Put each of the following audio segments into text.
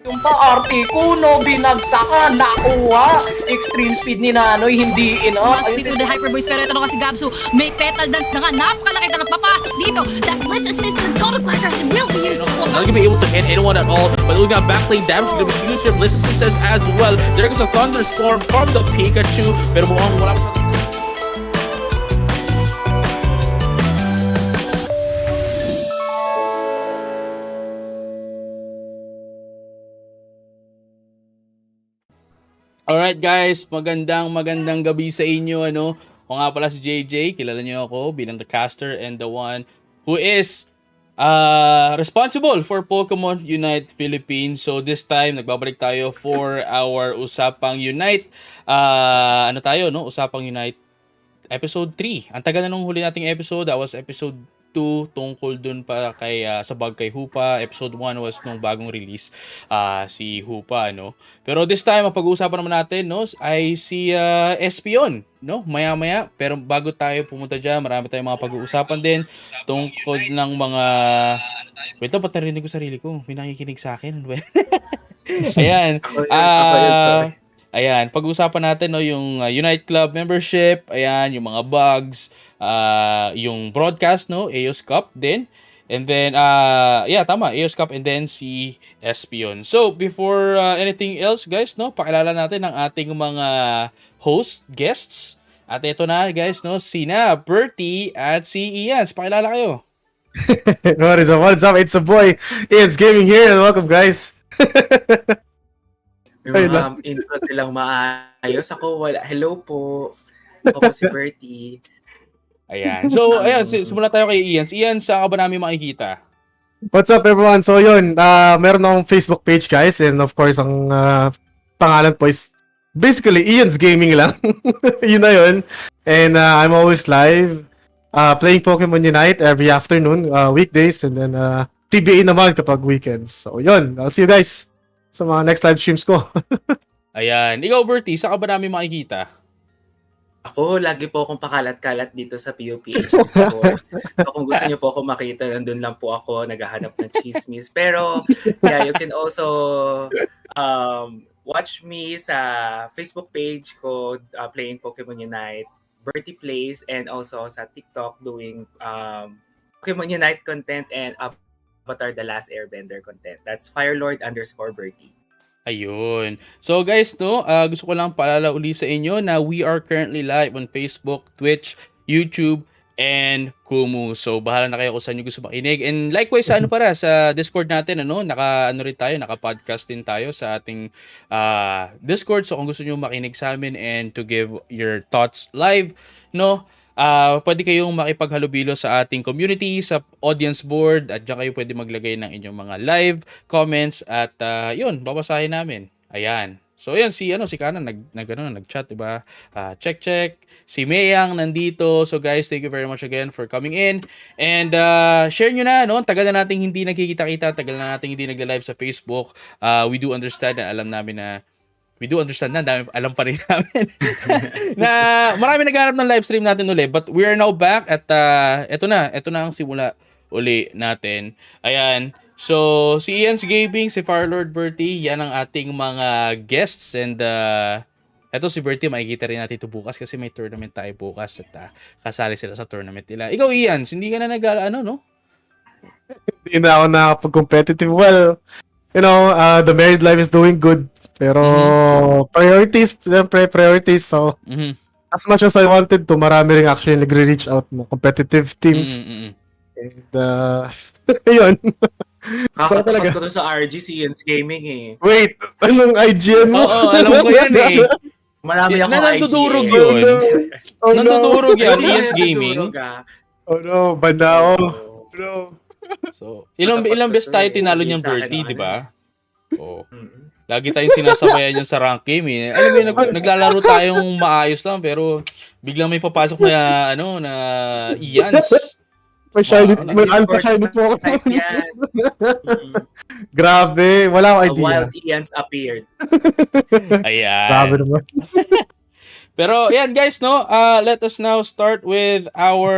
Yung pa-arte ko, no, binagsakan, nakuha. Extreme speed ni Nanoy, hindi enough. Must be to the hyper boys, pero ito na kasi Gabsu, may petal dance na nga, napakalaki na papasok dito. That blitz assist with golden cracker should will be used. Not gonna be able to hit anyone at all, but looking at backlane damage, gonna be used here. Blitz assist as well. There goes a thunderstorm from the Pikachu, pero mukhang wala pa. Alright guys, magandang gabi sa inyo, ano. Ako nga pala si JJ, kilala niyo ako bilang the caster and the one who is responsible for Pokemon Unite Philippines. So this time, nagbabalik tayo for our Usapang Unite. Usapang Unite episode 3. Ang tagal na nung huli nating episode, that was episode 2 tungkol dun pa kay sa bug kay Hupa. Episode 1 was nung bagong release si Hupa, no. Pero this time ang pag-uusapan naman natin, no, ay si Espeon, no, maya-maya. Pero bago tayo pumunta diyan, marami tayong mga pag-uusapan din tungkol ng mga wait lang, ba't narinig ko sarili ko? May nakikinig sa akin. Ayan. Ayan, pag-uusapan natin, no, yung Unite Club membership, ayan, yung mga bugs, yung broadcast, no, Eos Cup din. And then tama, Eos Cup, and then si Espeon. So, before anything else, guys, no, pakilala natin ang ating mga host, guests. At ito na, guys, no, sina Bertie at si Ian. Pakilala kayo. What is up? It's a boy, Ian's Gaming here, and welcome, guys. Yung intro silang maayos. Ako, wala. Hello po. Ako po si Bertie. Ayan. So, ayan, simula tayo kay Ian. Ian, saan ka ba namin makikita? What's up, everyone? So, yun, meron akong Facebook page, guys, and of course, ang pangalan po is basically Ian's Gaming lang. Yun na yun. And I'm always live playing Pokemon Unite every afternoon, weekdays, and then TBA naman kapag weekends. So, yun. I'll see you guys sa mga next live streams ko. Ayan. Ikaw, Bertie, saan ka ba namin makikita? Ako, lagi po akong pakalat-kalat dito sa PUPH. So, kung gusto niyo po ako makita, nandun lang po ako, naghahanap ng chismis. Pero, yeah, you can also watch me sa Facebook page ko, playing Pokemon Unite, Bertie Plays, and also sa TikTok doing Pokemon Unite content and Avatar The Last Airbender content. That's Firelord_Bertie. Ayun. So guys, no, gusto ko lang paalala uli sa inyo na we are currently live on Facebook, Twitch, YouTube, and KUMU. So bahala na kayo kung saan nyo gusto makinig. And likewise sa sa Discord natin, naka-podcast din tayo sa ating Discord. So kung gusto nyo makinig sa amin and to give your thoughts live, no, pwede kayong makipaghalubilo sa ating community, sa audience board, at dyan kayo pwede maglagay ng inyong mga live comments at yun, babasahin namin. Ayan. So ayan, si Kanan nag-chat, diba? Check. Si Mayang nandito. So guys, thank you very much again for coming in. And share nyo na, no? Tagal na nating hindi nagkikita-kita, tagal na nating hindi nagla-live sa Facebook. We do understand na alam pa rin namin na marami naghahanap ng live stream natin ulit, but we are now back at eto na ang simula uli natin. Ayan. So, si Ian's Gaming, si Firelord Bertie, yan ang ating mga guests, and eto si Bertie, makikita rin natin ito bukas kasi may tournament tayo bukas at kasali sila sa tournament nila. Ikaw, Ian, hindi ka na no? Hindi na ako nakapag-competitive. Well, you know, the married life is doing good. Pero priorities. So, as much as I wanted to, marami rin actually nagre-reach out ng competitive teams. And, yun. Kakatapat ko to sa RG, si Ian's Gaming eh. Wait, anong IGN mo? Oo, alam ko yan eh. Marami akong nandudurog IGN. yun. Oh, no. Nandudurog yan, Ian's Gaming. Oh no, banao. Bro. So, ilang beses tayo tinalo niyang Bertie, di ba? Oo. Lagi tayong sinasabayan yung sa rank game eh. Alam mo, naglalaro tayong maayos lang pero biglang may papasok na Ians. May alpha shiny po ako. Grabe, wala akong idea. Wild Ians appeared. Ayan. Grabe naman. Pero yan guys, no, let us now start with our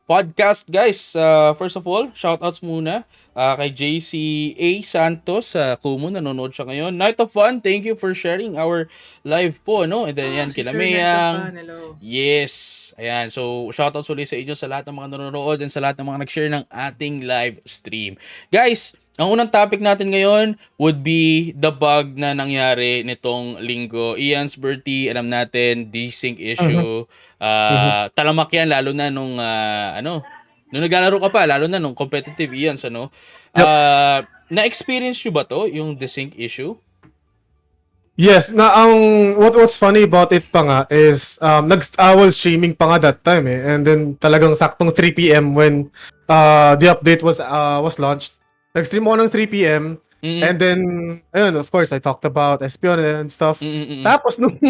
podcast, guys. First of all, shoutouts muna kay JCA Santos sa KUMU, nanonood siya ngayon. Night of Fun, thank you for sharing our live po, no? And then yan, Si kila Sir Night of Mayang. Fun, hello. Yes. Ayan, so shoutouts ulit sa inyo sa lahat ng mga nanonood and sa lahat ng mga nag-share ng ating live stream. Guys, ang unang topic natin ngayon would be the bug na nangyari nitong linggo. Ian's Bertie, alam natin, desync issue. Talamak yan, lalo na nung, nung naglalaro ka pa, lalo na nung competitive Ian's, ano. Na-experience nyo ba to, yung desync issue? Yes, na what's funny about it pa nga is I was streaming pa nga that time and then talagang saktong 3 PM when the update was launched. Nag-stream ako ng 3 PM and then ayun, of course I talked about Espeon and stuff. Tapos nung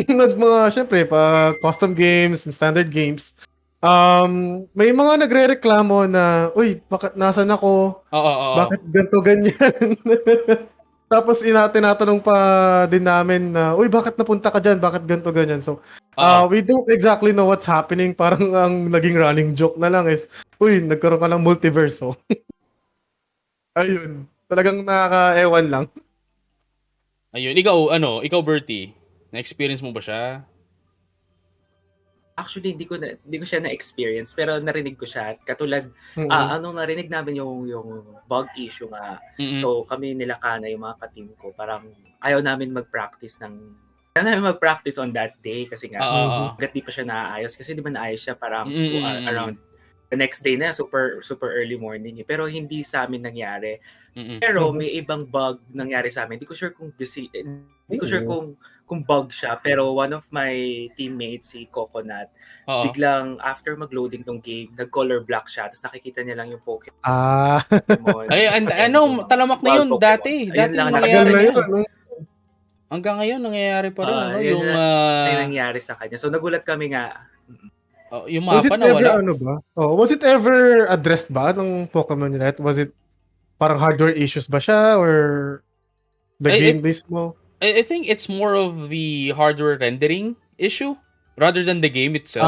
syempre pa custom games and standard games, may mga nagrereklamo na, uy, bakit nasan ako? Bakit ganto ganyan? Tapos tinatanong pa din namin na, uy, bakit napunta ka dyan? Bakit ganito, ganyan? So, we don't exactly know what's happening. Parang ang naging running joke na lang is, uy, nagkaroon ka ng multiverse, oh. Ayun. Talagang nakaka-ewan lang. Ayun. Ikaw Bertie, na-experience mo ba siya? Actually, hindi ko siya na-experience, pero narinig ko siya. Katulad, anong narinig namin yung bug issue nga. So, kami nila Kana, yung mga ka-team ko, parang ayaw namin mag-practice on that day kasi nga, hanggat di pa siya naaayos. Kasi di ba naayos siya parang around the next day na, super early morning. Pero hindi sa amin nangyari. Pero may ibang bug nangyari sa amin. Hindi ko sure kung bug siya, pero one of my teammates, si Coconut, biglang after mag-loading ng game, nag-color black siya, tapos nakikita niya lang yung Pokémon. Talamak na yun dati. Dati lang nangyayari yun. Hanggang ngayon, nangyayari pa rin. Yung nangyayari sa kanya. So, nagulat kami nga. Yung mapa na wala. Was it ever addressed ba ng Pokemon Unite? Was it parang hardware issues ba siya or the game mismo? I think it's more of the hardware rendering issue rather than the game itself.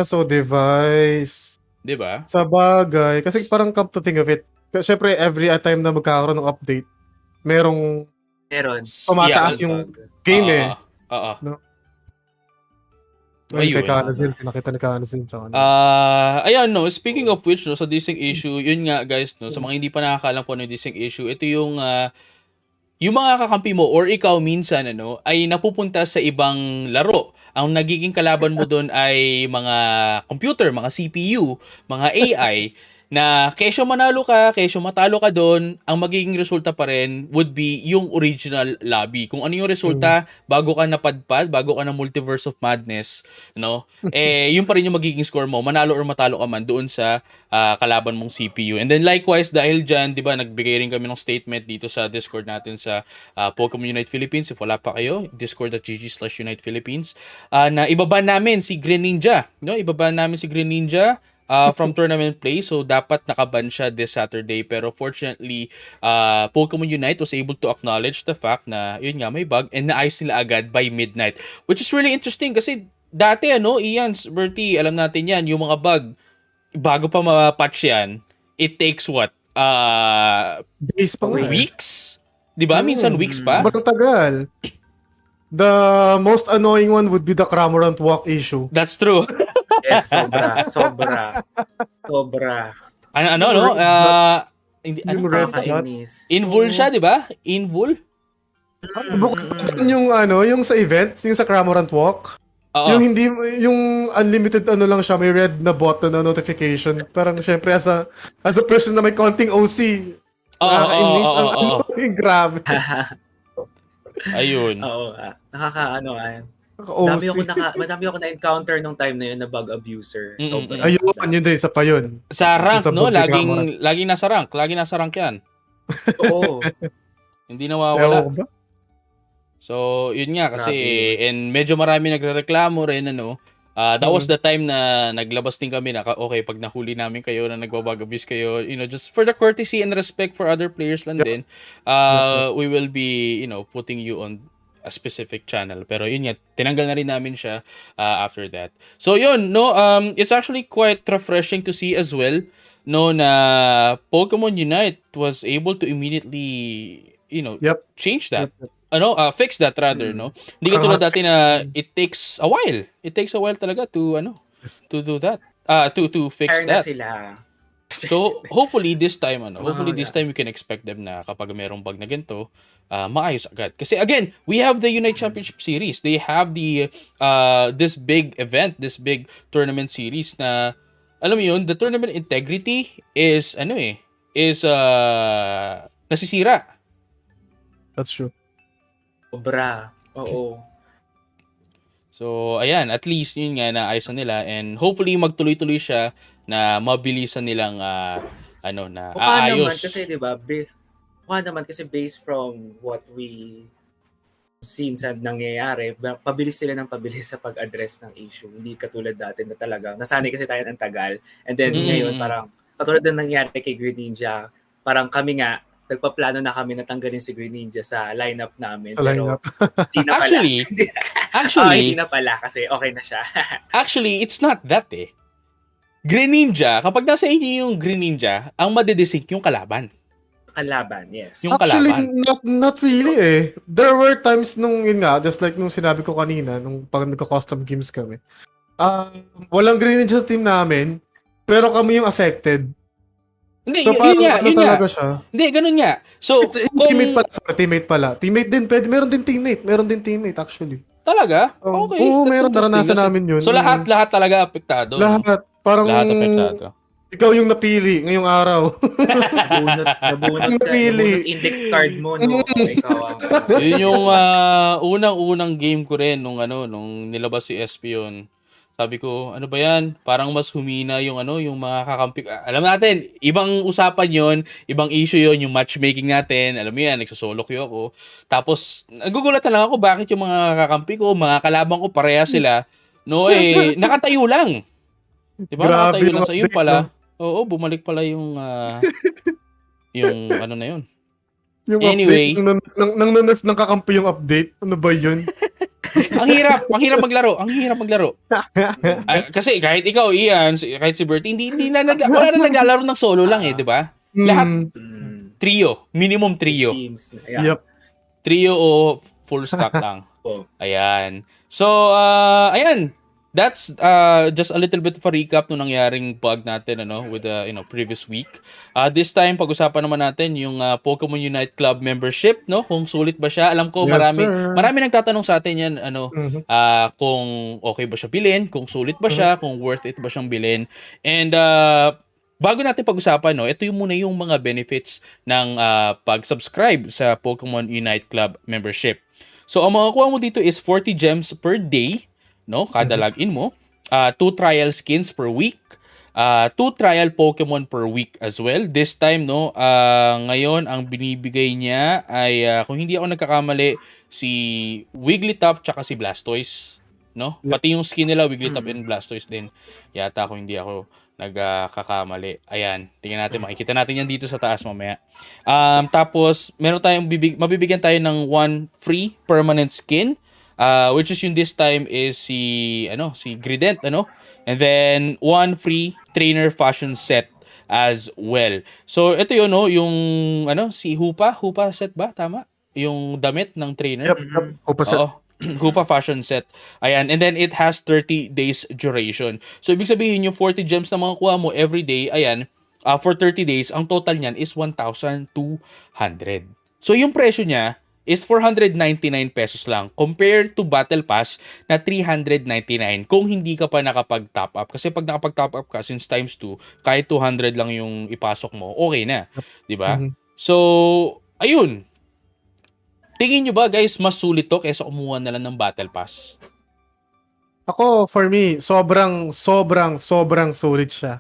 So device. Diba? Sa bagay. Kasi parang come to think of it, syempre every time na magkakaroon ng update, meron tumataas yung game No? Ayun. Nakita ni Kanazin. Ayun, no, speaking of which, no, sa desync issue, yun nga guys, no, sa mga hindi pa nakakaalam po ng desync issue, ito yung mga kakampi mo or ikaw minsan ay napupunta sa ibang laro. Ang nagiging kalaban mo doon ay mga computer, mga CPU, mga AI na kesyo manalo ka, kesyo matalo ka doon, ang magiging resulta pa rin would be yung original lobby. Kung ano yung resulta, bago ka napadpad, bago ka na Multiverse of Madness, yun pa rin yung magiging score mo, manalo or matalo ka man doon sa kalaban mong CPU. And then likewise, dahil dyan, di ba, nagbigay rin kami ng statement dito sa Discord natin sa Pokémon Unite Philippines. If wala pa kayo, discord.gg/UnitePhilippines, na ibaban namin si Green Ninja. Ibaban namin si Green Ninja from tournament play, so dapat nakaban siya this Saturday, pero fortunately Pokemon Unite was able to acknowledge the fact na yun nga may bug and naayos nila agad by midnight, which is really interesting kasi dati Ian's, Bertie, alam natin yan, yung mga bug bago pa ma-patch yan, it takes what? Days pa nga. Weeks? Diba? Minsan weeks pa? Ba't tagal? The most annoying one would be the Cramorant walk issue. That's true. Yes, sobra. Invul siya, di ba? Invul? Yung sa event, yung sa Cramorant Walk, yung hindi, yung unlimited lang siya, may red na button na notification. Parang syempre as a person na may konting OC, nakaka-inis ang grabe. Ayun. Oo, Madami ako na-encounter nung time na yun na bug abuser. Ayun, yun din, isa pa yun. Sa rank, laging nasa rank. Laging nasa rank yan. Oo. Hindi nawawala. So, yun nga kasi, and medyo marami nagrereklamo rin, that was the time na naglabas din kami na, okay, pag nahuli namin kayo na nagbabug abuse kayo, just for the courtesy and respect for other players lang din, we will be, putting you on a specific channel. Pero yun nga, tinanggal na rin namin siya after that. So yun, no, it's actually quite refreshing to see as well, no, na Pokemon Unite was able to immediately, change that. Fix that rather, no? Hindi ka tulad dati na it takes a while. It takes a while talaga to to do that. To fix Kaya na that. sila. So, hopefully this time we can expect them na kapag merong bug na ganito, maayos agad. Kasi again, we have the Unite Championship Series. They have the this big event, this big tournament series na alam mo yun, the tournament integrity is nasisira. That's true. Sobra. Oo. So, ayan, at least yun nga naayos na nila and hopefully magtuloy-tuloy siya na mabilisan nilang na Mukha naman aayos. kasi, di ba, mukha naman kasi based from what we seen sa nangyayari, pabilis sila ng pabilis sa pag-address ng issue. Hindi katulad dati na talaga, nasanay kasi tayo ng tagal. And then ngayon, parang katulad na nangyari kay Green Ninja, parang kami nga, nagpaplano na kami na tanggalin si Green Ninja sa lineup namin. Sa lineup. Hindi na pala. Actually, hindi na pala kasi okay na siya. Actually, it's not that eh. Green Ninja, kapag nasa inyo yung Green Ninja, ang madedesync yung kalaban. Kalaban, yes. Yung Actually, kalaban. not really eh. There were times yun nga, just like nung sinabi ko kanina, nung pag nagka-custom games kami, walang Green Ninja sa team namin, pero kami yung affected. Hindi, So, yun nga. talaga siya. Hindi, ganun nga. So, Teammate pala. Meron din teammate actually. Talaga? Okay. Oo, that's meron. interesting. Naranasan namin yun. So, lahat talaga apektado. Lahat. Parang, Lahat apektado. ikaw yung napili ngayong araw. Nabunot index card mo, no? Ikaw ang... Yun yung unang-unang game ko rin nung nilabas si Espeon. Sabi ko, ano ba yan? Parang mas humina yung yung mga kakampi. Alam natin, ibang usapan yon, ibang issue yon, yung matchmaking natin. Alam mo yan, nagsasolo queue ako. Tapos, nagugulatan lang ako bakit yung mga kakampi ko, mga kalaban ko, pareha sila. No, nakatayo lang. Diba? Grabe Nakatayo lang yung sa yun update, pala. no? Oo, bumalik pala yung na yun. Yung Anyway. update, nang nerf ng kakampi yung update. Ano ba yun? Ang hirap maglaro. Kasi kahit ikaw, Ian, kahit si Bert, wala na naglalaro ng solo lang di ba? Lahat trio, minimum trio. Teams. Yep. Trio o full stack lang. Ayan. So, ayan. That's just a little bit of a recap nung nangyaring bug natin with the previous week. This time pag-usapan naman natin yung Pokemon Unite Club membership, no? Kung sulit ba siya. Alam ko Yes, marami nagtatanong sa atin yan kung okay ba siya bilhin, kung sulit ba siya, kung worth it ba siyang bilhin. And bago natin pag-usapan, ito yung muna yung mga benefits ng pag-subscribe sa Pokemon Unite Club membership. So ang makukuha mo dito is 40 gems per day. No, kada login mo, 2 trial skins per week, 2 trial Pokemon per week as well. This time, ngayon ang binibigay niya ay kung hindi ako nagkakamali, si Wigglytuff tsaka si Blastoise, no? Pati yung skin nila Wigglytuff and Blastoise din. Yata kung hindi ako nagkakamali. Ayan, tingnan natin, makikita natin yan dito sa taas mamaya. Tapos meron tayong mabibigyan tayo ng 1 free permanent skin. Which is this time is si Grident, and then 1 free trainer fashion set as well. So ito yun, yung si Hoopa set ba, tama? Yung damit ng trainer. Yep. Hoopa set. Hoopa fashion set. Ayan, and then it has 30 days duration. So ibig sabihin yung 40 gems na makukuha mo every day, ayan, for 30 days, ang total niyan is 1,200. So yung presyo niya is 499 pesos lang compared to Battle Pass na 399 kung hindi ka pa nakapag-top up. Kasi pag nakapag-top up ka, since times 2, kahit 200 lang yung ipasok mo, okay na. Diba? So, ayun. Tingin nyo ba guys, mas sulit to kaysa kumuha na lang ng Battle Pass? Ako, for me, sobrang sulit siya.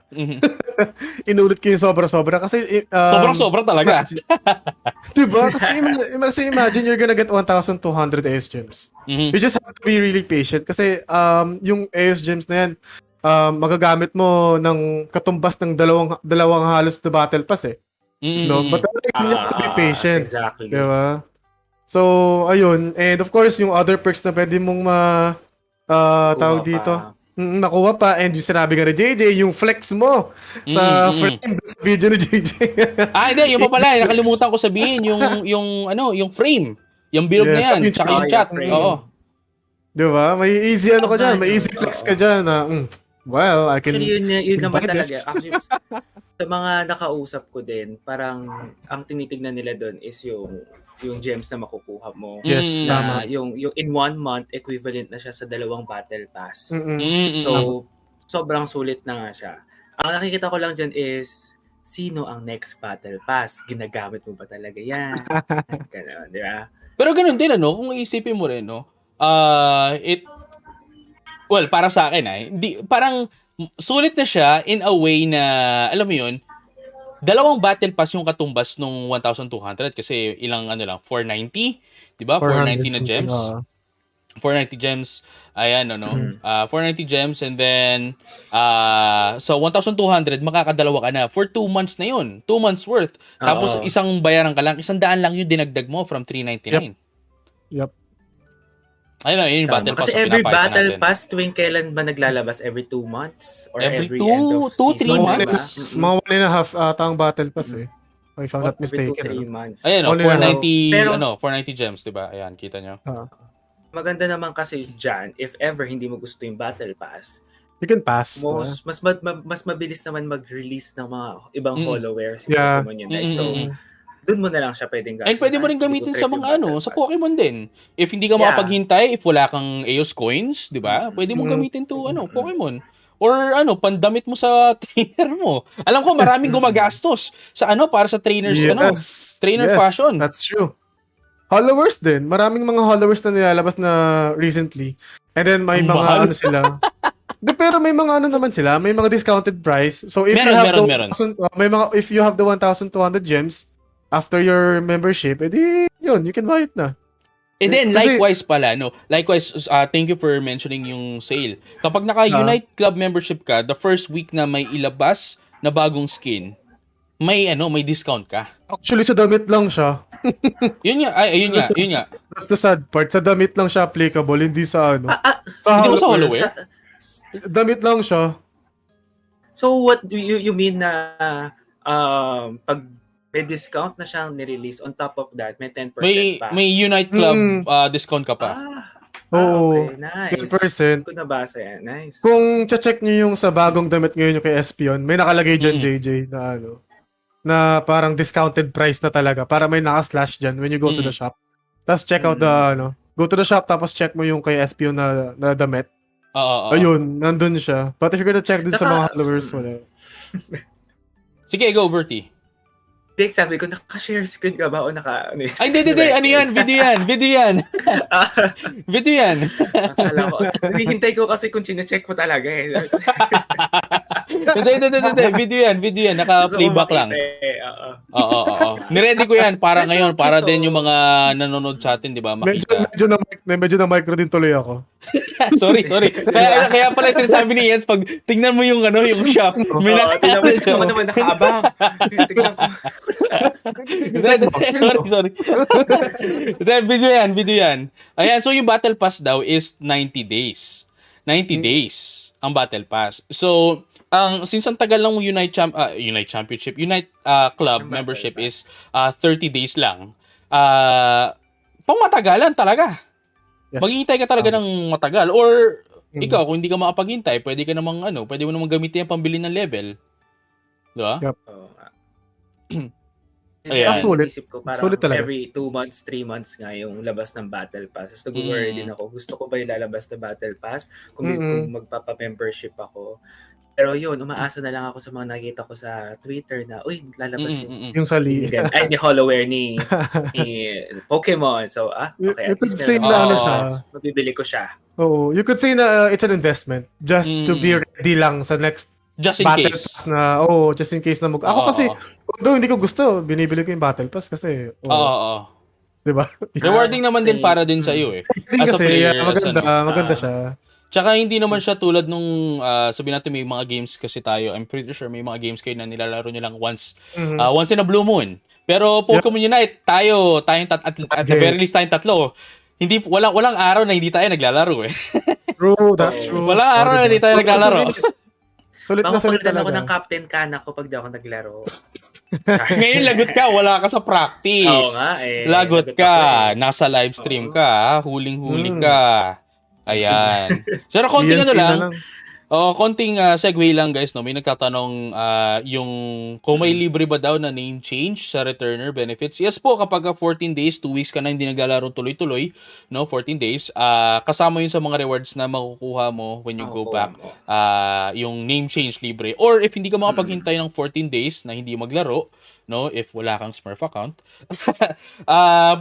Inulit ko yung sobra-sobra kasi Sobrang-sobra talaga. diba? Kasi imagine you're gonna get 1,200 AS gems. You just have to be really patient kasi yung AS gems na yan, magagamit mo ng katumbas ng dalawang halos na battle pass No? But you have to be patient. Exactly. Diba? So, ayun. And of course, yung other perks na pwede mong tawag dito. Nakuha pa. And yung sinabi nga ni JJ, yung flex mo sa frame sa video ni JJ. Hindi, yung pa pala, nakalimutan ko sabihin yung frame. Yung bilog na yan, tsaka yung chat. Oo. Di ba? May easy ka dyan. May easy flex ka dyan na, well, I can... Actually, yun naman talaga. Actually, sa mga nakausap ko din, parang ang tinitignan nila doon is yung gems na makukuha mo. Yes, Na tama. yung in 1 month, equivalent na siya sa 2 battle pass. So, sobrang sulit na nga siya. Ang nakikita ko lang dyan is, sino ang next battle pass? Ginagamit mo ba talaga yan? Ganun, di ba? Pero ganun din, kung iisipin mo rin, well, para sa akin, parang sulit na siya in a way na, alam mo yun, 2 battle pass yung katumbas nung 1,200 kasi ilang 490, 'di ba? 490 na gems. 490 gems. Ayan 490 gems and then so 1,200 makakadalawa ka na for 2 months na yun. 2 months worth. Tapos isang bayaran ka lang, 100 lang yung dinagdag mo from 399. Yep. Ayun yung battle pass. Kasi every battle pass tuwing kailan ba naglalabas? Every 2 months? Or every end of 2-3 season? months? Mga 1.5 atang battle pass if I'm not mistaken. Every 2-3 months. Ayan 490 Pero, 490 gems, 'di ba? Ayan, kita nyo. Maganda naman kasi dyan, if ever hindi mo gusto yung battle pass, you can pass. mas mabilis naman mag-release ng mga ibang followers yung Yeah. Pokemon Unite. So, doon mo na lang siya pwedeng gastos. And pwede mo rin gamitin sa mga sa Pokemon din. If hindi ka makapaghintay, if wala kang Eos coins, 'di ba? Pwede mo gamitin to Pokemon. Or pandamit mo sa trainer mo. Alam ko maraming gumagastos sa para sa trainers trainer fashion. That's true. Followers din. Maraming mga followers na nilalabas na recently. And then may mga sila. Pero may mga naman sila, may mga discounted price. So if if you have the 1,200 gems after your membership, edi yun, you can buy it na. And then, likewise pala, thank you for mentioning yung sale. Kapag naka-Unite Club membership ka, the first week na may ilabas na bagong skin, may discount ka. Actually, sa damit lang siya. Yun nga. That's the sad part. Sa damit lang siya applicable, hindi sa Hindi mo sa Hollowware? Damit lang siya. So, what do you mean na pag may discount na siyang nirelease, on top of that, may 10% pa? May Unite Club discount ka pa. Oo. Okay, nice. 10%. Kung nabasa yan, nice. Kung check nyo yung sa bagong damit ngayon yung kay Espeon, may nakalagay dyan, JJ, na na parang discounted price na talaga. Para may naka-slash dyan when you go to the shop. Tapos check out go to the shop, tapos check mo yung kay Espeon na damit. Ayun, nandun siya. But if you're gonna check din sa mga followers, wala. Sige, go, Bertie. Dick, sabi ko, naka-share screen ka ba o naka... Ay, hindi. Ano yan? Video yan. Video yan. Akala ko. Hinihintay ko kasi kung chinecheck mo talaga eh. Hindi. Video yan. Naka-playback lang. Oo. Niready ko yan para ngayon. Para din yung mga nanonood sa atin, di ba? Makita. Medyo na micro din tuloy ako. Sorry. Kaya pala sinasabi ni Jens, pag tingnan mo yung shop, may tingnan mo naman nakaabang. Tingnan ko. Sorry. Video yan. Ayan, so yung battle pass daw is 90 days. 90 days ang battle pass. So, since ang tagal lang Unite Club membership is 30 days lang. Pangmatagalan talaga. Yes. Maghihintay ka talaga ng matagal. Or, ikaw, kung hindi ka makapaghintay, pwede mo namang gamitin yung pambili ng level. Diba? Yep. Ayan. Sulit. Isip ko parang Sulit talaga. every 2 months, 3 months nga yung labas ng Battle Pass. Tapos nag-worry din ako. Gusto ko ba yung lalabas na Battle Pass? Kung magpapa-membership ako. Pero yun, umaasa na lang ako sa mga nakita ko sa Twitter na, lalabas yung sali. Ay, ni Hollowware ni Pokémon. So, okay. You could say na siya. Mabibili ko siya. Oo. You could say na it's an investment. Just to be ready lang sa next just in Battle case. Pass na, just in case na ako kasi, although hindi ko gusto, binibili ko yung Battle Pass kasi, diba? Rewarding naman din para din sa iyo eh. As a player, maganda siya. Tsaka hindi naman siya tulad nung sabihin natin may mga games kasi tayo. I'm pretty sure may mga games kayo na nilalaro nyo lang once in a blue moon. Pero Pokemon Unite, tayong at the very least tayong tatlo. Hindi walang araw na hindi tayo naglalaro eh. True, that's true. Walang araw na hindi tayo naglalaro. Sulit na sulit Papapagalitan ako talaga. ng Captain Kana ko pag di ako naglaro. Ngayon lagot ka, wala ka sa practice. Oo nga eh. Lagot Lagot ka, ako eh. nasa live stream ka, huling-huli ka. Ayan. So, konting DNC ano lang. na lang. Konting segue lang guys, no. May nagtatanong yung kung may libre ba daw na name change sa returner benefits. Yes po, kapag 14 days, 2 weeks ka na hindi naglalaro tuloy-tuloy, no, 14 days, kasama yun sa mga rewards na makukuha mo when you go back. Yung name change libre. Or if hindi ka makapaghintay ng 14 days na hindi maglaro, no, if wala kang Smurf account,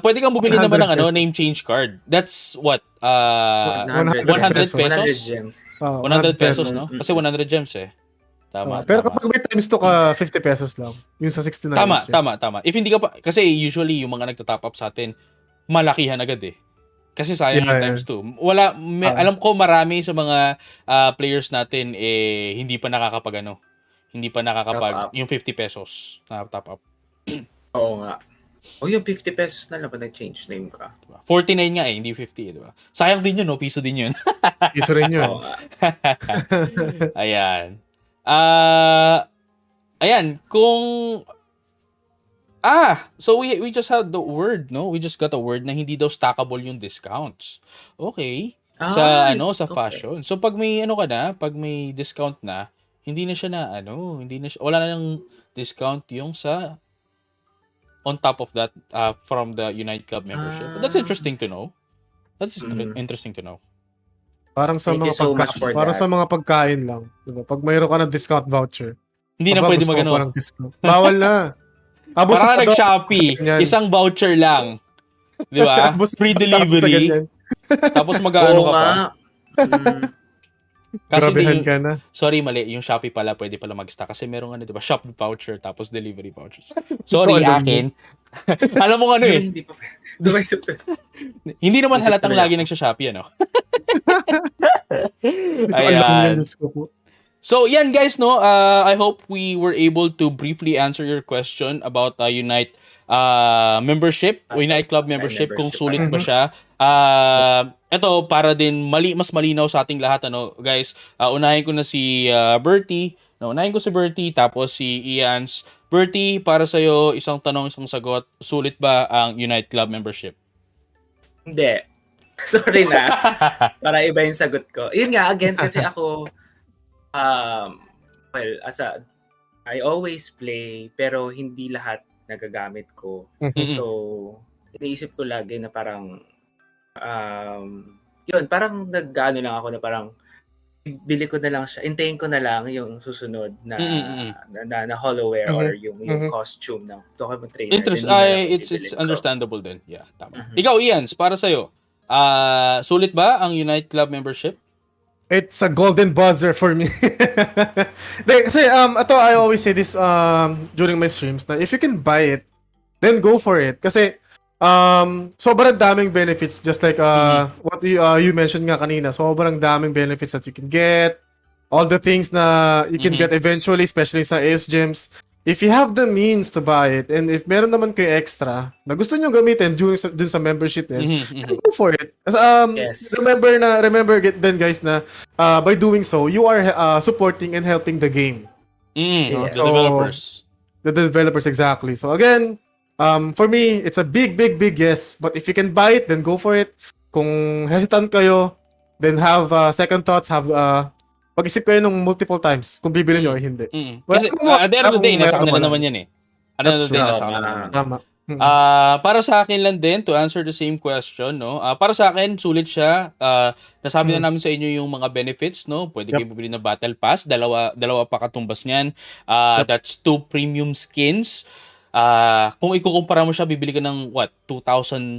pwede kang bumili naman ng name change card. That's what 100 pesos? 100 gems. 100 pesos, no? Kasi 100 gems eh. Tama. Pero tama. kapag may times to ka, 50 pesos lang. Yung sa 69 Tama. If hindi ka pa, kasi usually yung mga nagtatop up sa atin, malakihan agad eh. Kasi sayang yung times 2. Alam ko marami sa mga players natin hindi pa nakakapag hindi pa nakakapag yung 50 pesos na top up. Oo nga. Yung 50 pesos na lang pa nag-change name ka. 49 nga eh, hindi 50 di ba? Sayang din yun, no? Piso din yun. Piso rin yun. Oo nga. Ayan. Ayan, so we just had the word, no? We just got a word na hindi daw stackable yung discounts. Okay. Sa fashion. So pag may pag may discount na, hindi na siya wala na ng discount yung sa on top of that from the Unite Club membership. But that's interesting to know. That's interesting to know. Parang sa Thank you so much for parang that. sa mga pagkain lang. Diba? Pag mayroon ka ng discount voucher, Hindi na pwede magano. Bawal na. Parang nag-Shopee, isang voucher lang. Di ba? Free delivery. Tapos mag-ano ka pa. Kasi Grabehan ka na. Sorry, mali. Yung Shopee pala, pwede pala mag-stack. Kasi merong di ba? Shop voucher, tapos delivery vouchers. Sorry, akin. Alam mo Hindi pa. Hindi naman halatang lagi nagsha-Shopee, Ayan. So, yan guys, no? I hope we were able to briefly answer your question about Unite membership, Unite Club membership, kung sulit ba siya. Ito, para din mas malinaw sa ating lahat, guys, unahin ko na si Bertie. Unahin ko si Bertie, tapos si Ians. Bertie, para sa'yo, isang tanong, isang sagot. Sulit ba ang Unite Club membership? Hindi. Sorry na. Para iba yung sagot ko. Yun nga, again, kasi ako, I always play, pero hindi lahat nagagamit ko. So, iniisip ko lagi na parang, parang nag-ano lang ako na parang, bili ko na lang siya, hintayin ko na lang yung susunod na hollowware or yung costume ng Pokémon trainer. It's understandable din. Yeah, tama. Ikaw, Ians, para sa'yo, sulit ba ang Unite Club membership? It's a golden buzzer for me. Kasi I always say this during my streams na if you can buy it, then go for it. Kasi sobrang daming benefits, just like what you mentioned nga kanina. Sobrang daming benefits that you can get. All the things na you can get eventually, especially sa AS Gems. If you have the means to buy it, and if meron naman kayo extra na gusto nyo gamitin dun sa membership din, go for it. Yes. Remember then guys na by doing so, you are supporting and helping the game. The developers. The developers, exactly. So again, for me, it's a big yes. But if you can buy it, then go for it. Kung hesitant kayo, then have second thoughts, pag-isip kayo nung multiple times kung bibili nyo or hindi. Kasi at the end of the day, nasa kanila naman yan eh. At the end of the day, nasa kanila naman. Tama. Para sa akin lang din, to answer the same question, no? Para sa akin, sulit siya. Nasabi na namin sa inyo yung mga benefits, no? Pwede kayo bumili ng Battle Pass. Dalawa pa katumbas niyan. That's 2 premium skins. Kung ikukumpara mo siya, bibili ka ng 2,100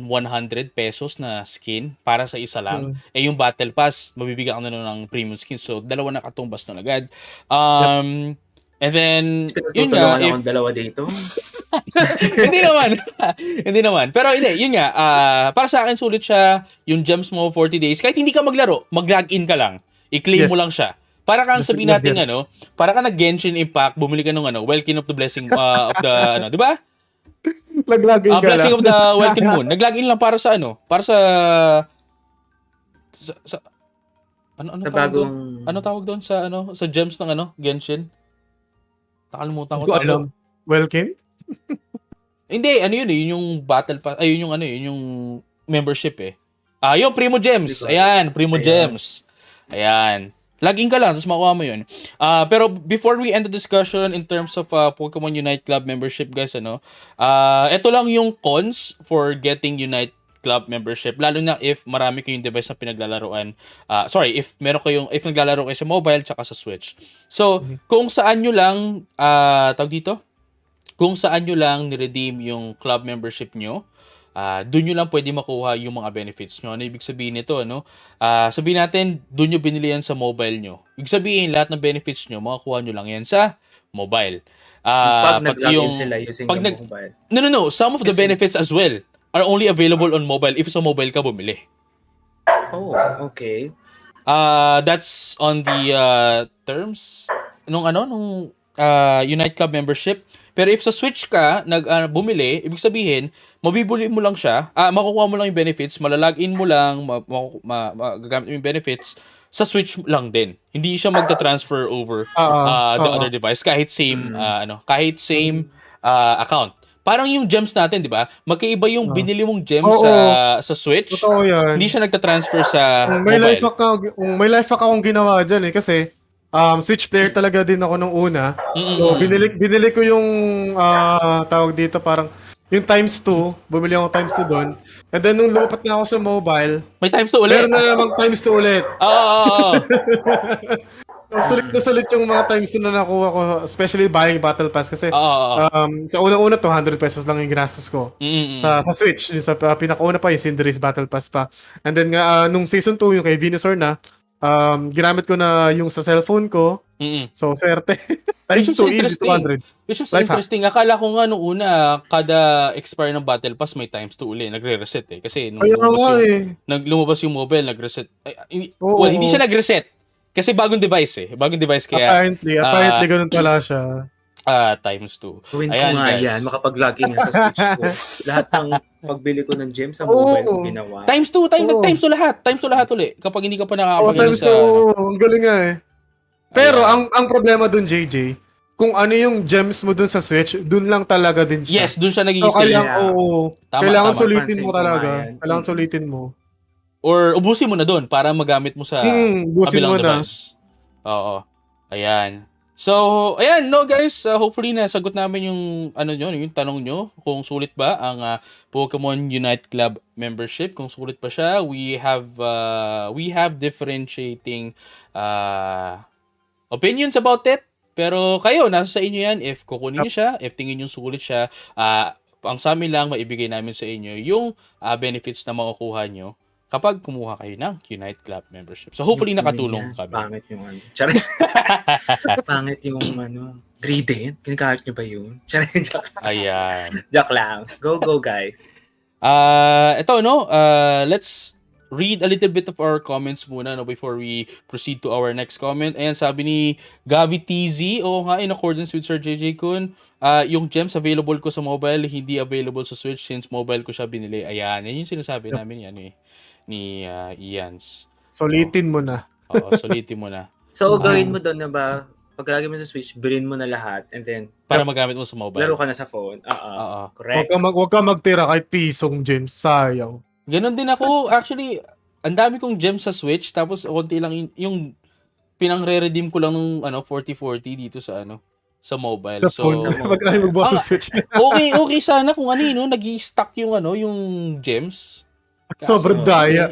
pesos na skin para sa isa lang. Yung Battle Pass, mabibigyan ka na ng premium skin. So, dalawa na katumbas na agad. And then, yun nga. Akong dalawa dito. Hindi naman. Pero yun nga. Para sa akin, sulit siya. Yung gems mo, 40 days. Kahit hindi ka maglaro, mag-login ka lang. I-claim mo lang siya. Para kang sabihin natin para ka nag-Genshin Impact, bumili ka ng Welkin of the Blessing of the di ba? Nag-login ka Blessing lang. of the Welcome Moon. Nag-login lang para sa ano? Para sa ano Sa tawag doon? bagong... Ano tawag doon sa ano? Sa gems ng ano? Genshin? Nakalimutan ko Hindi ko tawag. alam. Welkin? Hindi, ano yun eh, yun yung battle pass, ay yun yung ano yun yung membership eh. Yung Primo Gems. Ayan, Primo Gems. Ayan. Login ka lang, tapos makuha mo yun. Pero before we end the discussion in terms of Pokemon Unite Club membership, guys, ito lang yung cons for getting Unite Club membership, lalo na if marami kayong device na pinaglalaroan. If naglalaro kayo sa mobile tsaka sa Switch. So, kung saan nyo lang, kung saan nyo lang ni-redeem yung club membership nyo, doon nyo lang pwede makuha yung mga benefits nyo. Ano ibig sabihin nito, no? Sabihin natin, doon nyo binili yan sa mobile nyo. Ibig sabihin, lahat ng benefits nyo, makakuha nyo lang yan sa mobile. Pag nag-login sila using yung mobile. No. Some of the benefits as well are only available on mobile if sa mobile ka bumili. Oh, okay. That's on the terms nung Unite Club membership. Pero if sa Switch ka bumili, ibig sabihin, mabibili mo lang siya, makukuha mo lang yung benefits, malalagin mo lang, magagamit mo yung benefits sa Switch lang din. Hindi siya magta-transfer over the other device kahit same account. Parang yung gems natin, di ba? Magkaiba yung binili mong gems sa Switch. Totoo yan. Hindi siya nagta-transfer sa May mobile. life hack akong ginawa dyan kasi Switch player talaga din ako nung una. So, binili ko yung tawag dito parang yung times 2. Bumili ako times 2 doon. And then nung lupat na ako sa mobile, May times to ulit. meron na namang times 2 ulit. Oo. Sulit na sulit yung mga times 2 na nakuha ko, especially buying Battle Pass kasi sa unang-una 200 pesos lang yung ginastos ko sa Switch. Yung sa pinakauna pa yung Cinderace Battle Pass pa. And then nung season 2 yung kay Venusaur na, ginamit ko na yung sa cellphone ko. So, swerte. Times 2 easy, 200. Which is Life interesting. Akala ko nga nung una, kada expire ng Battle Pass, may times 2 uli. Nagre-reset eh. Kasi nung lumabas yung mobile, nag-reset. Hindi siya nag-reset. Kasi bagong device eh. Bagong device kaya... Apparently ganun pala siya. Times 2. Gawin ko Ayan, nga guys. yan. Makapag-login nga sa Switch ko. Lahat ng pagbili ko ng gems sa mobile ko ginawa. Times 2. Times 2 lahat. Times 2 lahat uli. Kapag hindi ka pa nakakapag Times 2. Ang galing nga eh. Pero ang problema dun, JJ, kung ano yung gems mo dun sa Switch, dun lang talaga din siya. Yes, dun siya nag-i-stay. Kailangan sulitin mo talaga. Kailangan sulitin mo. Or ubusin mo na dun para magamit mo sa kabilang device. Oo. Ayan. So, ayan, no guys, hopefully nasagot namin yung yung tanong nyo kung sulit ba ang Pokemon Unite Club membership. Kung sulit pa siya, we have differentiating opinions about it. Pero kayo, nasa sa inyo yan if kukunin niyo siya, if tingin niyo sulit siya. Ang sa amin lang maibigay namin sa inyo yung benefits na makukuha nyo kapag kumuha kayo ng Unite Club membership. So hopefully nakatulong kami. Pangit yung Pangit yung gradient. Kinagamit nyo ba yun? Ayan. Joke lang. Go guys. Let's read a little bit of our comments muna before we proceed to our next comment. Ayan, sabi ni Gavi TZ, in accordance with Sir JJ Kun, yung gems available ko sa mobile, hindi available sa Switch since mobile ko siya binili. Ayan, yan yung sinasabi namin yan ni Ians. Solitin mo na. Oo, solitin mo na. So, gawin mo doon na ba, pag lagi mo sa Switch, bilhin mo na lahat and then para magamit mo sa mobile. Laro ka na sa phone. Correct. Huwag ka magtira kahit pisong gems. Sayang. Ganon din ako. Actually, ang dami kong gems sa Switch tapos konti lang yung pinang-re-redeem ko lang ng 40-40 dito sa mobile. So, magkakaroon magbukas ng Switch. okay sana kung nag-i-stack yung gems. Sobrang daya.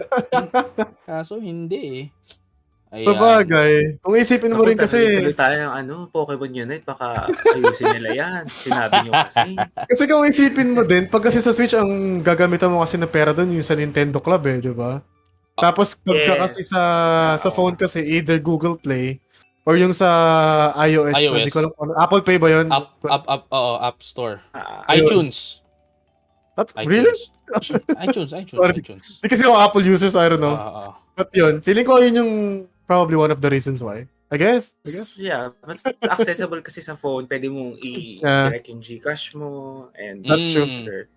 Kaso hindi eh. Sabagay. Kung isipin mo rin kasi... Tuloy tayo ng Pokemon Unite, baka ayusin nila yan. Sinabi nyo kasi. Kasi kung isipin mo din, pag kasi sa Switch, ang gagamitan mo kasi ng pera doon, yung sa Nintendo Club di ba? Tapos pagka kasi sa phone kasi, either Google Play, or yung sa iOS. Hindi ko alam, Apple Pay ba yun? App Store. iTunes. Really? iTunes. Hindi kasi ako Apple users, I don't know. But yun, feeling ko yun yung probably one of the reasons why. I guess. Yeah, mas accessible kasi sa phone. Pwede mong Yeah. i-direct yung Gcash mo and That's true. other.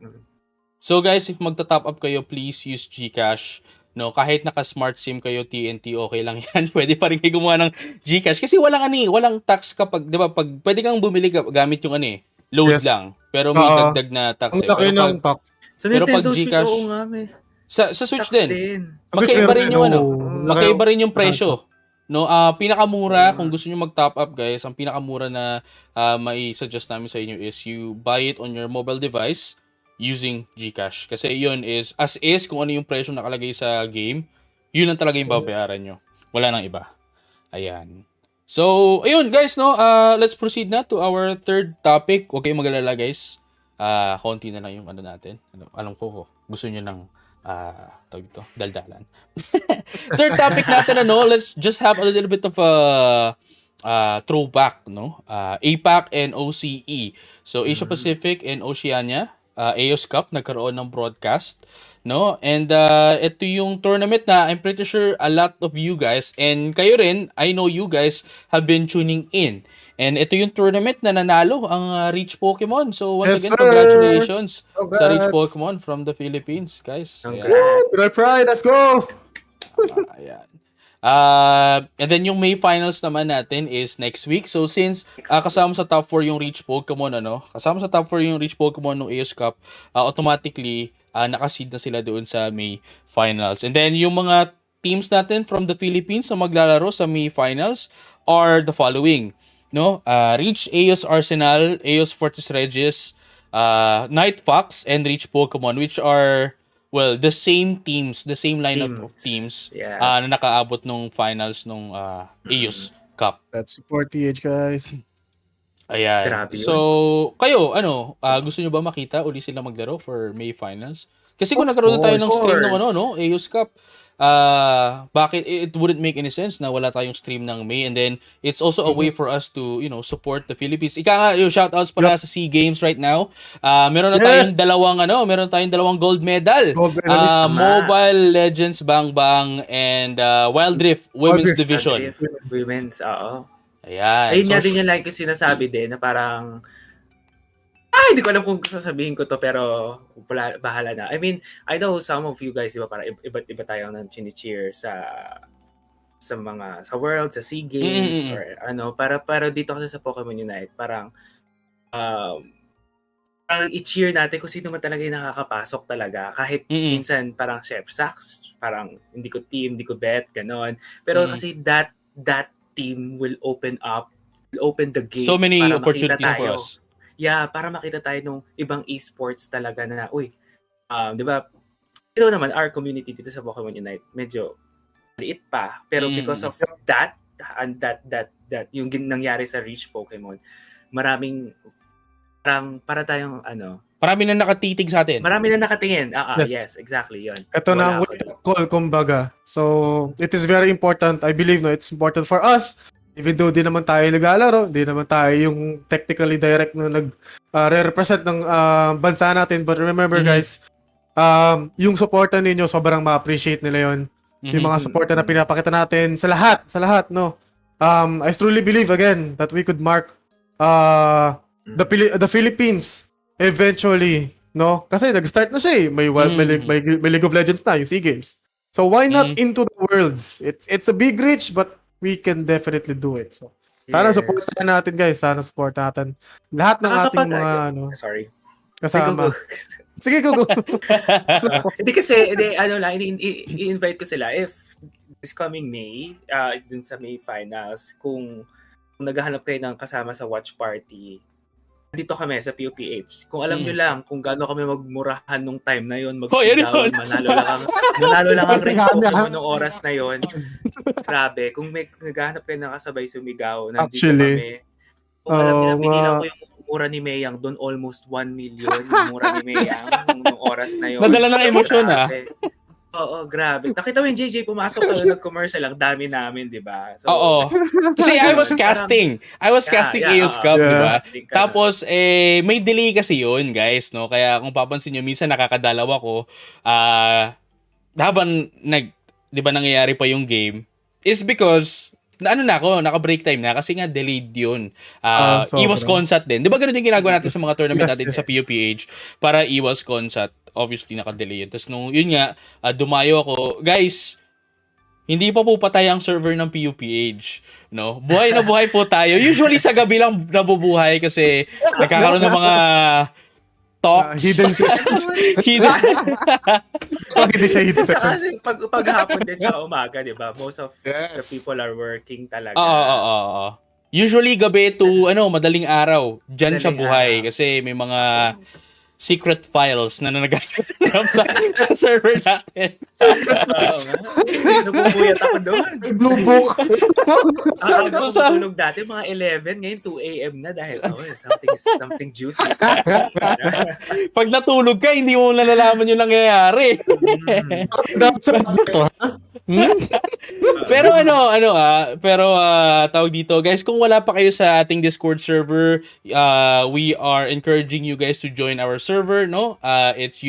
So guys, if magta-top up kayo, please use GCash. No, kahit naka-smart SIM kayo, TNT, okay lang yan. Pwede pa rin kayo gumawa ng GCash. Kasi walang tax kapag, di ba, pag pwede kang bumili gamit yung load Yes. lang. Pero may Oo. dagdag na tax Ang eh. laki Pero ng pag, tax. Sa Pero pag Nintendo Switch, Gcash- oo nga, may sa Switch tax din, din. magkaiba rin yung Laki magkaiba ng- rin yung presyo. No, pinakamura kung gusto niyo mag-top up guys, ang pinakamura na mai-suggest namin sa inyo is you buy it on your mobile device using GCash. Kasi yun is as is kung ano yung presyo nakalagay sa game, yun lang talaga yung babayaran nyo. Wala nang iba. Ayan. So, ayun guys, no, let's proceed na to our third topic. Huwag kayong mag-alala guys. Konti na lang yung natin. Alam ko, gusto niyo ng tawag ito, daldalan. Third topic natin, let's just have a little bit of a throwback, no? APAC and OCE. So, Asia Pacific and Oceania, AOS Cup, nagkaroon ng broadcast, no? And ito yung tournament na I'm pretty sure a lot of you guys, and kayo rin, I know you guys have been tuning in. And ito yung tournament na nanalo ang Reach Pokémon. So once Yes, again, sir! congratulations sa Reach Congrats! Pokémon from the Philippines, guys. Ayan. Good Pride, let's go! Ayan. And then yung May finals naman natin is next week. So since kasama sa top 4 yung Reach Pokémon, kasama sa top 4 yung Reach Pokémon ng AOS Cup, automatically nakaseed na sila doon sa May finals. And then yung mga teams natin from the Philippines na maglalaro sa May finals are the following. No, Reach AOS Arsenal, AOS Fortis Regis, Night Fox, and Reach Pokemon, which are, well, the same teams, the same lineup of teams Yes. na nakaabot nung finals nung AOS Cup. Let's support TH, guys. Ayan. Grabe yun. So, kayo, gusto nyo ba makita uli sila maglaro for May finals? Kasi kung Of nagkaroon na tayo ng course. stream ng AOS Cup, bakit it wouldn't make any sense na wala tayong stream ng May, and then it's also a way for us to support the Philippines. Ika nga, yung shoutouts pala sa SEA Games right now. Meron na tayong dalawang gold medal. Gold medalist Mobile Legends Bang Bang and Wild Rift Women's Rift. Division. Women's, oo. Ayan. Ayun nga din yung like yung sinasabi din na parang hindi ko alam kung sasabihin ko to pero bahala na. I mean, I know some of you guys, diba, parang iba tayo nang chini-cheer sa World, sa SEA Games, or para dito kasi sa Pokemon Unite, parang i-cheer natin kung sino man talaga yung nakakapasok talaga. Kahit minsan parang chef sucks, parang hindi ko team, hindi ko bet, ganon. Pero kasi that team will open the gate. So many para opportunities makita for tayo. us. Yeah, para makita tayo nung ibang esports talaga na, di ba, ito naman, our community dito sa Pokemon Unite, medyo maliit pa. Pero because of that, and that yung nangyari sa Reach Pokemon, para tayong, Marami na nakatitig sa atin. marami na nakatingin. Yes. Yes, exactly, yun. Ito na ang Wala ako wake-up call, kumbaga. So, it is very important. I believe, it's important for us. Even though di naman tayo naglalaro, di naman tayo yung technically direct na re-represent ng bansa natin. But remember, guys, yung supportan ninyo, sobrang ma-appreciate nila yon. Yung mga supportan na pinapakita natin sa lahat, no? I truly believe, again, that we could mark the Philippines eventually, no? Kasi nag-start na siya eh. May League of Legends na, yung SEA Games. So why not into the worlds? It's a big reach, but we can definitely do it. So sana supportan natin, guys. Sana supportan natin lahat ng ating mga Sorry. kasama. Sige, go. Hindi kasi, i-invite ko sila if this coming May, dun sa May finals, kung naghahanap kayo ng kasama sa watch party, dito kami sa POPH. Kung alam nyo lang kung gaano kami magmurahan nung time na yon, magsigawan, manalo lang ang Reach Pokemon nung oras na yon. Grabe, kung may naghahanap kayo ng kasabay sumigaw, nandito kami. Kung alam nyo lang, binilang ko yung mura ni Mayang doon, almost 1 million yung mura ni Mayang nung oras na yon. Nadala ng emosyon, Oo, grabe. Nakita mo yung JJ, pumasok ka nag-commercial, ang dami namin, di ba? So, Oo. Kasi I was casting AOS Cup, di ba? Tapos, may delay kasi yun, guys, no? Kaya kung papansin nyo, minsan nakakadalaw ako, habang di ba nangyayari pa yung game, is because naka-break time na kasi nga delayed yun. Sobra. Iwas consat din. Di ba ganun yung ginagawa natin sa mga tournament Yes, natin yes. sa PUPH para iwas consat? Obviously, naka-delay yun. Tapos yun nga, dumayo ako. Guys, hindi pa po patay ang server ng PUPH. No? Buhay na buhay po tayo. Usually sa gabi lang nabubuhay kasi nagkakaroon ng mga talks. Hidden sessions. Hidden. Hindi siya hidden Saka sessions. kasi paghapon din sa umaga, di ba? Most of the Yes. people are working talaga. Oo. Usually gabi to madaling araw. Diyan siya Madaling buhay araw. kasi may mga secret files na nagaganap sa server natin. Oo nga. Nabubuyat ako doon. Blue book. Aga ako Sa- matulog dati, mga 11, ngayon 2 a.m. na dahil something juicy. Pag natulog ka, hindi mo nalalaman yung nangyayari. Dapat sa to, ha? Pero tawag dito, guys, kung wala pa kayo sa ating Discord server, we are encouraging you guys to join our server, no? It's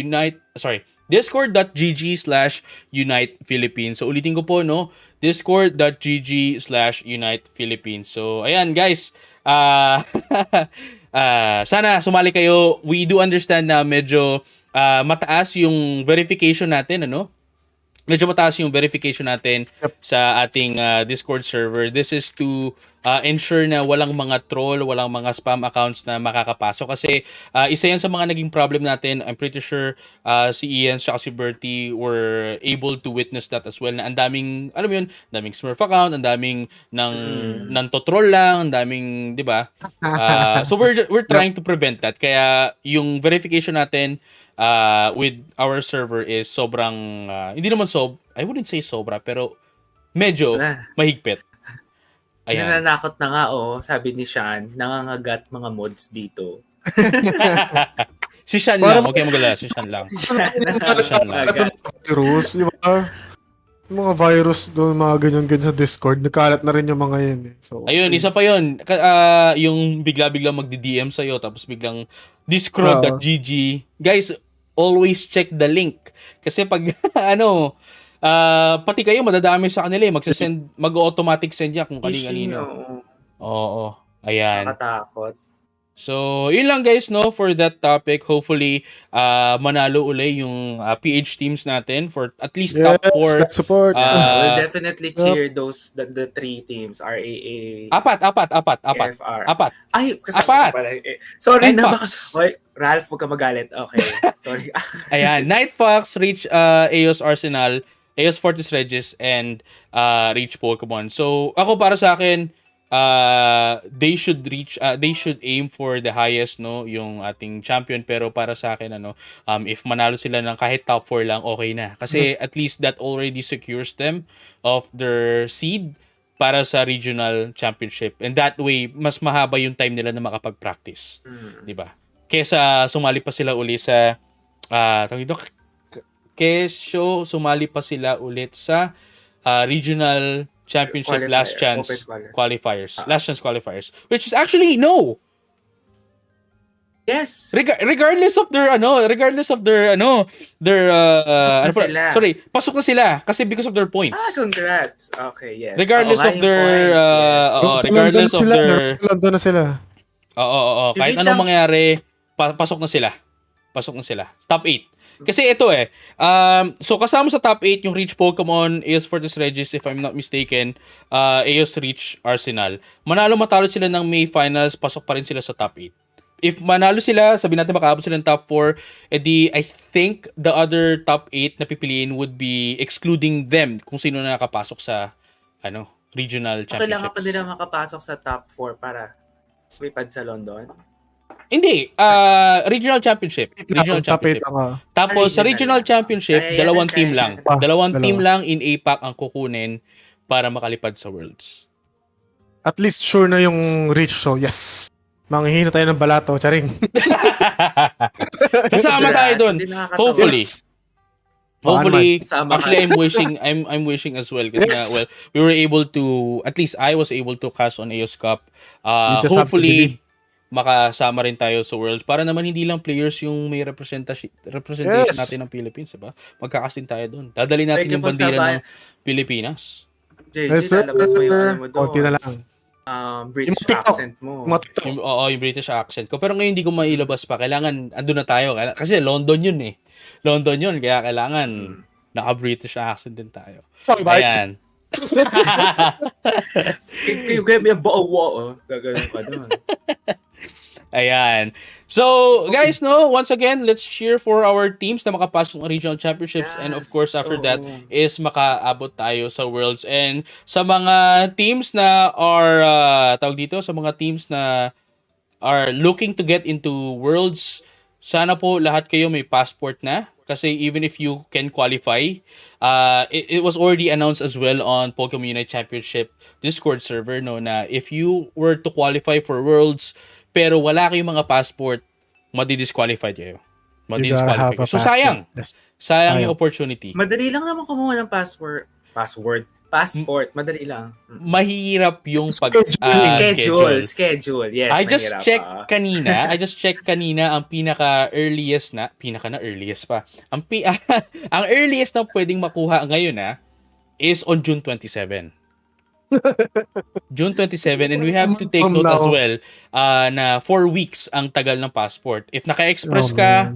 discord.gg/UnitePhilippines. So ulitin ko po, no? discord.gg/UnitePhilippines. So ayan, guys, sana sumali kayo. We do understand na medyo mataas yung verification natin, Medyo mataas yung verification natin sa ating Discord server. This is to ensure na walang mga troll, walang mga spam accounts na makakapasok. Kasi isa yan sa mga naging problem natin. I'm pretty sure si Ian at si Bertie were able to witness that as well. Na ang daming, daming Smurf account, ang daming ng totroll lang, ang daming, di ba? So we're trying to prevent that. Kaya yung verification natin with our server is sobrang hindi naman I wouldn't say sobra pero medyo mahigpit. Ayan. Nananakot na nga, sabi ni Sean, nangangagat mga mods dito. Si Sean lang, okay magala, si Sean lang. Si Sean nangangagat. Virus, yung mga virus doon, mga ganyan-ganyan sa Discord, nagkalat na rin yung mga yun. So, Ayun, isa pa yun. Yung bigla-biglang magdi-DM sa'yo tapos biglang discord.gg. Guys, always check the link. Kasi pag pati kayo madadami sa kanila mag-automatic send niya kung kanino. Oo. Ayan. Nakatakot. So, yun lang guys, no, for that topic. Hopefully, manalo uli yung PH teams natin for at least top 4. That support. We'll definitely cheer those the 3 teams, RAA, Apat. FR. Apat. Ay, kasama Apat. ka pala. Sorry Night na baka. Fox. Hoy, Ralph, huwag ka magalit. Okay. Sorry. Ayan, Night Fox, Reach Eos Arsenal, Eos Fortis Regis, and Reach Pokémon. So, ako para sa akin, they should aim for the highest, no, yung ating champion. Pero para sa akin, if manalo sila ng kahit top 4 lang, okay na. Kasi at least that already secures them of their seed para sa regional championship. And that way, mas mahaba yung time nila na makapag-practice. Diba? Kesa sumali pa sila uli sa sumali pa sila ulit sa regional championship last chance qualifiers. Last chance qualifiers. Which is actually no. Yes. Regardless of their pasok na sila kasi because of their points. Congrats. Okay, yes. Regardless of their regardless of their Nandun na sila. Oo. Kahit anong mangyari, pasok na sila. Top 8. Kasi ito so kasama sa top 8 yung Reach Pokémon, Eos Fortis Regis, if I'm not mistaken, Eos Reach Arsenal. Matalo sila ng May Finals, pasok pa rin sila sa top 8. If manalo sila, sabihin natin makaabot sila ng top 4, edi I think the other top 8 na pipiliin would be excluding them kung sino na nakapasok sa regional championships. Kailangan pa nila makapasok sa top 4 para lumipad sa London? Hindi, regional championship. Tapos sa regional championship, dalawang team lang. Dalawang team lang in APAC ang kukunin para makalipad sa Worlds. At least sure na yung reach, so yes. Manghihina tayo ng balato, charing. Kasama tayo doon. Hopefully. Actually, I'm wishing as well kasi we were able to, at least I was able to cast on Eos Cup. Hopefully makasama rin tayo sa Worlds para naman hindi lang players yung may representation natin ng Philippines, diba? Magkakasin tayo doon. Dadali natin yung bandera ng Pilipinas. JJ, lalabas mo yung ano mo doon. Konti na lang. British Yung TikTok. accent mo. Mga TikTok. Yung British accent ko. Pero ngayon hindi ko mailabas pa. Kailangan, andun na tayo. Kasi London yun eh. London yun. Kaya kailangan naka-British accent din tayo. Sorry, Bites. Ayan. Kayo kaya may bawa, gagawin ka doon. Ayan. So, guys, no, once again, let's cheer for our teams na makapasok ng regional championships. And of course, after that is makaabot tayo sa Worlds. And sa mga teams na are, tawag dito, sa mga teams na are looking to get into Worlds, sana po lahat kayo may passport na. Kasi even if you can qualify, it was already announced as well on Pokémon Unite Championship Discord server, no, na if you were to qualify for Worlds, pero wala kayong mga passport, madi-disqualified kayo. Madi-disqualified kayo. So, sayang. Yes. Sayang yung opportunity. Madali lang naman kumuha ng passport. Madali lang. Mahirap yung Schedule. Yes, I just mahirap, checked kanina ang earliest pa. Ang earliest na pwedeng makuha ngayon is on June 27. June 27, and we have to take note as well na 4 weeks ang tagal ng passport. If naka-express ka,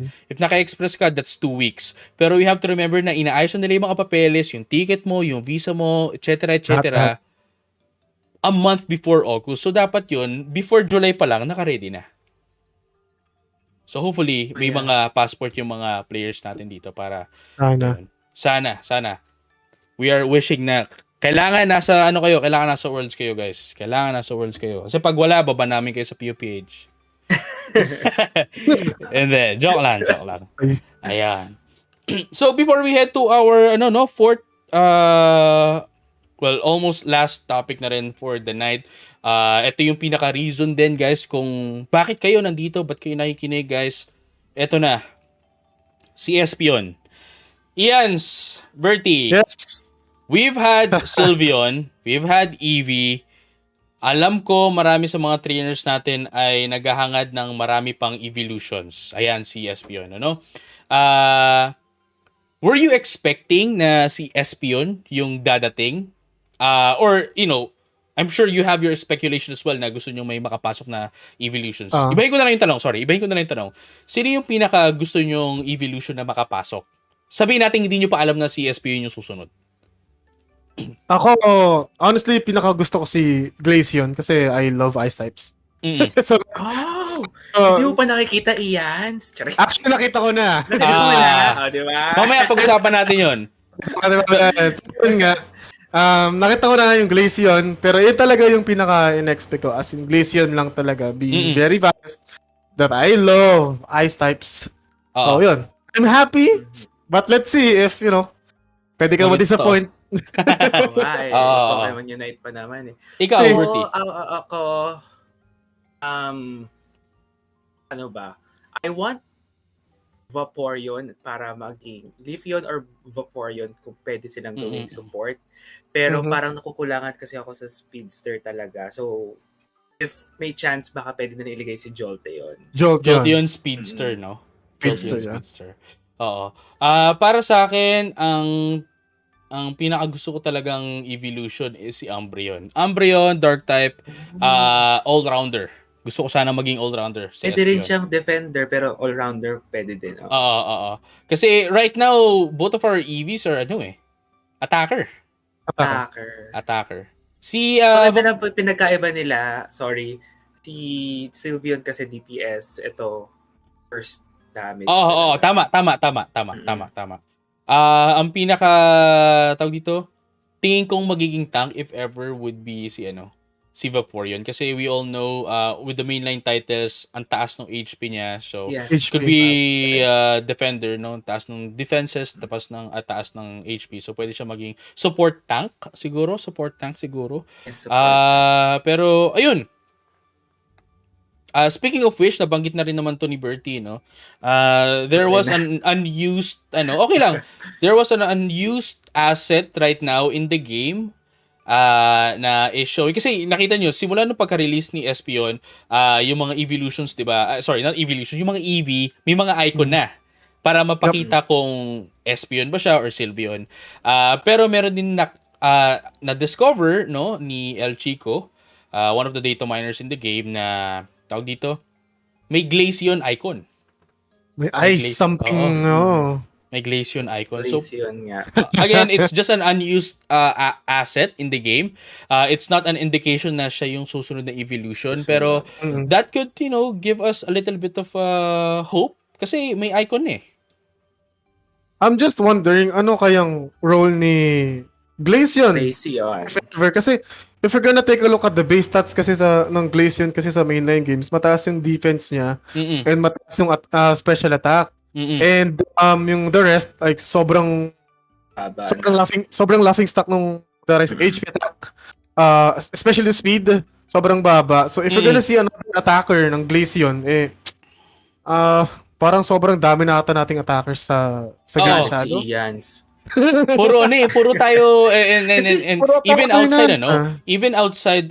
that's 2 weeks. Pero we have to remember na inaayos na nila yung mga papeles, yung ticket mo, yung visa mo, etc. A month before August. So dapat yun, before July pa lang, naka-ready na. So hopefully, may mga passport yung mga players natin dito para Sana. We are wishing na kailangan nasa Worlds kayo, guys. Kailangan nasa Worlds kayo. Kasi pag wala, baba namin kayo sa PUPH. And then, joke lang. Ayan. So, before we head to our, fourth, almost last topic na rin for the night. Ito yung pinaka-reason din, guys, kung bakit kayo nandito, ba't kayo nakikinig, guys. Ito na. Si Espeon. Ians, Bertie. Yes. We've had Sylveon, we've had Eevee. Alam ko marami sa mga trainers natin ay naghahangad ng marami pang evolutions. Ayan si Espeon, ano? Were you expecting na si Espeon yung dadating? Or, I'm sure you have your speculation as well na gusto nyo may makapasok na evolutions. Ibahin ko na lang yung tanong. Sino yung pinaka gusto nyong evolution na makapasok? Sabihin natin hindi nyo pa alam na si Espeon yung susunod. Ako, honestly, pinaka gusto ko si Glaceon kasi I love ice types. So, hindi mo pa nakikita iyan. Actually, nakita ko na. Di ba? Mamaya pag-usapan natin yun. Yun nga. Nakita ko na yung Glaceon, pero yun talaga yung pinaka-in-expect ko. As in, Glaceon lang talaga, being very fast, that I love ice types. So, yun. I'm happy, but let's see if, pwede ka ma-disappoint. Pokémon Unite pa naman eh. Ikaw, Bertie. Ako, I want Vaporeon para maging Leafeon or Vaporeon kung pwede silang gawing support. Pero parang nakukulangan kasi ako sa Speedster talaga. So, if may chance, baka pwede na iligay si Jolteon. Jolteon Speedster, no? Speedster. Oo. Para sa akin, ang pinakagusto ko talagang evolution is si Umbreon. Umbreon, Dark type, all-rounder. Gusto ko sana maging all-rounder. Pwede rin siyang defender, pero all-rounder pwede din. Kasi right now, both of our EVs are attacker. Si, pinagkaiba nila, si Sylveon kasi DPS, ito, first damage. Tama. Ang pinaka tawag dito, tingin kong magiging tank if ever would be si Vaporeon kasi we all know with the mainline titles ang taas ng HP niya, so could be defender, no, taas ng defenses, taas ng HP, so pwede siya maging support tank siguro. Yes, pero ayun. Speaking of which, nabanggit na rin naman to ni Bertie, no? There was an unused, there was an unused asset right now in the game na is showing. Kasi nakita nyo, simula nung pagka-release ni Espeon, yung mga evolutions, diba? Sorry, not evolution, yung mga EV, may mga icon na para mapakita kung Espeon ba siya or Sylveon. Pero meron din na-discover, no, ni El Chico, one of the data miners in the game na, tawag dito, may Glaceon icon. May May ice, Oo. something, oh. May Glaceon icon. So, Place yun nga. again, it's just an unused asset in the game. It's not an indication na siya yung susunod na evolution. Pero, that could, give us a little bit of hope. Kasi may icon eh. I'm just wondering, ano kayang role ni Glaceon? Place yun. If ever. Kasi, if you're gonna take a look at the base stats kasi ng Glaceon kasi sa mainline games, mataas yung defense niya Mm-mm. and mataas yung special attack. Mm-mm. And yung the rest, like, sobrang laughing stock nung the rest. HP attack, especially speed, sobrang baba. So, if you're gonna see another attacker ng Glaceon, parang sobrang dami na ata nating attackers sa Grand Shadow. Puro tayo and puro even tayo outside na. even outside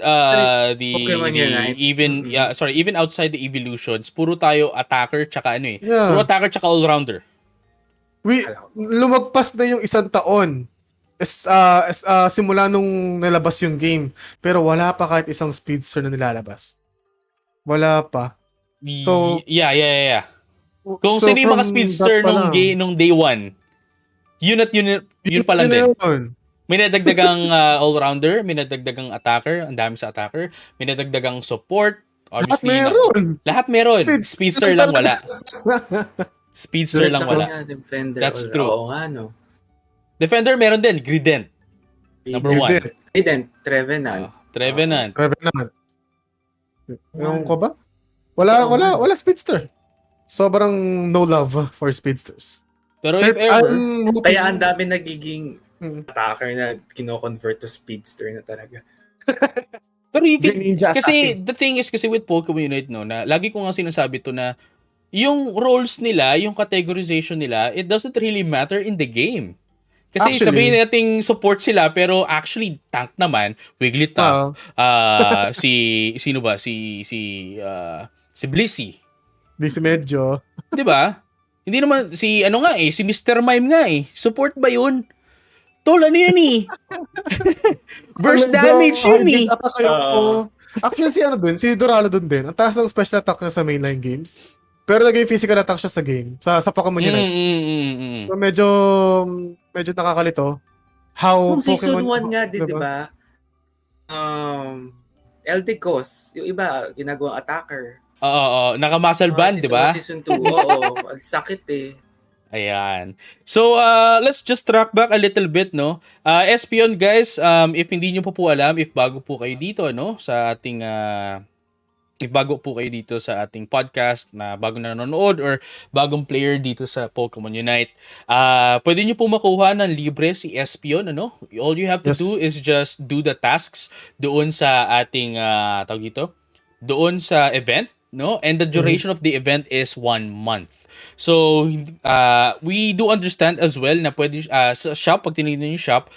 Pokemon Unite. even outside the evolutions, puro tayo attacker tsaka Yeah. puro attacker tsaka all-rounder. Lumagpas na yung isang taon simula nung nalabas yung game, pero wala pa kahit isang speedster na nilalabas. Wala pa. So, yeah. Kung sino yung mga from speedster that pa lang. nung day one, yun pa lang din. Yun. May nadagdagang all-rounder, may nadagdagang attacker, ang dami sa attacker, may nadagdagang support, Lahat obviously. meron. Lahat meron. Speedster lang wala. Speedster lang wala. Defender. That's true. Oo nga, no. Defender meron din, Grident. Number 1. Aiden, Trevenant. Trevenant. Revenant. Yung ko ba? Wala speedster. Sobrang no love for speedsters. Pero Sir, if ever, I'm hoping- Kaya ang dami nagiging attacker na kino-convert to speedster na talaga. pero you can, Ninja kasi assassin. the thing is kasi with Pokémon Unite, no, na lagi ko nga sinasabi to na yung roles nila, yung categorization nila, it doesn't really matter in the game. Kasi Actually, sabihin nating support sila pero actually tank naman, Wigglytuff, sino ba? Si Blissey. Di si medyo. 'Di ba? Hindi naman si Mr. Mime nga eh. Support ba 'yun? Tol, ano 'yan eh? Burst damage yun eh. Actually, si Doralo dun din. Ang taas ng special attack niya sa mainline games. Pero naging physical attack siya sa game. Sa Pokémon Unite. So, medyo nakakalito. How Kung season Pokemon... 1 nga din, di ba? Eldicos, yung iba, ginagawang attacker. Oo, naka-muscle band, di ba? Season 2, oo. Sakit eh. Ayan. So, let's just track back a little bit, no? Espeon, guys, if hindi nyo pa po alam, if bago po kayo dito, no? Sa ating... if bago po kayo dito sa ating podcast na bago na nanonood or bagong player dito sa Pokemon Unite, pwede nyo po makuha ng libre si Espeon, ano? All you have to do is just do the tasks doon sa ating, tawag dito, doon sa event, no? And the duration of the event is 1 month. So, we do understand as well na pwede, sa shop, pag tinignan yung shop,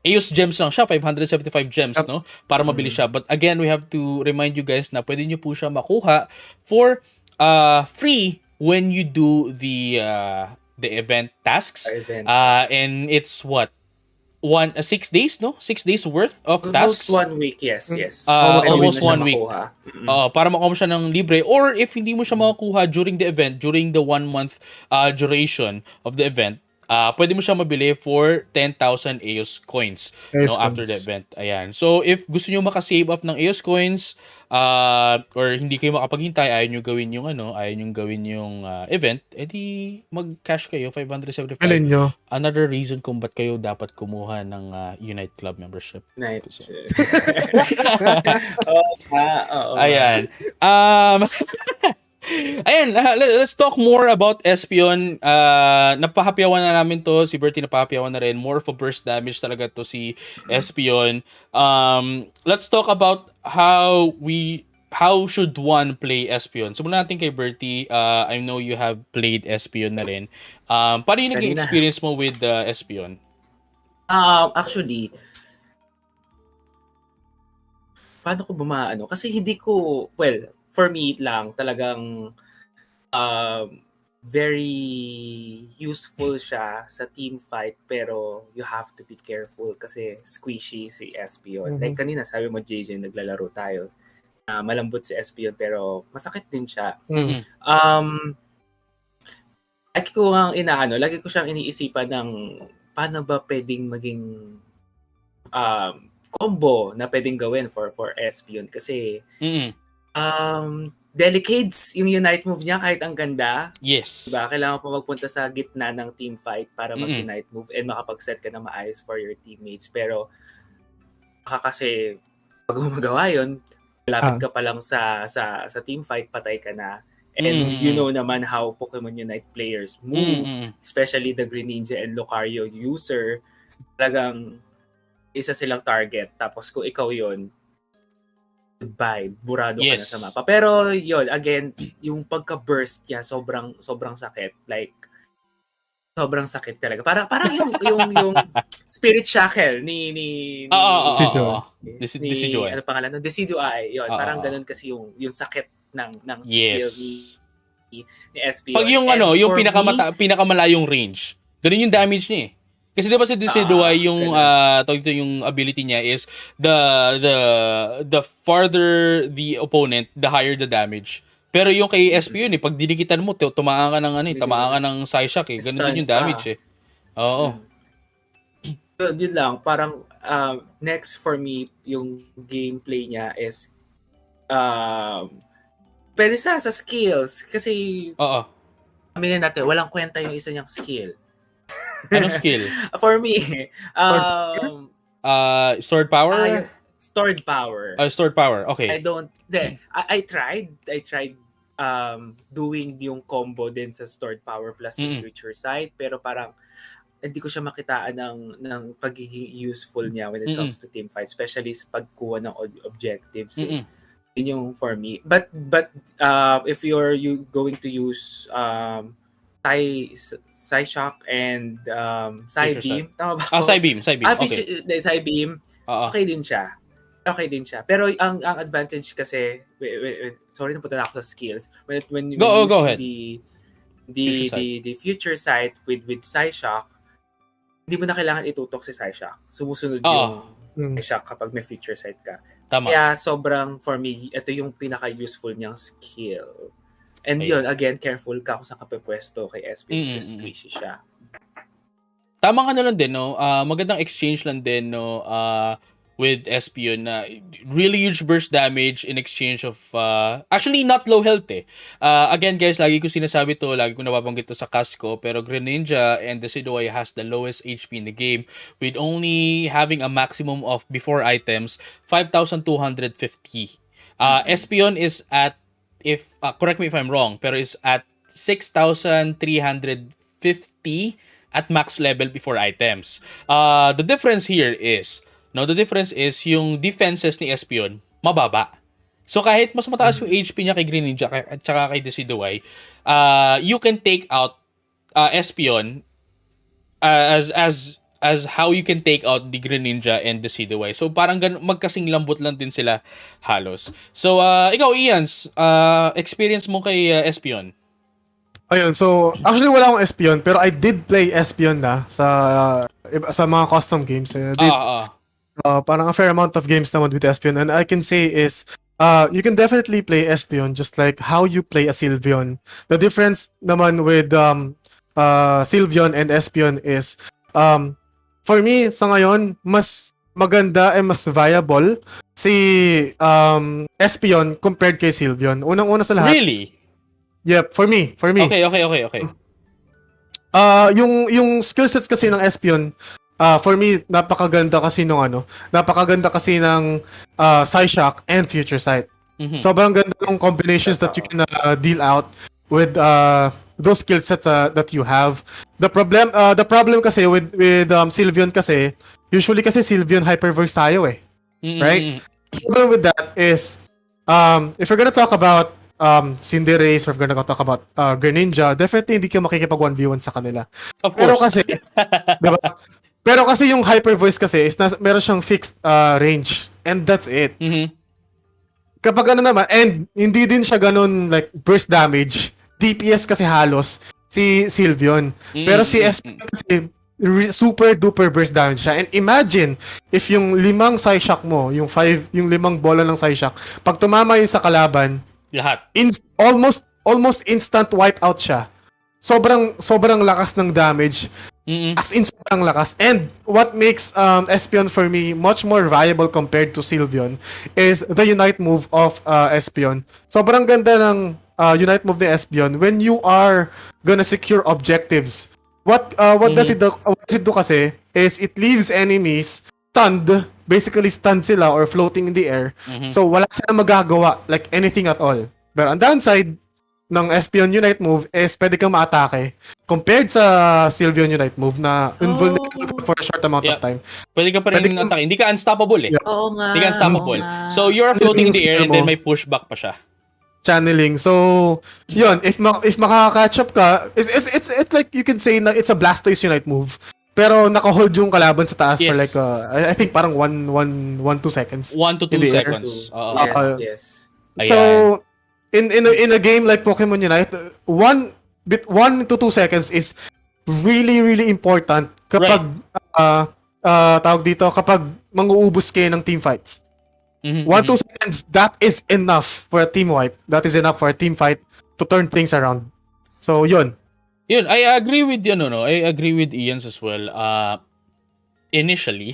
EOS gems lang siya, 575 gems, no? Para mabili siya. But again, we have to remind you guys na pwede nyo po siya makuha for free when you do the event tasks. And it's what? 6 days, no? 6 days worth of tasks. Almost 1 week, yes. Almost 1 week. Para makuha mo siya ng libre. Or if hindi mo siya makukuha during the event, during the 1 month duration of the event, pwede mo siya mabili for 10,000 EOS coins, no, after the event. Ayan. So, if gusto nyo makasave up ng EOS coins, or hindi kayo makapaghintay, ayaw nyo gawin yung event, edi mag-cash kayo, 575. Alin nyo? Another reason kung ba't kayo dapat kumuha ng Unite Club membership. Ayan. Ayan, let's talk more about Espeon. Napahapyawan na namin to. Si Bertie napahapyawan na rin. More for burst damage talaga to si Espeon. Let's talk about how should one play Espeon. Simulan natin kay Bertie. I know you have played Espeon na rin. Paano yung naging experience mo with Espeon? Actually, paano ko kasi hindi ko, for me lang, talagang very useful siya sa team fight, pero you have to be careful kasi squishy si Espeon. Like kanina sabi mo, JJ, naglalaro tayo. Malambot si Espeon pero masakit din siya. Lagi ko siyang iniisipan ng paano ba pwedeng maging combo na pwedeng gawin for Espeon kasi Delicades yung unite move niya kahit ang ganda. Yes. Diba? Kailangan pa magpunta sa gitna ng team fight para mag-unite move and makapag-set ka na maayos for your teammates. Pero kasi pag magawa yun, malapit ka pa lang sa team fight, patay ka na. And you know naman how Pokemon Unite players move, especially the Greninja and Lucario user. Talagang isa silang target. Tapos kung ikaw yun, goodbye, burado ka na sa mapa. Pero yun, again, yung pagka-burst niya, sobrang sakit. Like, sobrang sakit talaga. Parang yung spirit shackle ni Decidueye. Ano pangalan? Decidueye. Yun, parang ganun kasi yung sakit ng skill ni Espeon. Pag yung yung pinakamalayong range, ganun yung damage niya eh. Kasi diba sa Decidueye yung yung ability niya is the farther the opponent, the higher the damage. Pero yung kay Espeon pag dinikitan mo, tumaan ka ng Psyshock eh. Ganun din yung damage eh. Oo. So, yun lang, parang next for me yung gameplay niya is pwede sa skills kasi aminin natin, walang kwenta yung isa niyang skill. Anong skill? For me, stored power? Stored power. Stored power. Okay. I tried doing yung combo din sa stored power plus yung future sight, pero parang hindi ko siya makitaan ng pagiging useful niya when it comes to team fight, especially sa pagkuha ng objectives. Yun yung for me. But if you're going to use Psyshock and Psybeam. Tama ba? Psybeam. Okay. Psybeam. Okay din siya. Pero ang advantage kasi, sorry, napunta na ako sa skills. When go ahead. The future sight with Psyshock, hindi mo na kailangan itutok si Psyshock. Sumusunod yung Psyshock kapag may future sight ka. Tama. Kaya sobrang, for me, ito yung pinaka-useful niyang skill. And yun, again, careful ka kung saan ka pwepwesto kay Espeon kasi squishy siya. Tamang lang din, no? Magandang exchange lang din, no? With Espeon na really huge burst damage in exchange of actually not low health eh. Again guys, lagi ko sinasabi to, lagi ko nababanggit to sa cast ko, pero Greninja and Decidueye has the lowest HP in the game with only having a maximum of before items 5,250. Espeon is at, if correct me if I'm wrong, pero is at 6,350 at max level before items. The difference here is yung defenses ni Espeon mababa. So kahit mas mataas yung HP niya kay Greninja at saka kay Decidueye, you can take out Espeon as how you can take out the Greninja and the Decidueye. So parang magkasing lambot lang din sila halos. So ikaw Ians, experience mo kay Espeon? Ayun, so actually wala akong Espeon pero I did play Espeon na sa mga custom games. Parang a fair amount of games naman with Espeon, and I can say is you can definitely play Espeon just like how you play a Sylveon. The difference naman with Sylveon and Espeon is for me, sa ngayon, mas maganda and mas viable si Espeon compared kay Sylveon. Unang-una sa lahat. Really? Yep, for me. Okay. Yung skill sets kasi ng Espeon, for me, napakaganda kasi ng Psyshock and Future Sight. Sobrang ganda ng combinations that you can deal out with those skill sets that you have. The problem kasi with Sylveon kasi, usually kasi Sylveon hyperverse tayo eh. Right? The problem with that is, if we're gonna talk about Cinderace, if we're gonna talk about Greninja, definitely hindi ka makikipag 1v1 sa kanila. Of course. Pero kasi, diba? Pero kasi yung hypervoice kasi is meron siyang fixed range. And that's it. Kapag naman, and hindi din siya ganun like burst damage, DPS kasi halos si Sylveon. Pero si Espeon kasi super duper burst damage siya. And imagine if yung 5 Psyshock mo, yung 5 bola ng Psyshock, pag tumama yun sa kalaban, Lahat. almost instant wipeout siya. Sobrang lakas ng damage. As in, sobrang lakas. And what makes Espeon for me much more viable compared to Sylveon is the Unite move of Espeon. Sobrang ganda ng Unite move ni Espeon when you are gonna secure objectives. What does it do kasi is it leaves enemies stunned, basically stunned sila or floating in the air. So wala silang magagawa like anything at all. Pero ang downside ng Espeon Unite move is pwede kang ma-atake compared sa Sylveon Unite move na invulnerable for a short amount of time. Pwede ka pa rin atake. Hindi ka unstoppable eh. Oo nga. Hindi ka unstoppable. So you're floating in the air and then may pushback pa siya. Channeling. So, yun, if makaka-catch up ka, it's like you can say na it's a Blastoise Unite move. Pero naka-hold yung kalaban sa taas for like I think parang 1-2 seconds. 1 to 2 seconds. Yes. So, in a game like Pokemon Unite, 1 to 2 seconds is really really important kapag tawag dito kapag manguubos kayo ng team fights. 1-2 seconds, that is enough for a team wipe. That is enough for a team fight to turn things around. So, yun. I agree with I agree with Ian's as well. Initially.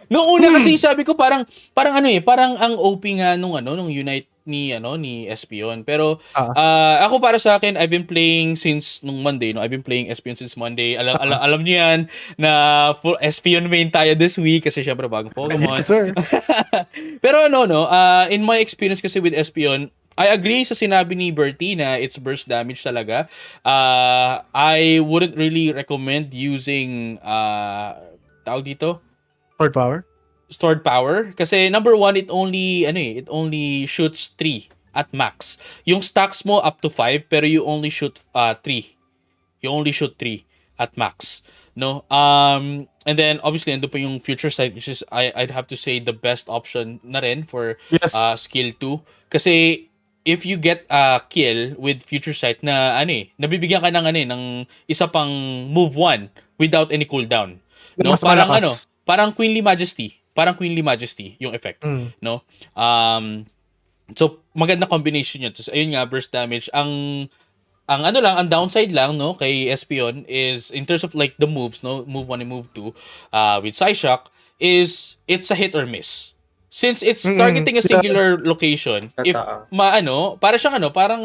Noong una kasi sabi ko parang ang OP nga nung Unite ni Espeon. Pero ako para sa akin, I've been playing since nung Monday, I've been playing Espeon since Monday. Alam niyo yan na full Espeon main tayo this week kasi syempre bagong Pokémon. Yes, sir. Pero in my experience kasi with Espeon, I agree sa sinabi ni Bertie na it's burst damage talaga. I wouldn't really recommend using tawag dito? Stored power. Kasi number one, it only shoots 3 at max. Yung stacks mo up to 5 pero you only shoot 3. You only shoot 3 at max. No? And then obviously ando pa yung future sight, which is I'd have to say the best option na rin for skill 2. Kasi if you get a kill with future sight na nabibigyan ka ng isa pang move 1 without any cooldown. No, parang Queenly Majesty yung effect, no? So maganda combination yun. So ayun nga, burst damage. Ang downside lang kay Espeon is in terms of like the moves, move 1 and move 2 with Psyshock is it's a hit or miss. Since it's targeting a singular location, if parang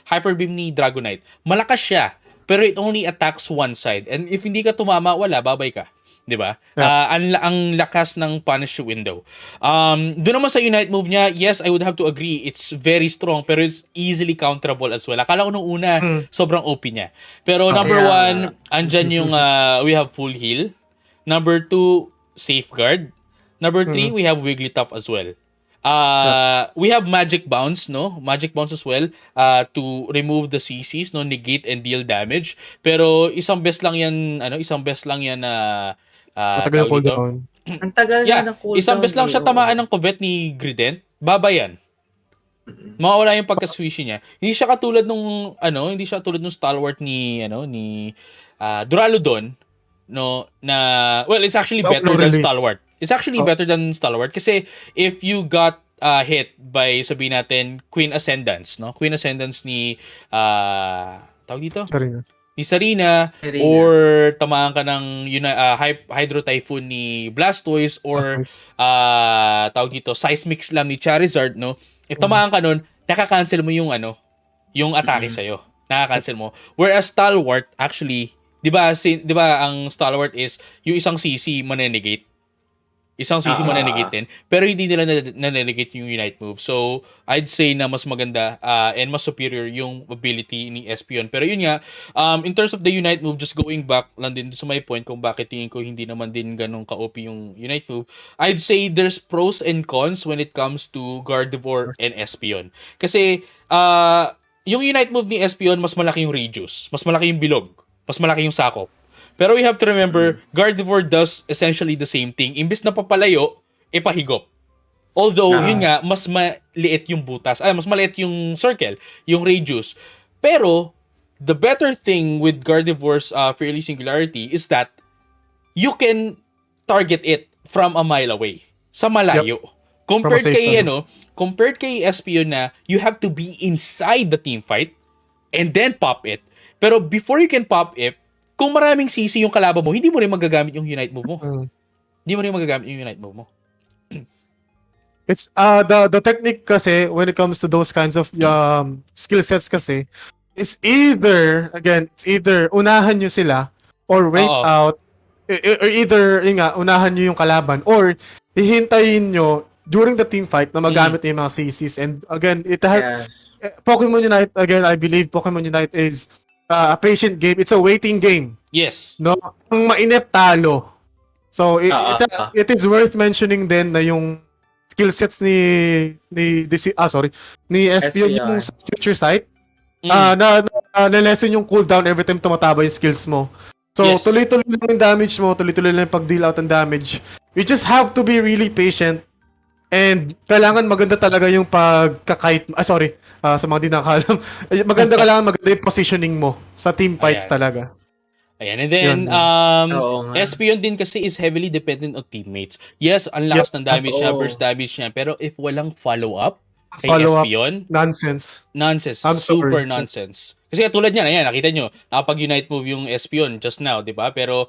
Hyper Beam ni Dragonite, malakas siya, pero it only attacks one side. And if hindi ka tumama, babay ka. 'Di ba? Ang lakas ng punish window. Doon naman sa Unite move niya, yes, I would have to agree, it's very strong, pero it's easily counterable as well. Akala ko nung una, sobrang OP niya. Pero number 1, andyan yung we have full heal. Number 2, safeguard. Number 3, we have Wigglytuff as well. We have Magic Bounce, Magic Bounce as well to remove the CCs, negate and deal damage. Pero isang best lang yan na matagal cooldown. Ang tagal na ng cooldown. Isang best lang siya tamaan ng covet ni Grident, babayan. Mawawala yung pagka-swishy niya. Hindi siya katulad nung stalwart ni Duraludon, well, it's actually better than Stalwart. It's actually better than Stalwart kasi if you got hit by, sabihin natin, Queen Ascendance, Queen Ascendance ni tawag dito? Ni Sarina, or tamaan ka ng Hydro Typhoon ni Blastoise, or tawag dito, Seismic Slam ni Charizard, if tamaan ka nun, nakaka-cancel mo yung atake sa'yo. Nakaka-cancel mo. Whereas Stalwart, actually, di ba ang Stalwart is yung isang CC manenegate. Isang CC manenegate din. Pero hindi nila nanenegate yung Unite move. So, I'd say na mas maganda and mas superior yung ability ni Espeon. Pero yun nga, in terms of the Unite move, just going back lang din sa my point kung bakit tingin ko hindi naman din ganun ka-OP yung Unite move, I'd say there's pros and cons when it comes to Gardevoir and Espeon. Kasi, yung Unite move ni Espeon, mas malaki yung radius. Mas malaki yung bilog. Mas malaki yung sakop. Pero we have to remember, Gardevoir does essentially the same thing. Imbis na papalayo, pahigop. Although, yun nga, mas maliit yung butas. Mas maliit yung circle, yung radius. Pero, the better thing with Gardevoir's Fairly Singularity is that you can target it from a mile away. Sa malayo. Compared kay, compared kay Espeon na you have to be inside the team fight and then pop it. Pero before you can pop it, kung maraming CC yung kalaban mo, hindi mo rin magagamit yung Unite move mo. Hindi mo rin magagamit yung Unite move mo. It's the technique kasi when it comes to those kinds of skill sets kasi is either unahan nyo sila or wait out or either unahan nyo yung kalaban or hihintayin nyo during the team fight na magamit yung mga CCs. And again, it has Pokemon Unite, again, I believe Pokemon Unite is a patient game. It's a waiting game. Yes. No? Ang mainip talo. So it is worth mentioning din na yung skill sets ni Espeon yung sa future sight na lesson yung cooldown every time tumataba yung skills mo. So tuloy-tuloy lang yung damage mo, tuloy-tuloy lang yung pag-deal out ng damage. You just have to be really patient and kailangan maganda talaga yung pagkakite. Sa mga di nakakalam. Maganda yung positioning mo sa team fights talaga. Ayan, and then, Espeon din kasi is heavily dependent on teammates. Yes, ang lakas ng damage niya, burst damage niya, pero if walang follow-up kay Espeon, nonsense. Super nonsense. Kasi tulad niyan, ayan, nakita nyo, nakapag-unite move yung Espeon just now, di ba? Pero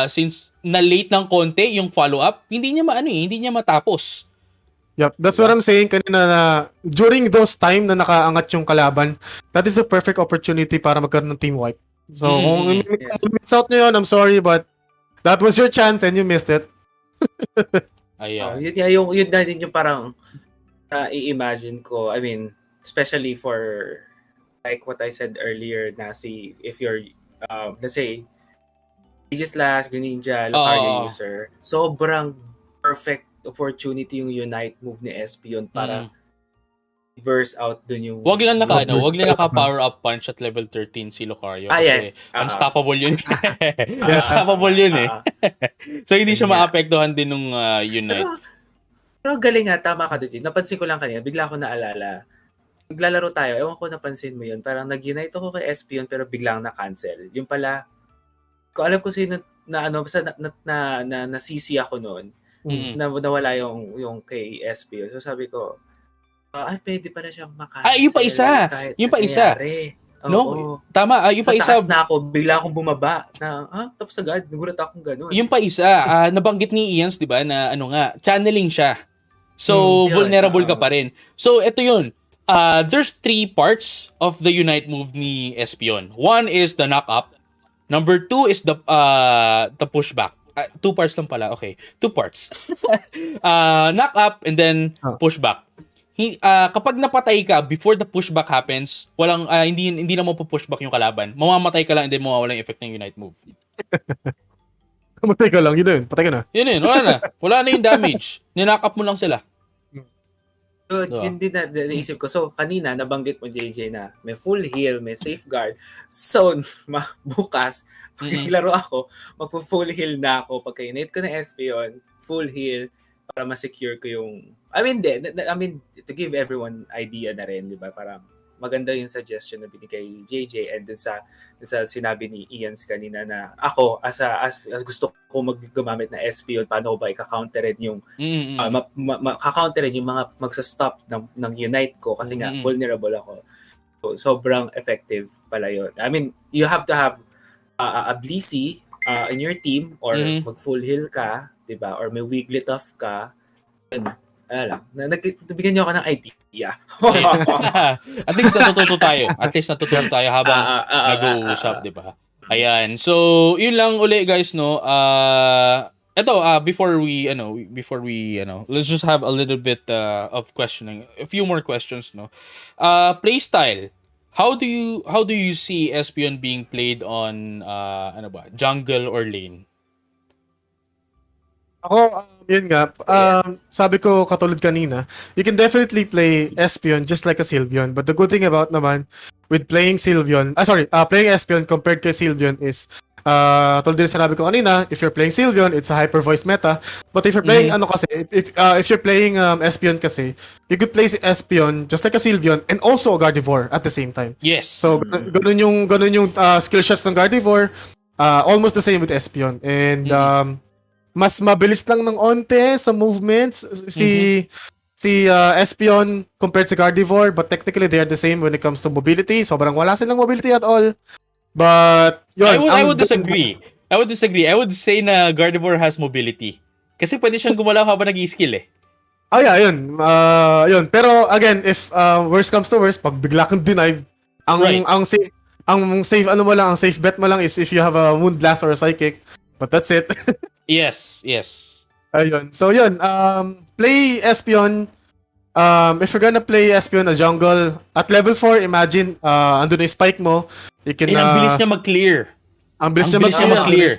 since na-late ng konti yung follow-up, hindi niya matapos. Yep, that's what I'm saying kanina na during those time na nakaangat yung kalaban, that is a perfect opportunity para magkaroon ng team wipe. So, kung miss out nyo yun, I'm sorry, but that was your chance and you missed it. Ayan. Yun na din yung parang i-imagine ko, I mean, especially for like what I said earlier na if you're, let's say, Aegislash, Greninja, Lucario user, sobrang perfect opportunity yung Unite move ni Espeon para burst out dun yung... Wag lang naka-power up punch at level 13 si Lucario. Kasi unstoppable yun. Unstoppable yun eh. So hindi siya maapektuhan din nung Unite. Pero galing nga, tama ka doon. Napansin ko lang kanina, bigla ko naalala. Naglalaro tayo, ewan ko napansin mo yun. Parang nag-unite ako kay Espeon pero biglang na-cancel. Yung pala, kung alam ko sino basta na CC ako noon. Na nawala yung kay Espeon. So sabi ko, pwede pala siyang makancel. Yung pa isa. Yung pa isa. No? Tama. Yung pa isa. Sa taas na ako, bigla akong bumaba. Tapos agad. Nagulat akong gano'n. Yung pa isa, nabanggit ni Ians, di ba, na channeling siya. So, vulnerable ka pa rin. So, ito yun. There's 3 parts of the Unite move ni Espeon. One is the knock-up. Number 2 is the pushback. 2 parts lang pala. Okay. 2 parts. Knock up and then pushback. Kapag napatay ka before the pushback happens, walang hindi na mo pushback yung kalaban. Mamamatay ka lang and then mawawala yung effect ng Unite move. Mamatay ka lang, yun. Patay ka na. Yun, wala na. Wala na yung damage. Ninock up mo lang sila. So, yun din na naisip ko. So, kanina, nabanggit mo, JJ, na may full heal, may safeguard. So, bukas, maglaro ako, magpo-full heal na ako. Pagka-unite ko na Espeon, full heal, para ma-secure ko yung... I mean, to give everyone idea na rin, di ba? Parang maganda yung suggestion na binigay JJ and dun sa sinabi ni Ians kanina na ako, as gusto ko gumamit na Espeon, paano ba i-counterin yung counterin yung mga magsa-stop ng Unite ko kasi nga vulnerable ako. So, sobrang effective pala yun. I mean, you have to have a Blissey in your team or mag-full heal ka, diba? Or may Wigglytuff off ka. Nabigyan niyo ako ng idea. At least natututo tayo habang nag-uusap, di ba? Ayan. So, yun lang uli guys, no. Before we let's just have a little bit of questioning. A few more questions, no. Playstyle. How do you see Espeon being played on jungle or lane? Ako, Yun nga, sabi ko katulad kanina, you can definitely play Espeon just like a Sylveon. But the good thing about naman, with playing playing Espeon compared to Sylveon is, tulad din sinabi ko kanina, if you're playing Sylveon, it's a hyper voice meta. But if you're playing if you're playing Espeon kasi, you could play Espeon just like a Sylveon and also a Gardevoir at the same time. Yes. So ganun yung skill shots ng Gardevoir, almost the same with Espeon. And mas mabilis lang ng onte sa movements si Espeon compared to Gardevoir, but technically they are the same when it comes to mobility. Sobrang wala silang mobility at all. But yun, I would disagree. I would say na Gardevoir has mobility. Kasi pwede siyang gumalaw habang nag-i-skill eh. Yeah, yun. Yun. Pero again, if worst comes to worst, pag bigla kang deny, ang safe ang safe bet mo lang is if you have a Moon Blast or a Psychic. But that's it. Yes. Ayun. So yun, play Espeon. If you're gonna play Espeon na jungle, at level 4, imagine, andun na yung spike mo. You can, ang bilis niya mag-clear. Ang bilis niya mag-clear.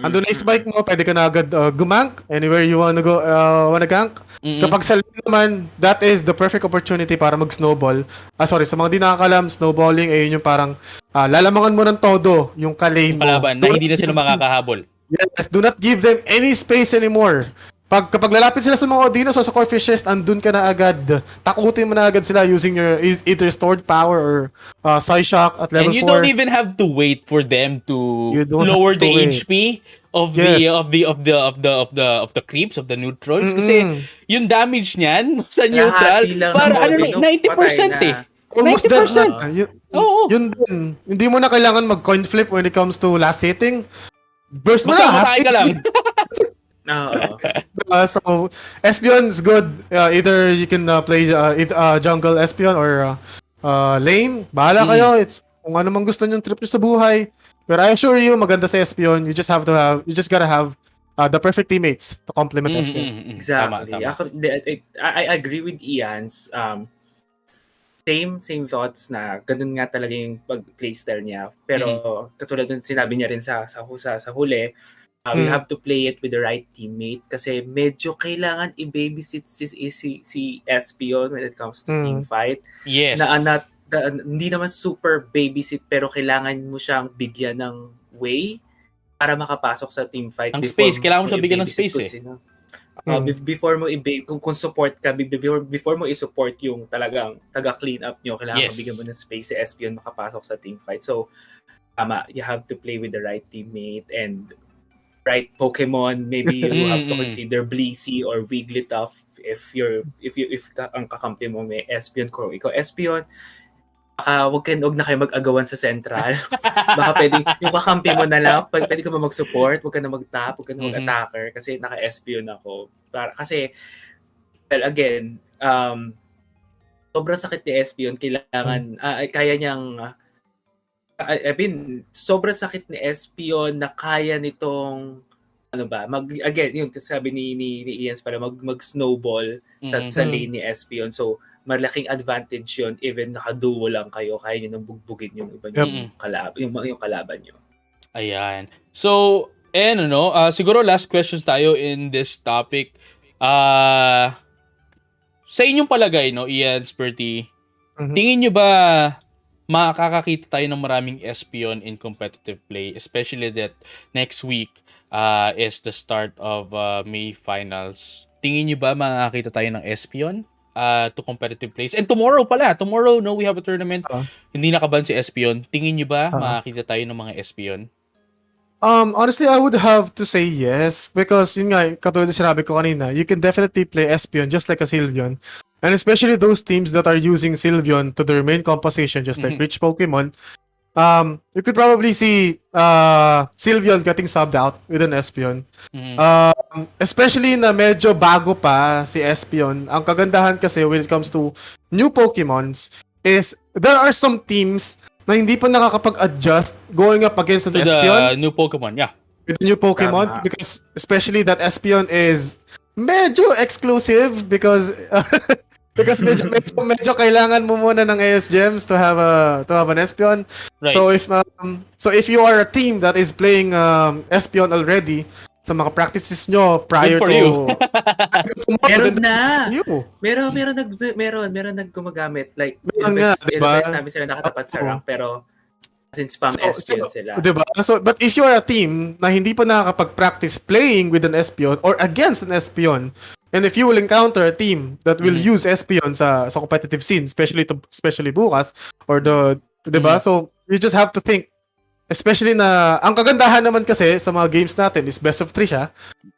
Andun na yung spike mo, pwede ka na agad gumank anywhere you wanna go, wanna gank. Kapag sa lane naman, that is the perfect opportunity para mag-snowball. Sa mga di nakakalam, snowballing, ayun yung parang lalamangan mo ng todo yung ka-lane mo. Kalaban, na hindi na sila makakahabol. Yes, do not give them any space anymore. Kapag lalapit sila sa mga Odinos o sa core fishes, andun ka na agad. Takutin mo na agad sila using your either stored power or Psyshock at level 4. And you don't even have to wait for them to lower the HP of the creeps, of the neutrals. Kasi yung damage niyan sa neutral, para 90% eh. Almost 90%. Yun din. Hindi mo na kailangan mag-coin flip when it comes to last hitting. Burst mo na. Ka lang. So, Espeon's good. Either you can play jungle Espeon or lane. Bahala kayo. It's kung ano mang gusto nyo trip nyo sa buhay. But I assure you, maganda sa Espeon. You just gotta have the perfect teammates to complement Espeon. Exactly. Tama. I agree with Ian's same thoughts na ganun nga talaga yung pag-playstyle niya. Pero katulad ng sinabi niya rin sa huli, we have to play it with the right teammate kasi medyo kailangan i-babysit si Espeon when it comes to team fight. Yes. Hindi naman super babysit pero kailangan mo siyang bigyan ng way para makapasok sa team fight. Ang space, kailangan mo siya bigyan ng space eh. Before mo kung support ka, before mo i-support yung talagang taga-clean up nyo, kailangan mabigyan mo ng space si Espeon makapasok sa team fight. So, you have to play with the right teammate and right Pokémon. Maybe you have to consider Blissey or Wigglytuff if ang kakampi mo may Espeon ko. Ikaw Espeon, wag na kayo mag-agawan sa central. Baka pwede, yung kakampi mo na lang, pwede ka mag-support, wag ka na mag-top, wag ka na mag-attacker, kasi naka-Espeon ako. Kasi, well, again, sobrang sakit ni Espeon, kailangan, kaya niyang, sobrang sakit ni Espeon na kaya nitong, again, yung sabi ni Ian pala, mag-snowball sa lane ni Espeon. So, malaking advantage yun, even nakaduo lang kayo, kaya nyo nang bugbugin yung iba yung kalaban nyo. Ayan. So, siguro last questions tayo in this topic. Sa inyong palagay, Ian, Sperty, tingin nyo ba makakakita tayo ng maraming Espeon in competitive play, especially that next week is the start of May finals? Tingin nyo ba makakakita tayo ng Espeon to competitive plays? And tomorrow, we have a tournament. Hindi nakaban si Espeon. Tingin nyo ba makakita tayo ng mga Espeon? Honestly, I would have to say yes, because yun nga, katulad na sinabi ko kanina, you can definitely play Espeon just like a Sylveon. And especially those teams that are using Sylveon to their main composition, just like rich Pokemon, you could probably see Sylveon getting subbed out with an Espeon. Especially na medyo bago pa si Espeon. Ang kagandahan kasi when it comes to new Pokemons is there are some teams na hindi pa nakakapag-adjust going up against an Espeon. The new Pokemon, yeah. With the new Pokemon, because especially that Espeon is medyo exclusive because medyo kailangan mo muna ng AS Gems to have an Espeon. Right. So if you are a team that is playing Espeon already, sa mga practices nyo prior Good for to... you. Meron na. You. Meron gumagamit. Like, Meron nga, diba? ilang beses namin sila nakatapat sa rank, pero since spam Espeon sila. Diba? So, but if you are a team na hindi pa nakakapag-practice playing with an Espeon or against an Espeon, and if you will encounter a team that will use Espeon sa competitive scene, especially bukas, or diba? So, you just have to think, especially na, ang kagandahan naman kasi sa mga games natin is best of 3 siya.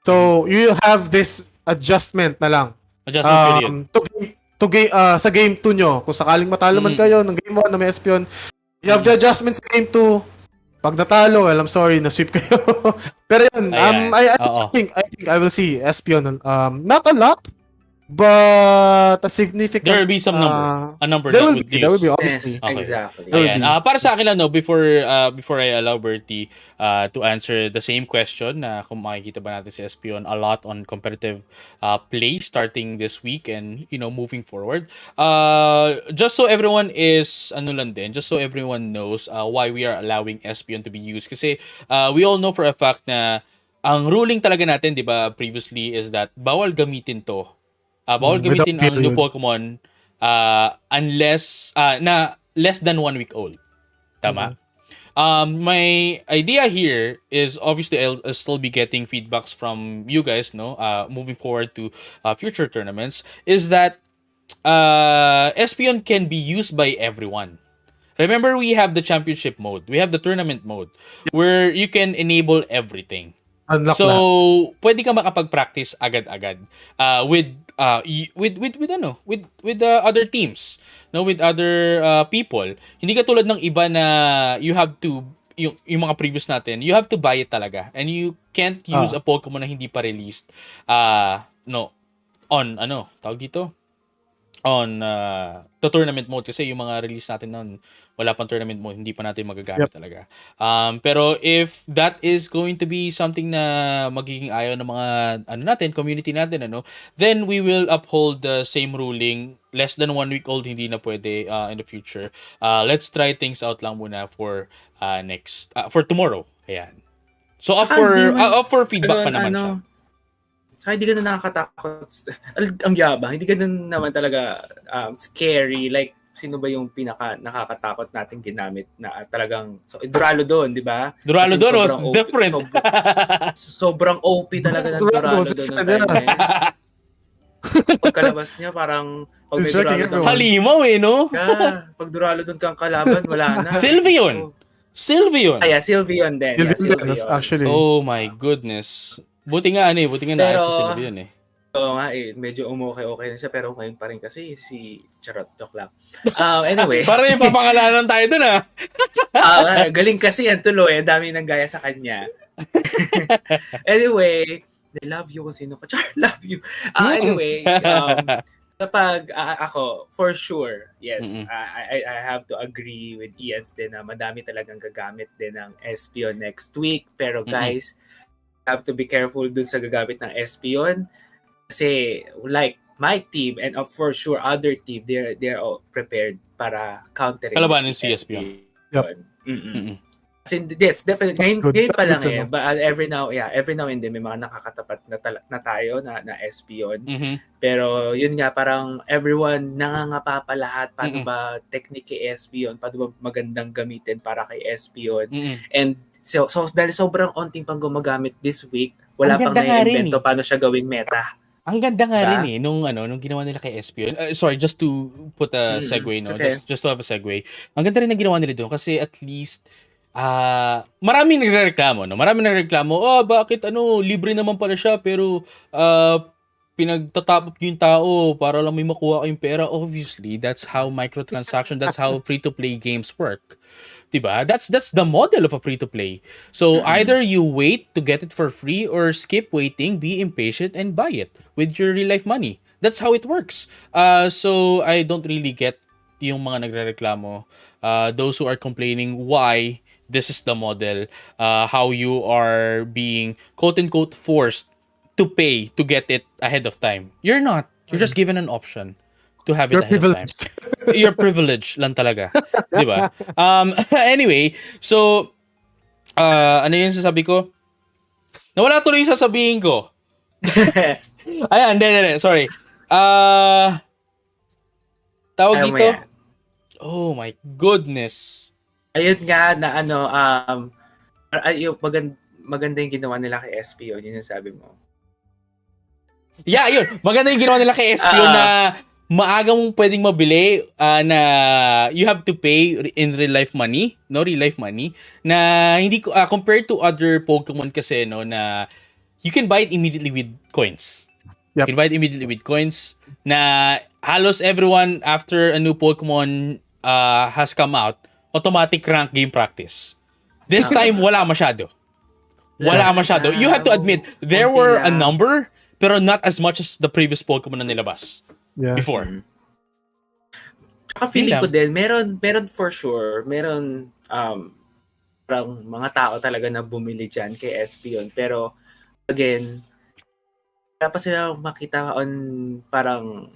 So, you have this adjustment na lang. Adjustment period. Sa game 2 nyo, kung sakaling matalo man kayo ng game 1 na may Espeon, you have the adjustments sa game 2. Pag natalo, well, I'm sorry, na-sweep kayo. Pero yun, I think I will see Espeon. Not a lot, but a significant... There will be some number. A number there that will would be, use. there will be, obviously. Yes, exactly. Ayan. Para sa akin lang, no, before I allow Bertie to answer the same question na kung makikita ba natin si Espeon a lot on competitive play starting this week and, moving forward. Just so everyone is, just so everyone knows why we are allowing Espeon to be used. Kasi we all know for a fact na ang ruling talaga natin, di ba, previously is that bawal gamitin to. Bawal gamitin ang new Pokemon unless na less than 1 week old. Tama? My idea here is obviously I'll still be getting feedbacks from you guys, no? Moving forward to future tournaments, is that Espeon can be used by everyone. Remember, we have the championship mode. We have the tournament mode where you can enable everything. Unlock So, lahat. pwede ka makapag-practice agad-agad with other teams, no, with other people. Hindi ka tulad ng iba na you have to yung mga previous natin, you have to buy it talaga and you can't use a Pokemon na hindi pa released tawag dito on the tournament mode kasi yung mga release natin noon wala pang tournament mode, hindi pa natin magagamit talaga. Pero if that is going to be something na magiging ayaw ng mga community natin, then we will uphold the same ruling. Less than 1 week old, hindi na pwede in the future. Let's try things out lang muna for for tomorrow. Ayan. So up for feedback pa naman siya. Saka hindi ganun nakakatakot. Ang yabang, hindi ganun naman talaga scary. Like, sino ba yung pinaka nakakatakot nating ginamit na talagang Duraludon, di ba? Duraludon was different. Sobrang OP talaga ng Duraludon ng time na yun. Pagkalabas niya, parang pag may Duraludon. Halimaw no? Pag Duraludon kang kalaban, wala na. Sylveon! Yeah, Sylveon din. Sylveon, actually. Oh my goodness. Buti nga naayos si Sylveon Oo nga medyo okay na siya pero ngayon pa rin kasi si Charot joke lang. Anyway. Parang yung papangalanan tayo dun galing kasi yan tuloy. Ang dami nang gaya sa kanya. Anyway, I love you kung sino ka. Love you. Anyway, kapag ako, for sure, yes, I have to agree with Ian's din na madami talagang gagamit din ng Espeon next week. Pero guys, have to be careful dun sa gagamit ng Espeon. Kasi like my team and for sure other team, they're all prepared para countering kalabanin si Espeon. Kasi it's definitely ngayon pa lang but every now and then may mga nakakatapat na tayo na Espeon. Pero yun nga parang everyone nangangapa pa lahat paano ba technique kay Espeon, paano ba magandang gamitin para kay Espeon. And so dahil sobrang onting pang gumagamit this week, wala pang na-invento paano siya gawing meta. Ang ganda nga rin nung ginawa nila kay Espeon. Sorry, just to put a segue, okay. Just to have a segue. Ang ganda rin ng ginawa nila doon kasi at least maraming nagrereklamo, bakit libre naman pala siya pero pinagtatapos yung tao para lang may makuha kayong pera. Obviously, that's how microtransaction, that's how free-to-play games work. Diba? That's the model of a free-to-play. So, either you wait to get it for free or skip waiting, be impatient, and buy it with your real-life money. That's how it works. So, I don't really get yung mga nagrereklamo. Those who are complaining why this is the model, how you are being quote-unquote forced to pay to get it ahead of time. You're not. You're just given an option to have it ahead of time. You're privileged lang talaga. Diba? Anyway, so, ano yun sasabi ko? Nawala tuloy yung sasabihin ko. Ayan, hindi. Sorry. Tawag Ayaw mo dito? yan. Oh my goodness. Ayun nga na yung maganda yung ginawa nila kay Espeon, yun yung sabi mo. Yeah, yun. Maganda yung ginawa nila kay Espeon na maaga mong pwedeng mabili na you have to pay in real life money, no real life money, na hindi ko compared to other Pokemon kasi no na you can buy it immediately with coins. Yep. You can buy it immediately with coins na halos everyone after a new Pokemon has come out, automatic rank game practice. This time wala masyado. Wala masyado. You have to admit there Konti were a lang. number pero not as much as the previous Pokemon na nilabas before. Tsaka feeling ko din, meron for sure, meron parang mga tao talaga na bumili dyan kay Espeon. Pero, again, wala pa sila makita on parang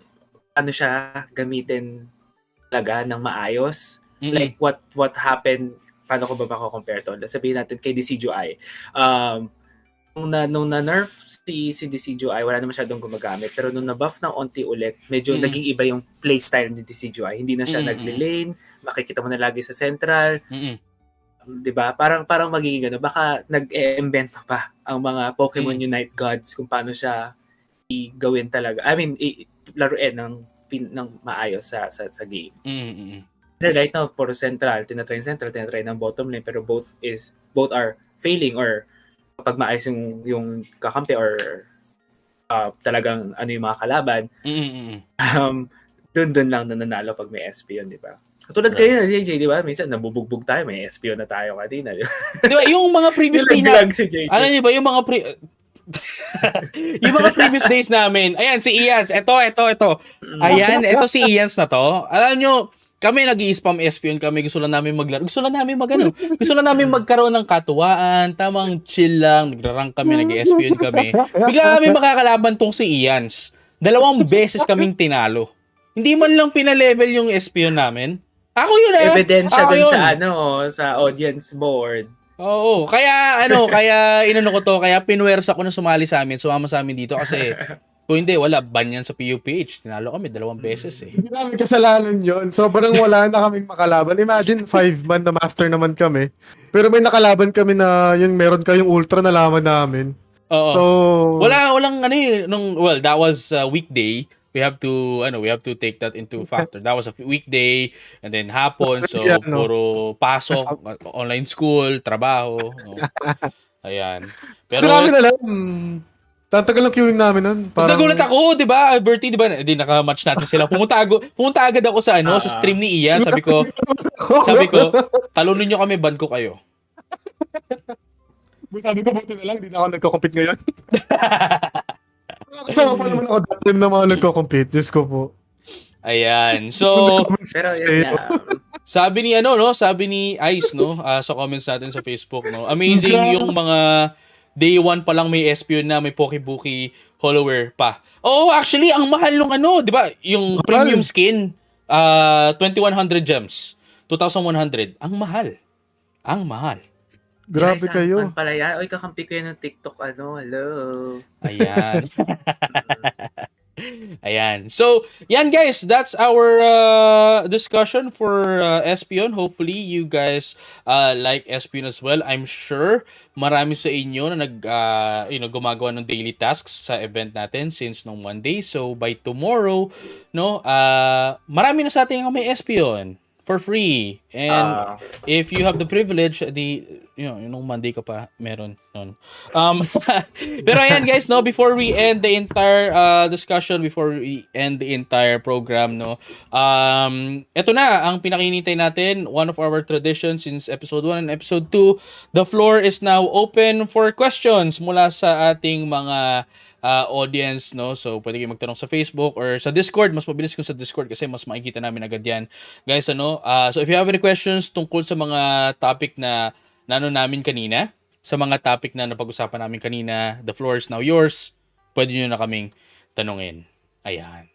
ano siya gamitin talaga ng maayos. Mm-mm. Like what happened, paano ko ba mako-compare to? Sabihin natin kay Decidueye. Nung na-nerf si Decidueye, wala na masyadong gumagamit. Pero nung na-buff ng onti ulit, medyo naging iba yung playstyle ni Decidueye. Hindi na siya nagle-lane, makikita mo na lagi sa central. 'Di ba? Parang magiging baka nag-iimbento pa ang mga Pokemon Unite gods kung paano siya i-gawin talaga. I mean, laruin ng maayos sa game. Right now, puro central, tinatry ng bottom lane, pero both are failing or kapag maayos yung kakampi or talagang ano yung mga kalaban, dun lang nananalo pag may Espeon, di ba? Katulad kayo na, JJ, di ba? Minsan nabubugbog tayo, may Espeon na tayo kanina. Di ba? Yung mga previous days na, alam niyo ba, yung mga yung mga previous days namin, ayan, si Ians, ito. Ayan, ito si Ians na to. Alam nyo, kami nag-i-spam Espeon kami, gusto lang namin maglaro. Gusto lang namin magkaroon ng katuwaan, tamang chill lang, nagra-rank kami, nag-i-Espeon kami. Bigla namin makakalaban tong si Ians. 2 beses kaming tinalo. Hindi man lang pinalevel yung Espeon namin. Ako yun Ebidensya dun sa audience board. Oo, kaya inano ko to, kaya pinuwersa ko na sumama sa amin dito kasi kung hindi, wala, ban yan sa PUPH. Tinalo kami 2 beses eh. Hindi namin kasalanan yun. Sobrang wala na kaming makalaban. Imagine, 5-man na master naman kami. Pero may nakalaban kami na yung meron kayong ultra na laman namin. Oo. So, walang that was a weekday. We have to take that into factor. That was a weekday and then hapon, so puro pasok, online school, trabaho. Ayan. Pero namin alam. Tatagal lang queuing namin nun. Tapos nagulat ako, di ba? Bertie, di ba? Di naka-match natin sila. Pumunta agad ako sa sa stream ni Ian. Sabi ko, talunin nyo kami, ban ko kayo. Sabi ko, buti na lang, di na ako nagko-compete ngayon. Kasama pa naman ako that time na mga nagko-compete. Diyos ko po. Ayan. So, pero yun na. Sabi ni Ice, sa comments natin sa Facebook, amazing yung mga day 1 pa lang may Espeon na, may Pokebuki Hollower pa. Oo, actually, ang mahal nung di ba? Yung premium skin, 2,100 gems. 2,100. Ang mahal. Grabe kayo. Pala yan. Oy, kakampi ko yan ng TikTok. Hello. Ayan. Ayan. So, yan guys, that's our discussion for Espeon. Hopefully, you guys like Espeon as well. I'm sure marami sa inyo na gumagawa ng daily tasks sa event natin since nung Monday. So, by tomorrow, marami na sa atin ang may Espeon for free. And if you have the privilege, nung Monday ka pa, meron nun. Pero ayan guys, before we end the entire discussion, before we end the entire program, eto na, ang pinakinintay natin, one of our traditions since episode 1 and episode 2, the floor is now open for questions mula sa ating mga audience, so pwede kayo magtanong sa Facebook or sa Discord. Mas mabilis kung sa Discord kasi mas makikita namin agad yan, guys. So if you have any questions tungkol sa mga topic na namin kanina, sa mga topic na napag-usapan namin kanina, the floor is now yours. Pwede nyo na kaming tanungin. Ayan.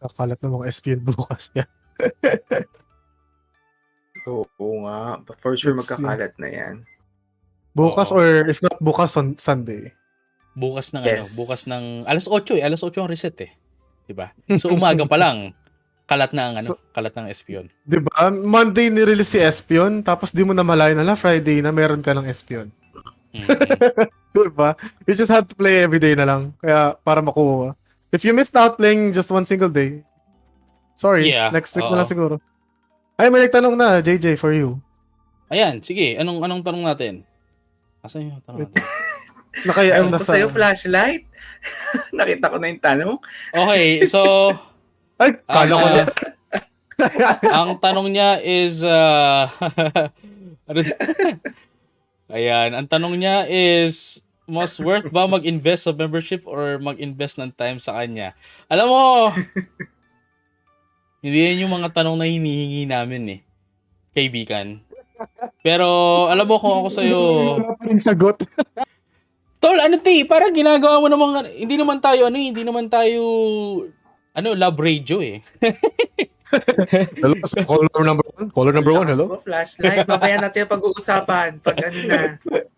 Nakalat na mga Espeon bukas yan. Oo nga. For sure magkakalat na yan. Bukas Oo. or if not bukas on Sunday. Bukas ng Yes. bukas ng alas 8 eh. Alas 8 ang reset eh. 'Di ba? So umaga pa lang kalat na ang kalat ng Espeon. Di ba? Monday ni-release si Espeon, tapos di mo na malayan na Friday na meron ka ng Espeon. Di ba? You just have to play every day na lang. Kaya para makuha. If you missed out playing just one single day, sorry, Yeah, next week oo. na lang siguro. Ay, may nagtanong na, JJ, for you. Ayan, sige. Anong tanong natin? Asan yung tanong natin? Nakayaan Ano na ko sa... sa'yo, flashlight? Nakita ko na yung tanong. Okay, so Ay, kala ko na. ang tanong niya is ano- Ayan, ang tanong niya is mas worth ba mag-invest sa membership or mag-invest ng time sa kanya? Alam mo, hindi yan yung mga tanong na hinihingi namin eh, kaibigan. Pero alam mo kung ako sa'yo, Wala pa rin sagot. tol, parang ginagawa mo namang, hindi naman tayo love radio eh. Hello, caller number one, hello? Lakas mo, flashlight. Mamaya natin pag-uusapan. Pag ano na.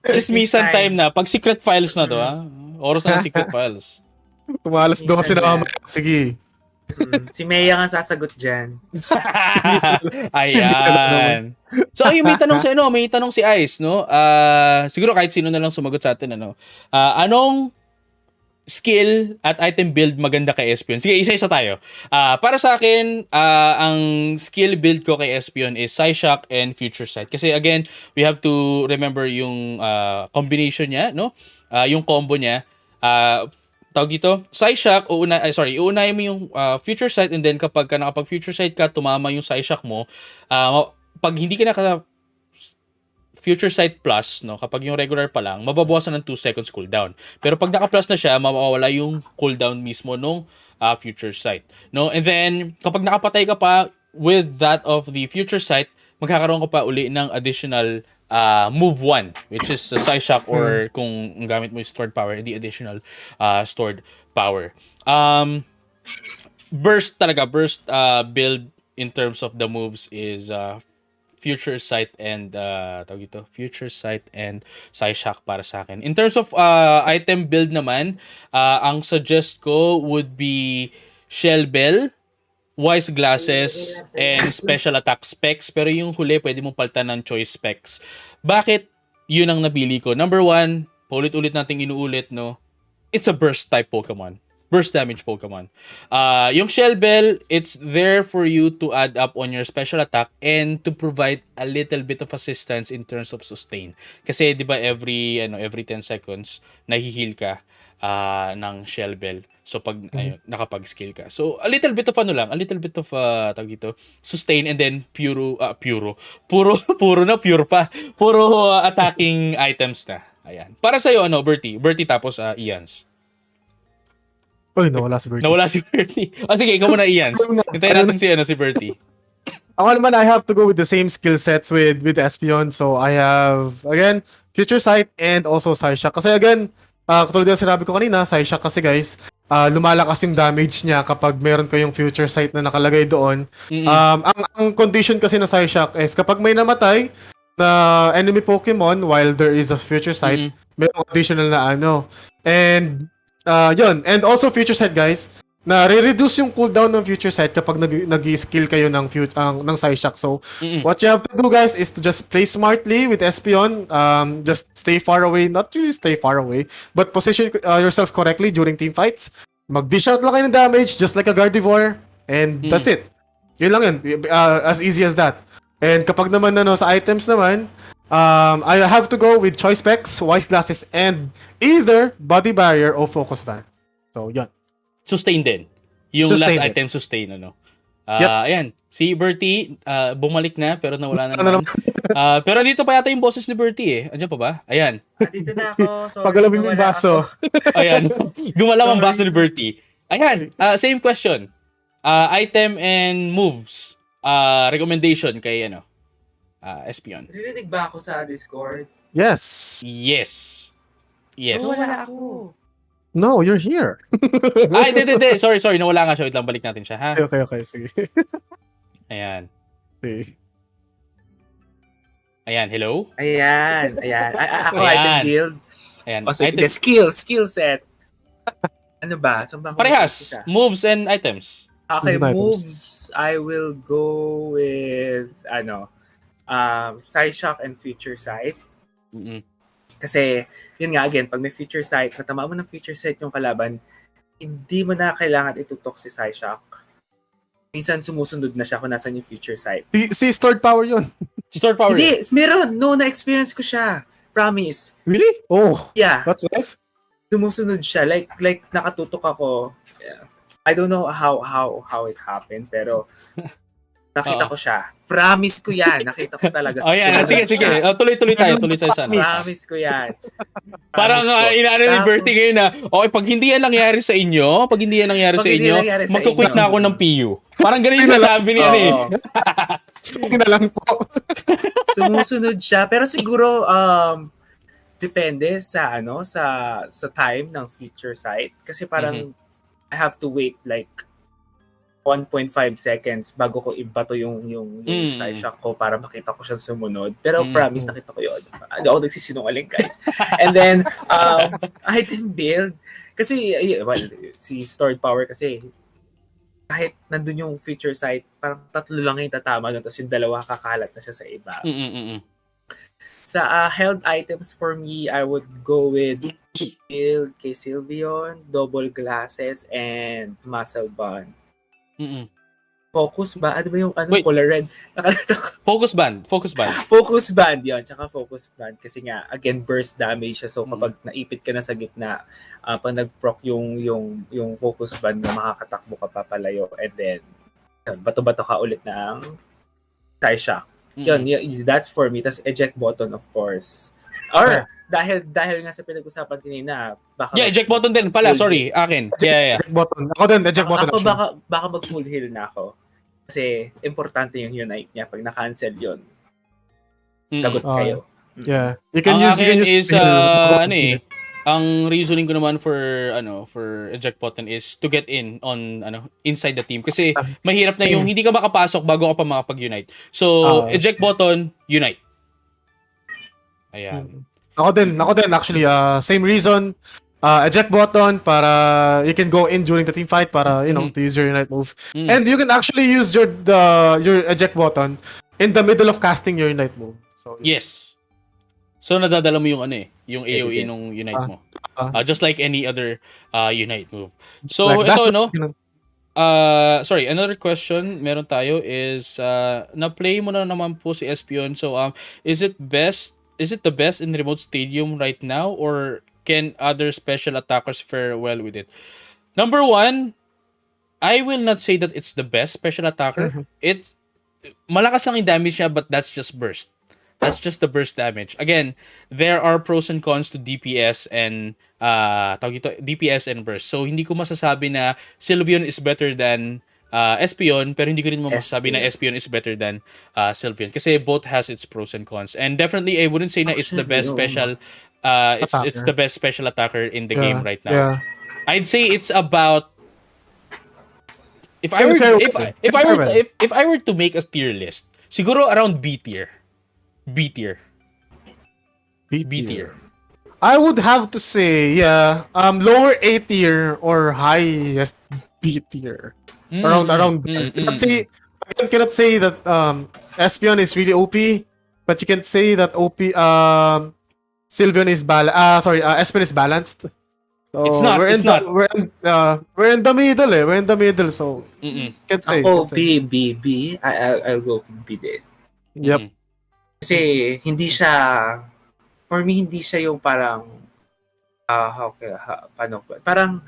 Chismisan time na. Pag secret files na to, ha? Oras na ng secret files. Tumalas doon kasi na sige. Si Mea nga sasagot dyan. Ayan. So, ayun, may tanong si Ice, no? Siguro kahit sino na lang sumagot sa atin, ano? Anong skill at item build maganda kay Espeon? Sige, isa-isa tayo. Para sa akin, ang skill build ko kay Espeon is Psyshock and Future Sight. Kasi again, we have to remember yung combination niya, no? Yung combo niya. Tawag dito, Psyshock, uunahin mo yung Future Sight, and then kapag nakapag Future Sight ka, tumama yung Psyshock mo, pag hindi ka naka Future Sight Plus, no, kapag yung regular pa lang, mababawasan ng 2 seconds cooldown. Pero pag naka-plus na siya, mawawala yung cooldown mismo nung Future Sight. No? And then, kapag nakapatay ka pa with that of the Future Sight, magkakaroon ka pa uli ng additional move 1, which is Psyshock, or kung ang gamit mo yung stored power, the additional stored power. Burst build in terms of the moves is Future Sight and Future Sight and Psyshock para sa akin. In terms of item build naman, ang suggest ko would be Shell Bell, Wise Glasses, and Special Attack specs. Pero yung huli, pwede mong palitan ng choice specs. Bakit yun ang nabili ko? Number 1, paulit-ulit nating inuulit, no? It's a burst type Pokemon. Burst damage Pokemon. Yung Shell Bell, it's there for you to add up on your special attack and to provide a little bit of assistance in terms of sustain. Kasi 'di ba every 10 seconds nahi-heal ka ng Shell Bell. So pag nakapag-skill ka. So a little bit of sustain, and then puro attacking items na. Ayan. Para sa iyo Bertie tapos Ians. Uy, nawala si Bertie. Nawala si Bertie. Sige, ikaw muna, Ians. Hintayin natin si Bertie. Ako naman, I have to go with the same skill sets with Espeon. So, I have, again, Future Sight and also Psyshock. Kasi again, katulad yung sinabi ko kanina, Psyshock kasi guys, lumalakas yung damage niya kapag meron ko yung Future Sight na nakalagay doon. Ang condition kasi ng Psyshock is kapag may namatay na enemy Pokemon while there is a Future Sight, merong additional na And yun. And also Future Sight guys, na re-reduce yung cooldown ng Future Sight kapag nag-skill kayo ng Psyshock. So, what you have to do guys is to just play smartly with Espeon. Just stay far away. Not really stay far away, but position yourself correctly during team fights. Mag-dish out lang kayo ng damage just like a Gardevoir. And that's it. Yun lang yun. As easy as that. And kapag naman sa items naman, I have to go with choice specs, wise glasses, and either body barrier or focus band. So, yan. Sustain din. Yung Sustain last din. item sustain, Yep. Ayan. Si Bertie, bumalik na, pero nawala na naman. Pero dito pa yata yung boses ni Bertie eh. Andiyan pa ba? Ayan. Dito na ako. Sorry, Pagalawin yung nawala baso. ako. Ayan. Gumalaw ang Sorry. baso ni Bertie. Ayan. Same question. Item and moves. Recommendation kay Espeon. Narinig ba ako sa Discord? Yes. Yes. Wala ako. No, you're here. Ay, hindi. Sorry. Nawala nga siya. Wait lang, balik natin siya, ha? Okay. Sige. Ayan. Sige. Ayan, hello? Ayan. Ako Ayan. item build. Ayan. O sige, Item- skill set. Ano ba? Saan ba ako Parehas. mag-umpisa? Moves and items. Okay, Items. moves. I will go with Psyshock and Future Sight. Mm-mm. Kasi, yun nga again, pag may Future Sight, natama mo ng Future Sight yung kalaban, hindi mo na kailangan itutok si Psyshock. Minsan sumusunod na siya kung nasan yung Future Sight. Si stored power yun. Stored power. Hindi, meron. No, na-experience ko siya. Promise. Really? Oh, Yeah. that's nice. Sumusunod siya. Like nakatutok ako. Yeah. I don't know how it happened, pero nakita ko siya. Promise ko yan. Nakita ko talaga. Oh, yan. Sumunod Sige. siya. Tuloy tayo. Tuloy tayo sana. Promise ko yan. Parang Promise ko. inaano ni Tapos- Bertie ngayon na, okay, pag hindi yan nangyari sa inyo, Pag hindi nangyari sa magkukwit inyo. na ako ng PU. Parang ganun yung Sige na lang. sabi niya eh. Oo. Sige na lang po. Sumusunod siya. Pero siguro, depende sa sa time ng Future Sight. Kasi parang, I have to wait like 1.5 seconds bago ko ibato yung Psyshock ko para makita ko siyang sumunod. Pero promise, nakita ko yun. Hindi ako nagsisinungaling, guys. And then, item build. Kasi, si stored power kasi, kahit nandun yung Future Sight, parang 3 lang yung tatama doon, tapos yung 2 kakalat na siya sa iba. Sa held items for me, I would go with build kay Sylveon, double glasses, and muscle bond. Focus ba? Ano ba yung Wait. color red? Nakalimutan ko. Focus band. Focus band yun. Tsaka focus band. Kasi nga, again, burst damage siya. So, kapag naipit ka na sa gitna, pag nag-proc yung focus band na makakatakbo ka papalayo. And then, bato-bato ka ulit ng Psyshock. Yun, that's for me. Tas eject button, of course. Or, dahil nga sa pinag-usapan kanina, baka... Yeah, eject button din pala. Sorry, akin. Yeah. Eject button. Ako din, eject button. Ako actually. baka mag-full heal na ako. Kasi, importante yung unite niya. Pag na-cancel yun, lagot kayo. Yeah. You can Ang use, akin is, heal. ang reasoning ko naman for eject button is to get in on inside the team kasi mahirap na yung hindi ka makapasok bago ka pa makapag-unite. So, eject button, unite. Ayan. Ako din actually same reason. Eject button para you can go in during the team fight para to use your unite move. And you can actually use your eject button in the middle of casting your unite move. So Yes. So nadadala mo yung yung AoE nung unite mo. Just like any other unite move. So like, ito sorry, another question meron tayo is na-play mo na naman po si Espeon. So is it the best in remote stadium right now or can other special attackers fare well with it? Number 1, I will not say that it's the best special attacker. It's malakas lang yung damage niya, but that's just burst. That's just the burst damage. Again, there are pros and cons to DPS and DPS and burst. So hindi ko masasabi na Sylveon is better than Espeon, pero hindi ko rin masasabi na Espeon is better than Sylveon kasi both has its pros and cons. And definitely I wouldn't say na it's the best special it's the best special attacker in the game right now. Yeah. I'd say it's about if I were to make a tier list, siguro around B tier. B tier. I would have to say lower A tier or highest B tier. Around there. Kasi I cannot say that Espeon is really OP, but you can say that Sylveon is Espeon is balanced. So It's not. We're in the middle. We're in the middle, so can't say. Ako, B. I'll go with B din. Yep. Kasi hindi siya, for me, hindi siya yung parang, parang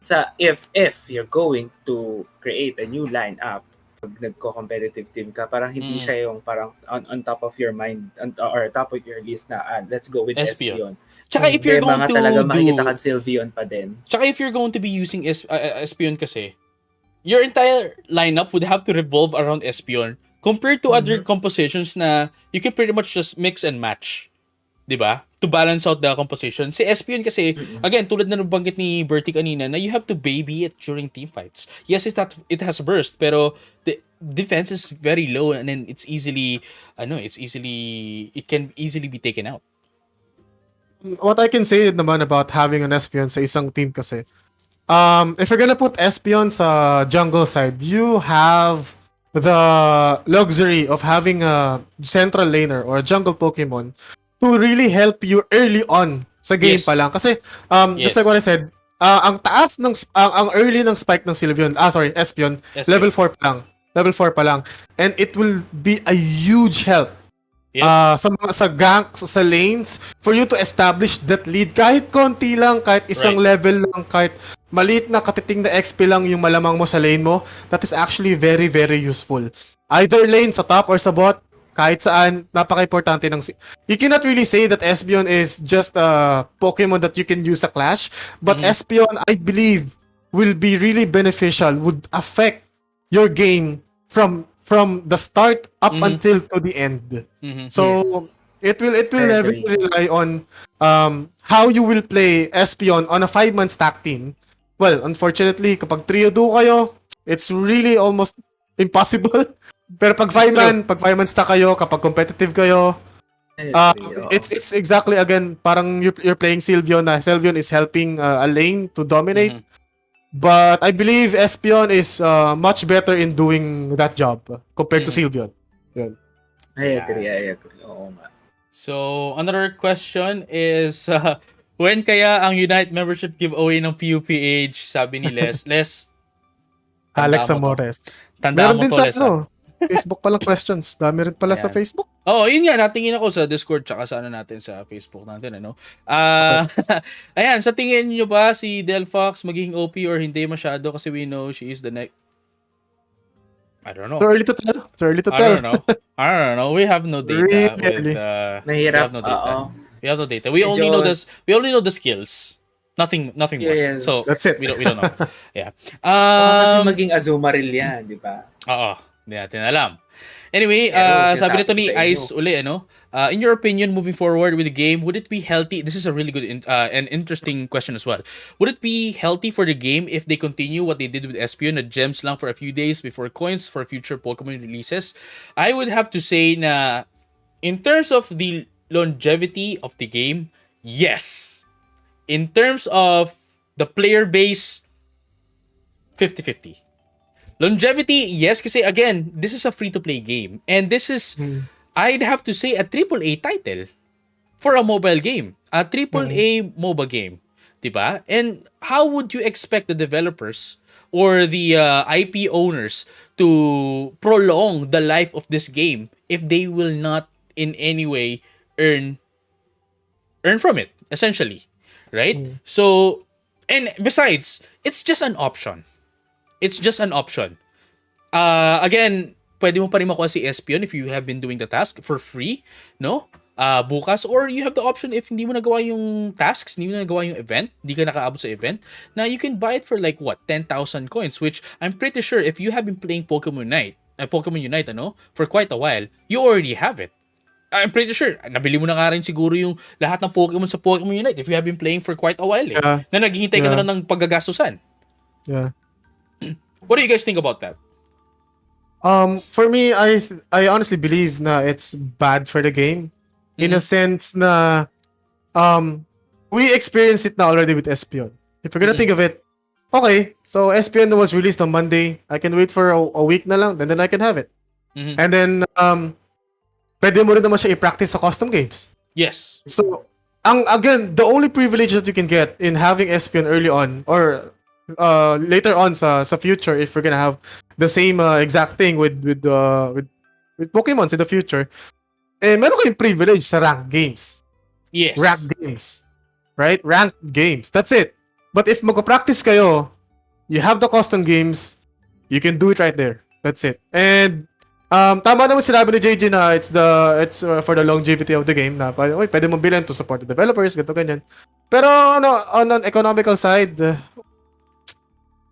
sa if you're going to create a new lineup, pag nagko-competitive team ka, parang hindi siya yung parang on top of your mind or top of your list na let's go with Espeon. Tsaka if you're going to talaga makikita ka Sylveon pa din. Tsaka if you're going to be using Espeon kasi, your entire lineup would have to revolve around Espeon compared to other compositions na you can pretty much just mix and match. 'Di ba? To balance out the composition. Si Espeon kasi, again, tulad na nabanggit ni Bertie kanina, na you have to baby it during team fights. Yes, it has burst, pero the defense is very low and then it can easily be taken out. What I can say naman about having an Espeon sa isang team kasi, if you're gonna put Espeon sa jungle side, you have the luxury of having a central laner or a jungle Pokemon to really help you early on sa game Yes. pa lang. Kasi, Yes. just like what I said, ang taas ng, ang early ng spike ng Espeon, level 4 pa lang. Level 4 pa lang. And it will be a huge help. Yep. Sa ganks, sa lanes, for you to establish that lead. Kahit konti lang, kahit isang level lang, kahit maliit na katiting na XP lang yung malamang mo sa lane mo, that is actually very, very useful. Either lane, sa top or sa bot, kahit saan, napaka-importante ng... You cannot really say that Espeon is just a Pokemon that you can use sa Clash, but Espeon, I believe, will be really beneficial, would affect your game from the start up until to the end. So, it will heavily rely on how you will play Espeon on a 5-man stack team. Well, unfortunately, kapag trio duo kayo, it's really almost impossible. Pero pag 5-man stack kayo, kapag competitive kayo, it's exactly again parang you're playing Sylveon na Sylveon is helping a lane to dominate. But I believe Espeon is much better in doing that job compared to Sylveon. Yun. I agree. Oo nga. So, another question is, when kaya ang Unite membership giveaway ng PUPH? Sabi ni Les. Alex tandaan mo to. Amores. Tandaan Meron mo din to, sa Les, ha? Facebook palang questions. Dami rin pala sa Ayan. Facebook. Oo, yun nga, natingin ako sa Discord tsaka sa natin sa Facebook natin, ano. Ayan, sa tingin niyo ba si Delphox magiging OP or hindi masyado kasi we know she is the next... I don't know. Too early to tell. I don't know. We have no data Really? Mahirap. We have no data. We only know the skills. Nothing more. Yes. So That's it. We don't know. Yeah. Kasi maging Azumarill yan, di ba? Oo. Hindi natin alam. Anyway, Pero sabi nito ni sinasabi ko sa Ice uli, in your opinion, moving forward with the game, would it be healthy? This is a really good and interesting question as well. Would it be healthy for the game if they continue what they did with Espeon, na gems lang for a few days before coins for future Pokemon releases? I would have to say na, in terms of the longevity of the game, yes. In terms of the player base, 50-50. Longevity, yes, kasi again, this is a free-to-play game. And this is, I'd have to say, a AAA title for a mobile game. A AAA MOBA game. Diba? And how would you expect the developers or the IP owners to prolong the life of this game if they will not in any way earn from it, essentially? Right? So, and besides, it's just an option. Again, pwede mo pa rin makuha si Espeon if you have been doing the task for free, no? Bukas, or you have the option if hindi mo nagawa yung tasks, hindi mo nagawa yung event, hindi ka nakaabot sa event, na you can buy it for like what, 10,000 coins, which I'm pretty sure if you have been playing Pokemon Unite, for quite a while, you already have it. I'm pretty sure, nabili mo na nga rin siguro yung lahat ng Pokemon sa Pokemon Unite if you have been playing for quite a while, na naghihintay ka na lang ng paggagastusan. Yeah. What do you guys think about that? For me, I honestly believe na it's bad for the game in a sense na we experienced it now already with Espeon. If you're gonna think of it, okay, so Espeon was released on Monday. I can wait for a week na lang, and then I can have it. And then pwede mo rin naman siya i-practice sa custom games. Yes. So, again, the only privilege that you can get in having Espeon early on or later on sa future, if we're gonna have the same exact thing with Pokemons in the future, meron kayong privilege sa ranked games. Yes. Ranked games. Right? Ranked games. That's it. But if magpa-practice kayo, you have the custom games, you can do it right there. That's it. And tama naman sinabi ni JJ na it's for the longevity of the game na pwede mong bilhin to support the developers, ganito ganyan. Pero on an economical side,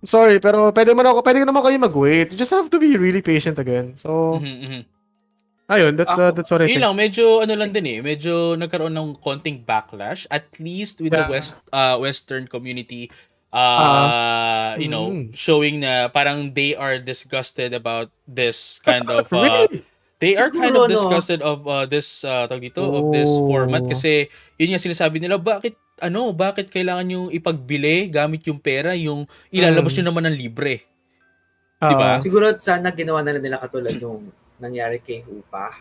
sorry, pero pwede naman kayo mag-wait. You just have to be really patient again. So, Ayun, that's what I Yun think. lang, medyo ano lang din medyo nagkaroon ng konting backlash at least with the western community showing na parang they are disgusted about this kind of Really? they are kind of Siguro, no? disgusted of this tawag dito, of this format Oh. kasi yun nga sinasabi nila, bakit kailangan yung ipagbili gamit yung pera, yung ilalabas nyo naman ng libre. Diba? Siguro sana ginawa na nila katulad nung nangyari kay Hupa.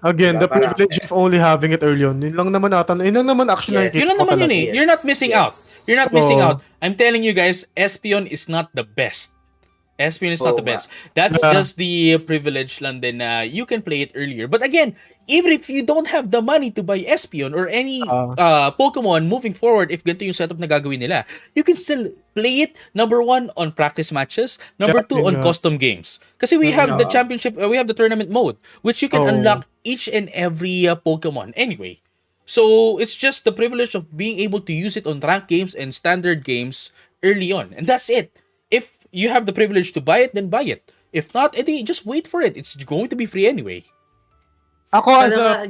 Again, Diba, the privilege of only having it early on. Yun lang naman actually Yes. nakikita Yun lang ko naman yun talaga. eh. You're not missing out. You're not Oo. missing out. I'm telling you guys, Espeon is not the best. Espeon is not the best. That's just the privilege lang din na you can play it earlier. But again, even if you don't have the money to buy Espeon or any Pokemon moving forward, if ganito yung setup na gagawin nila, you can still play it, number 1, on practice matches, number 2, on custom games. Kasi we have the championship, we have the tournament mode, which you can unlock each and every Pokemon anyway. So, it's just the privilege of being able to use it on ranked games and standard games early on. And that's it. If you have the privilege to buy it, then buy it. If not, edi just wait for it. It's going to be free anyway. Ako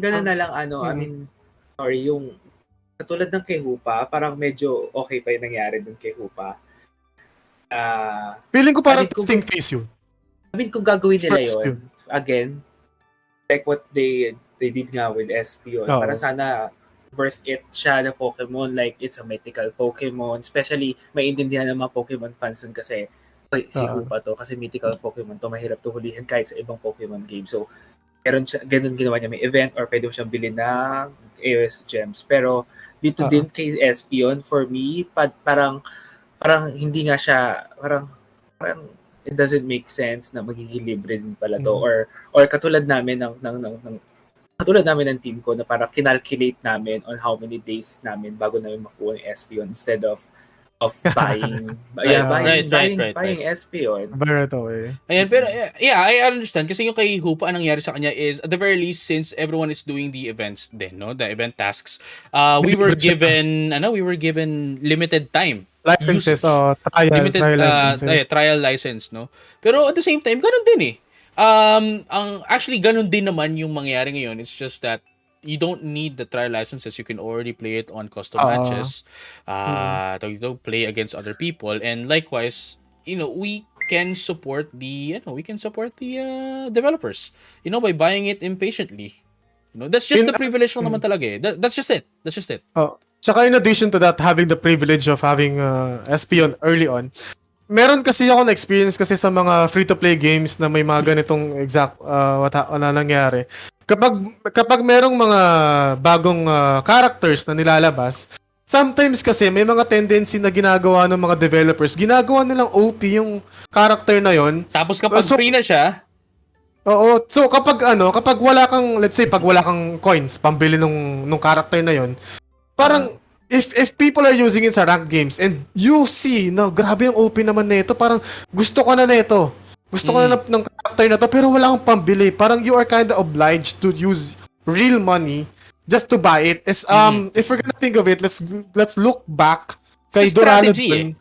Ganun na lang, I mean, sorry, yung katulad ng kay Hupa, parang medyo okay pa yung nangyari dun kay Hupa. feeling ko parang I mean, testing phase yun. I mean, kung gagawin nila First yun, again, like what they did nga with Espeon, para sana worth it siya na Pokemon, like it's a mythical Pokemon, especially maintindihan ng mga Pokemon fans nun kasi si Hupa to, kasi mythical Pokemon to, mahirap to hulihan kahit sa ibang Pokemon game. So, ganun ginawa niya, may event or pwede mo siyang bilhin ng AOS gems. Pero dito din kay Espeon, for me, parang hindi nga siya, parang it doesn't make sense na magiging libre din pala to, or katulad namin ng team ko na parang kinalculate namin on how many days namin bago namin makuha yung Espeon instead of buying buying Espeon. Ayan, pero I understand kasi yung kay Hupa ang nangyari sa kanya is at the very least, since everyone is doing the events din, no, the event tasks, we were given limited time Licenses, trial license, no. Pero at the same time, ganun din eh. Actually ganun din naman yung mangyayari ngayon. It's just that you don't need the trial licenses. You can already play it on custom matches. Play against other people, and likewise, we can support the developers, by buying it impatiently. That's just the privilege lang naman talaga eh. That's just it. Tsaka in addition to that, having the privilege of having Espeon early on, meron kasi ako na experience kasi sa mga free-to-play games na may mga ganitong exact na nangyari. Kapag merong mga bagong characters na nilalabas, sometimes kasi may mga tendency na ginagawa ng mga developers, ginagawa nilang OP yung character na yon. Tapos kapag free na siya, oo, so kapag wala kang, let's say, pag wala kang coins pambili nung character na yon, parang if people are using it sa ranked games and you see, no, grabe yung OP naman nito, parang gusto ko na nito. Gusto ko na ng character na to, pero wala akong pambili. Parang you are kind of obliged to use real money just to buy it. If we're gonna think of it, let's look back kay Duraludon.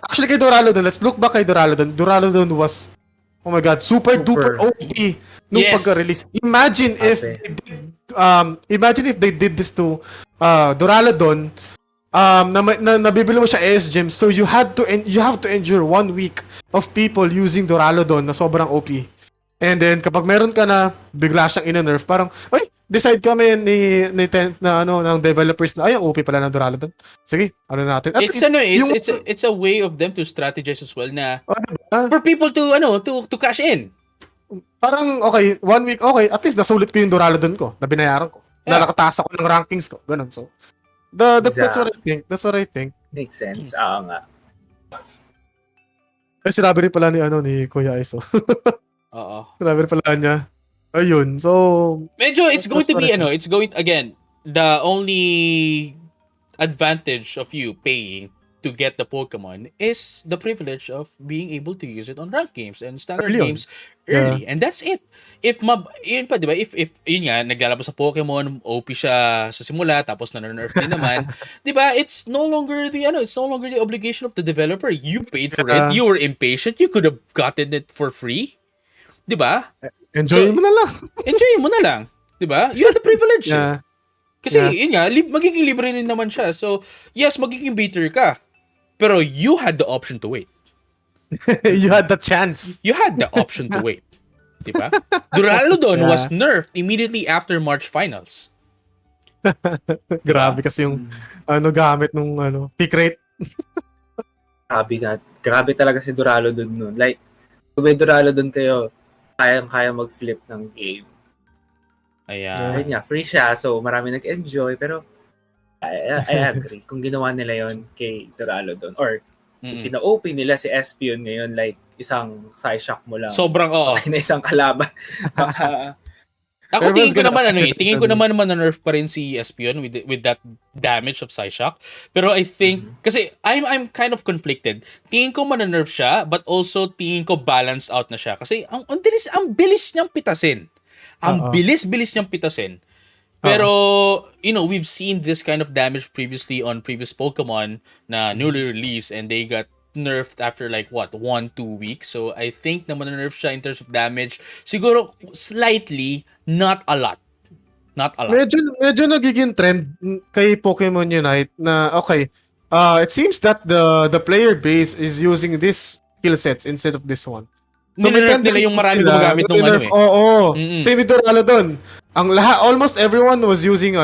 Actually, kay Duraludon, let's look back kay Duraludon. Duraludon was, oh my God, super duper OP nung pagka-release. Imagine if they did this to Duraludon, na nabibili mo siya AS Gems, so you have to endure 1 week of people using Duraludon na sobrang OP. And then kapag meron ka na bigla siyang ina-nerf, parang decide kami ng developers na ang OP pala ng Duraludon. Sige, natin. It's a way of them to strategize as well na for people to cash in. Parang okay, 1 week, okay, at least nasulit ko yung Duraludon ko, na binayaran ko. Na nakataas ako ng rankings ko, ganun. So that's what I think. Makes sense. Nga. Ay, sinabi rin pala ni Kuya Iso. Oo. Sinabi rin pala niya. Ayun. So medyo again, the only advantage of you paying to get the Pokemon is the privilege of being able to use it on ranked games and standard games early. And that's it. If yun nga, naglalabas sa Pokemon, OP siya sa simula, tapos na-nerf din naman, diba, it's no longer the obligation of the developer. You paid for it, you were impatient, you could have gotten it for free. 'Di ba? Enjoy mo na lang. Enjoy mo na lang. 'Di ba? You have the privilege. Yeah. Kasi Yeah. yun nga, magiging libre rin naman siya. So, yes, magiging bitter ka. Pero you had the option to wait. You had the chance. You had the option to wait. Diba? Duraludon Yeah. was nerfed immediately after March finals. Grabe kasi yung gamit nung pick rate. Grabe talaga si Duraludon nun. Like, kung may Duraludon kayo, kayang-kaya mag-flip ng game. Ayan. Ayun nga, free siya, so marami nag-enjoy, pero I agree. Kung ginawa nila yon kay Duraludon, or pina-OP nila si Espeon ngayon, like, isang side shock mo lang. Sobrang, oo. Patay na isang kalaban. Ako Everyone's tingin ko gonna naman tingin ko naman ma-nerf pa rin si Espeon with that damage of Psyshock. Pero I think kasi I'm kind of conflicted. Tingin ko ma-nerf siya, but also tingin ko balanced out na siya kasi ang bilis niyang pitasin. Ang bilis niyang pitasin. Pero we've seen this kind of damage previously on previous Pokemon na newly released, and they got nerfed after like 1-2 weeks. So I think na ma-nerf siya in terms of damage. Siguro slightly, not a lot. Not a lot. Medyo nagiging trend kay Pokemon Unite na okay. It seems that the player base is using this skill sets instead of this one. So ninerf nila yung marami gumagamit ng Oo. Same with Duraludon. Almost everyone was using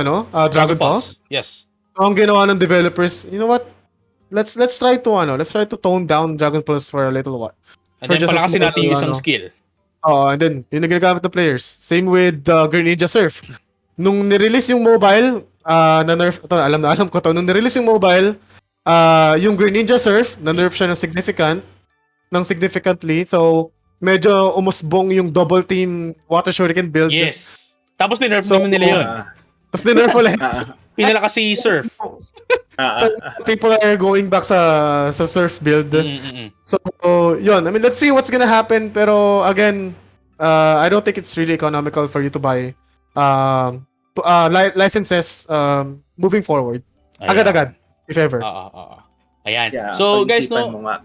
Dragon Balls. Yes. So ang ginawa ng developers, you know what? Let's try to tone down Dragon Pulse for a little while. And then palakasin natin yung isang skill. And then yun na ginagamit ng players. Same with Greninja Surf. Nung nirelease yung mobile, na nerf, alam ko to, nung nirelease yung mobile, yung Greninja Surf, na nerf siya significantly. So, medyo umusbong yung double team Water Shuriken build. Yes. Tapos ninerf naman nila yun. Tapos ninerf ulit. Pinalakas si Surf. So, people are going back sa surf build. So, yun. I mean, let's see what's gonna happen. Pero, again, I don't think it's really economical for you to buy licenses moving forward. Agad-agad, if ever. Ayan. Yeah, So, guys, pag-isipan mo nga.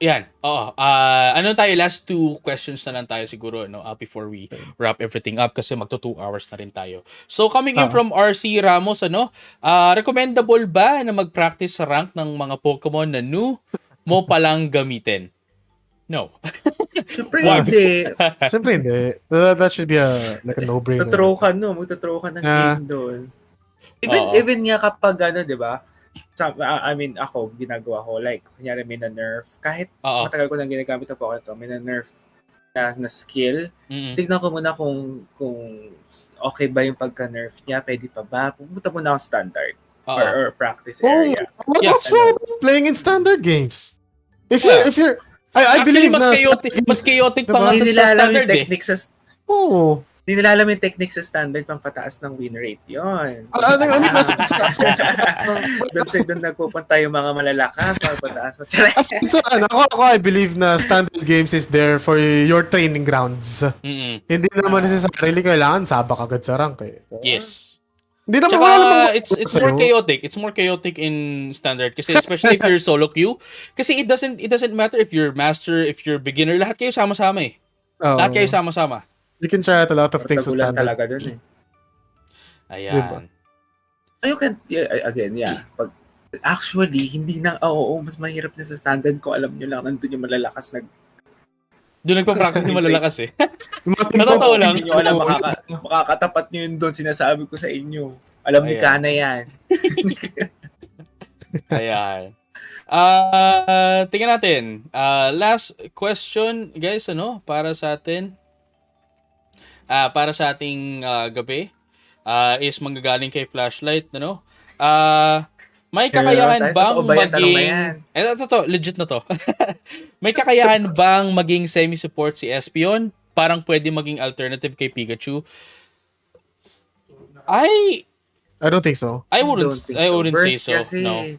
Yan. Ano tayo? Last 2 questions na lang tayo siguro before we wrap everything up kasi magto 2 hours na rin tayo. So, coming in from RC Ramos, recommendable ba na mag-practice sa rank ng mga Pokemon na new mo palang gamitin? No. Siyempre hindi. Siyempre hindi. That should be like a no-brainer. Magtatraw ka ng game doon. Even nga kapag di ba? I mean, ako, ginagawa ko, like, kunyari may na-nerf, kahit matagal ko nang ginagamit na po ito, may na-nerf na skill, tignan ko muna kung okay ba yung pagka-nerf niya, pwede pa ba, pumunta muna ako standard or practice area. What's wrong with playing in standard games? If you're I Actually, believe mas chaotic pa nga sa standard Hindi nila alam yung technique sa standard pang pataas ng win rate yun. Doon nagpupunta yung mga malalakas pang pataas. Ako, I believe na standard games is there for your training grounds. Hindi naman necessarily kailangan sabak agad sa rank. Yes. Hindi naman it's more chaotic. It's more chaotic in standard kasi especially if you're solo queue. Kasi it doesn't matter if you're master, if you're beginner, lahat kayo sama-sama eh. Lahat kayo sama-sama. You can try out a lot of things sa standard. Talaga dun eh. Ayan. Diba? You can, again, actually, hindi na, mas mahirap na sa standard ko. Alam nyo lang, nandun yung malalakas Doon nagpa-practice yung malalakas eh. Natatawa lang. Hindi nyo alam, makakatapat nyo yun doon, sinasabi ko sa inyo. Alam ni Kana yan. Ayan. Tingnan natin. Last question, guys, para sa atin. Para sa ating gabi is manggagaling kay Flashlight, may kakayahan bang maging legit na to. May kakayahan bang maging semi-support si Espeon? Parang pwede maging alternative kay Pikachu? I don't think so. I wouldn't say so. Kasi, no.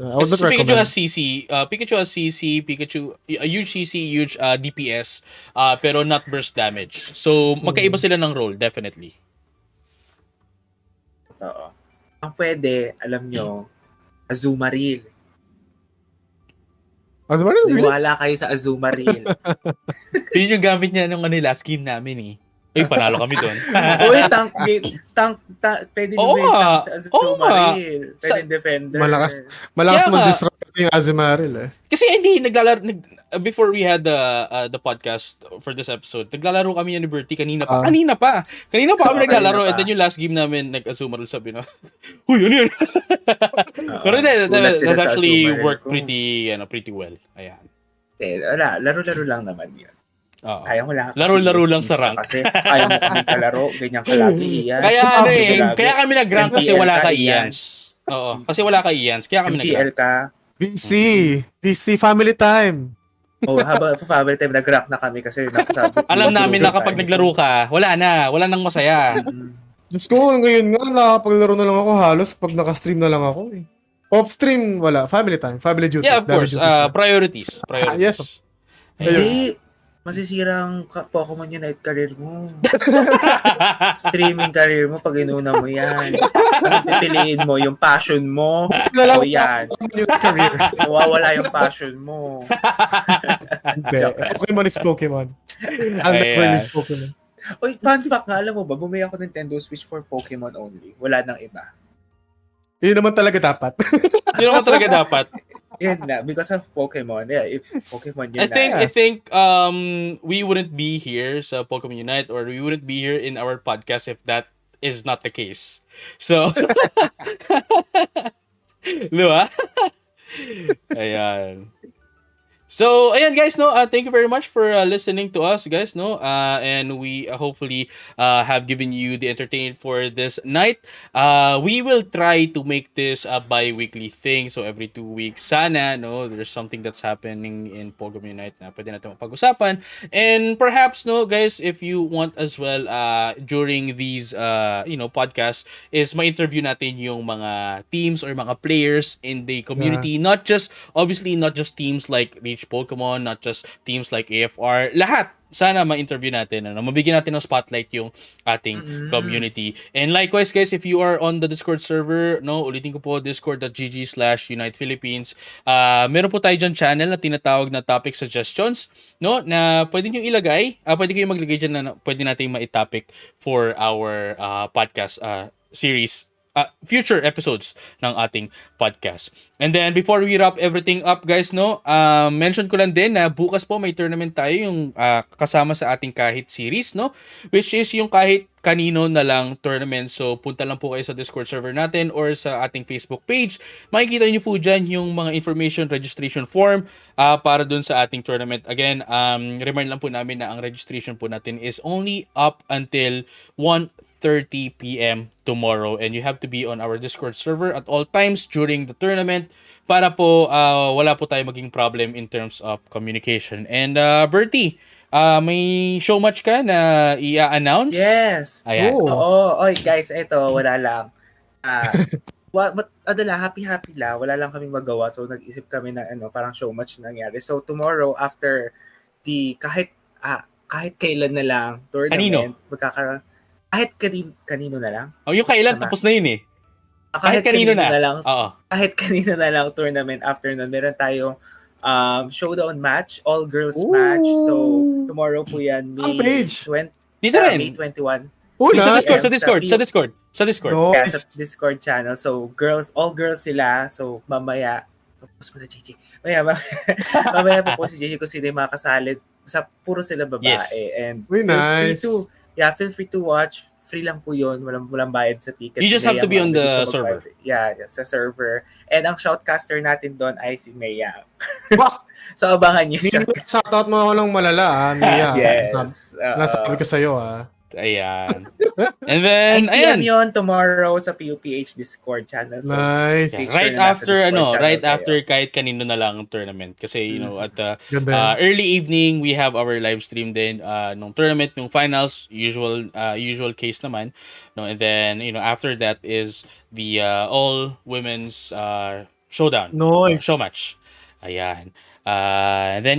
Kasi Pikachu has CC. Pikachu, a huge CC, huge DPS, pero not burst damage. So, magkaiba sila ng role, definitely. Oo. Ang pwede, alam nyo, Azumarill. Really? Wala kayo sa Azumarill. Yun yung gamit niya nung last game namin eh. Ay, panalo kami doon. Uy, pwede Oo din nga. tank sa Oo nga. Azumarill. Pwede defender. Malakas Kaya nga. mag-disrupt kasi yung Azumarill eh. Kasi before we had the podcast for this episode, naglalaro kami ni Bertie kanina pa. Kanina pa kami naglalaro. And then yung last game namin, nag-Azumarill, sabi na, huy, ano yun? Pero that actually worked pretty well. Ayan. Wala, laro-laro lang naman yun. Oo. Kaya mo lang. Laro-laro lang sa rank. Kasi ayaw mo kami kalaro, ganyan kalagi. Iyan. Kaya kami nag-rank kasi wala ka Ians. Oo, kasi wala ka Ians. Kaya kami MPL nag-rank. ka. BC family time. Habang family time, nag-rank na kami kasi nakasabi. Alam namin na kapag naglaro ka, wala nang masaya. Diyos ko, ngayon nga, nakapaglaro na lang ako halos pag naka-stream na lang ako eh. Off-stream, wala. Family time. Family duties. Yeah, of course. Priorities. Yes. Hindi. Masisira ang Pokémon Unite career mo. Streaming career mo pag inuna mo yan. Ano pipiliin mo? Yung passion mo? O yan. Career. Nawawala yung passion mo. Pokemon is Pokemon. Underworld is Pokemon. Uy, fun fact nga, alam mo ba, bumili ako ng Nintendo Switch for Pokemon only. Wala nang iba. Yun naman talaga dapat. Yun na, because of Pokemon. Yeah, if Pokemon yun I think we wouldn't be here sa Pokemon Unite, or we wouldn't be here in our podcast if that is not the case. So, diba? Ayan. So, ayan guys, no, thank you very much for listening to us, guys, no, and we hopefully have given you the entertainment for this night. We will try to make this a bi-weekly thing, so every 2 weeks, sana, no, there's something that's happening in Pokemon Unite na pwede natin mapag-usapan, and perhaps, no, guys, if you want as well, during these, podcasts, is ma-interview natin yung mga teams or mga players in the community, not just teams like Pokemon, not just teams like AFR, lahat. Sana ma-interview natin, mabigyan natin ng spotlight yung ating community. And likewise, guys, if you are on the Discord server, no, ulitin ko po, discord.gg/unitephilippines. Meron po tayo dyan channel na tinatawag na topic suggestions, no, na pwede nyo ilagay, pwede kayo maglagay dyan na pwede natin ma-topic for our podcast series, future episodes ng ating podcast. And then before we wrap everything up, guys, no, mention ko lang din na bukas po may tournament tayo yung kasama sa ating kahit series, no, which is yung kahit kanino na lang tournament. So punta lang po kayo sa Discord server natin or sa ating Facebook page. Makikita niyo po dyan yung mga information, registration form para dun sa ating tournament. Again, remind lang po namin na ang registration po natin is only up until 1:30 p.m. tomorrow, and you have to be on our Discord server at all times during the tournament para po wala po tayo maging problem in terms of communication. And Bertie, may show match ka na i-announce? Yes. Ayan. Oo. Oy, guys, ito, wala lang. Happy lang. Wala lang kaming magawa. So, nag-isip kami na parang show match nangyari. So, tomorrow, after the, kahit kailan na lang, tournament, magkakaroon. Kahit kanino na lang. Oh, yung kailan, tapos na yun eh. Kahit kanino na lang. Oo. Kahit kanino na lang tournament after nun. Meron tayong showdown match, all-girls match. So, tomorrow po yan. May 20, dito rin. May 21. Oh, Sa nice. Discord. No. Yeah, sa Discord channel. So, all girls sila. So, mamaya, tapos mo na, JJ. Mamaya po si JJ kung sino yung mga kasali. Puro sila babae. Yes. And Nice. feel free to watch. Free lang po yun. Walang bayad sa ticket. You just have to be on the server. Yeah, sa server. And ang shoutcaster natin doon ay si Maya. So, abangan nyo siya. Shoutout mo ako ng malala, Mia. Yes. Nasabi ko sa'yo, Ayan. And then, 9 PM ayan. yun tomorrow sa PUPH Discord channel. So, Nice. make Right sure na nasa after Discord channel kayo. after kahit kanino na lang tournament, kasi at Ganda. early evening we have our live stream din nung tournament, nung finals, usual case naman, no, and then after that is the all women's showdown. Nice. Show match. Ayan. And then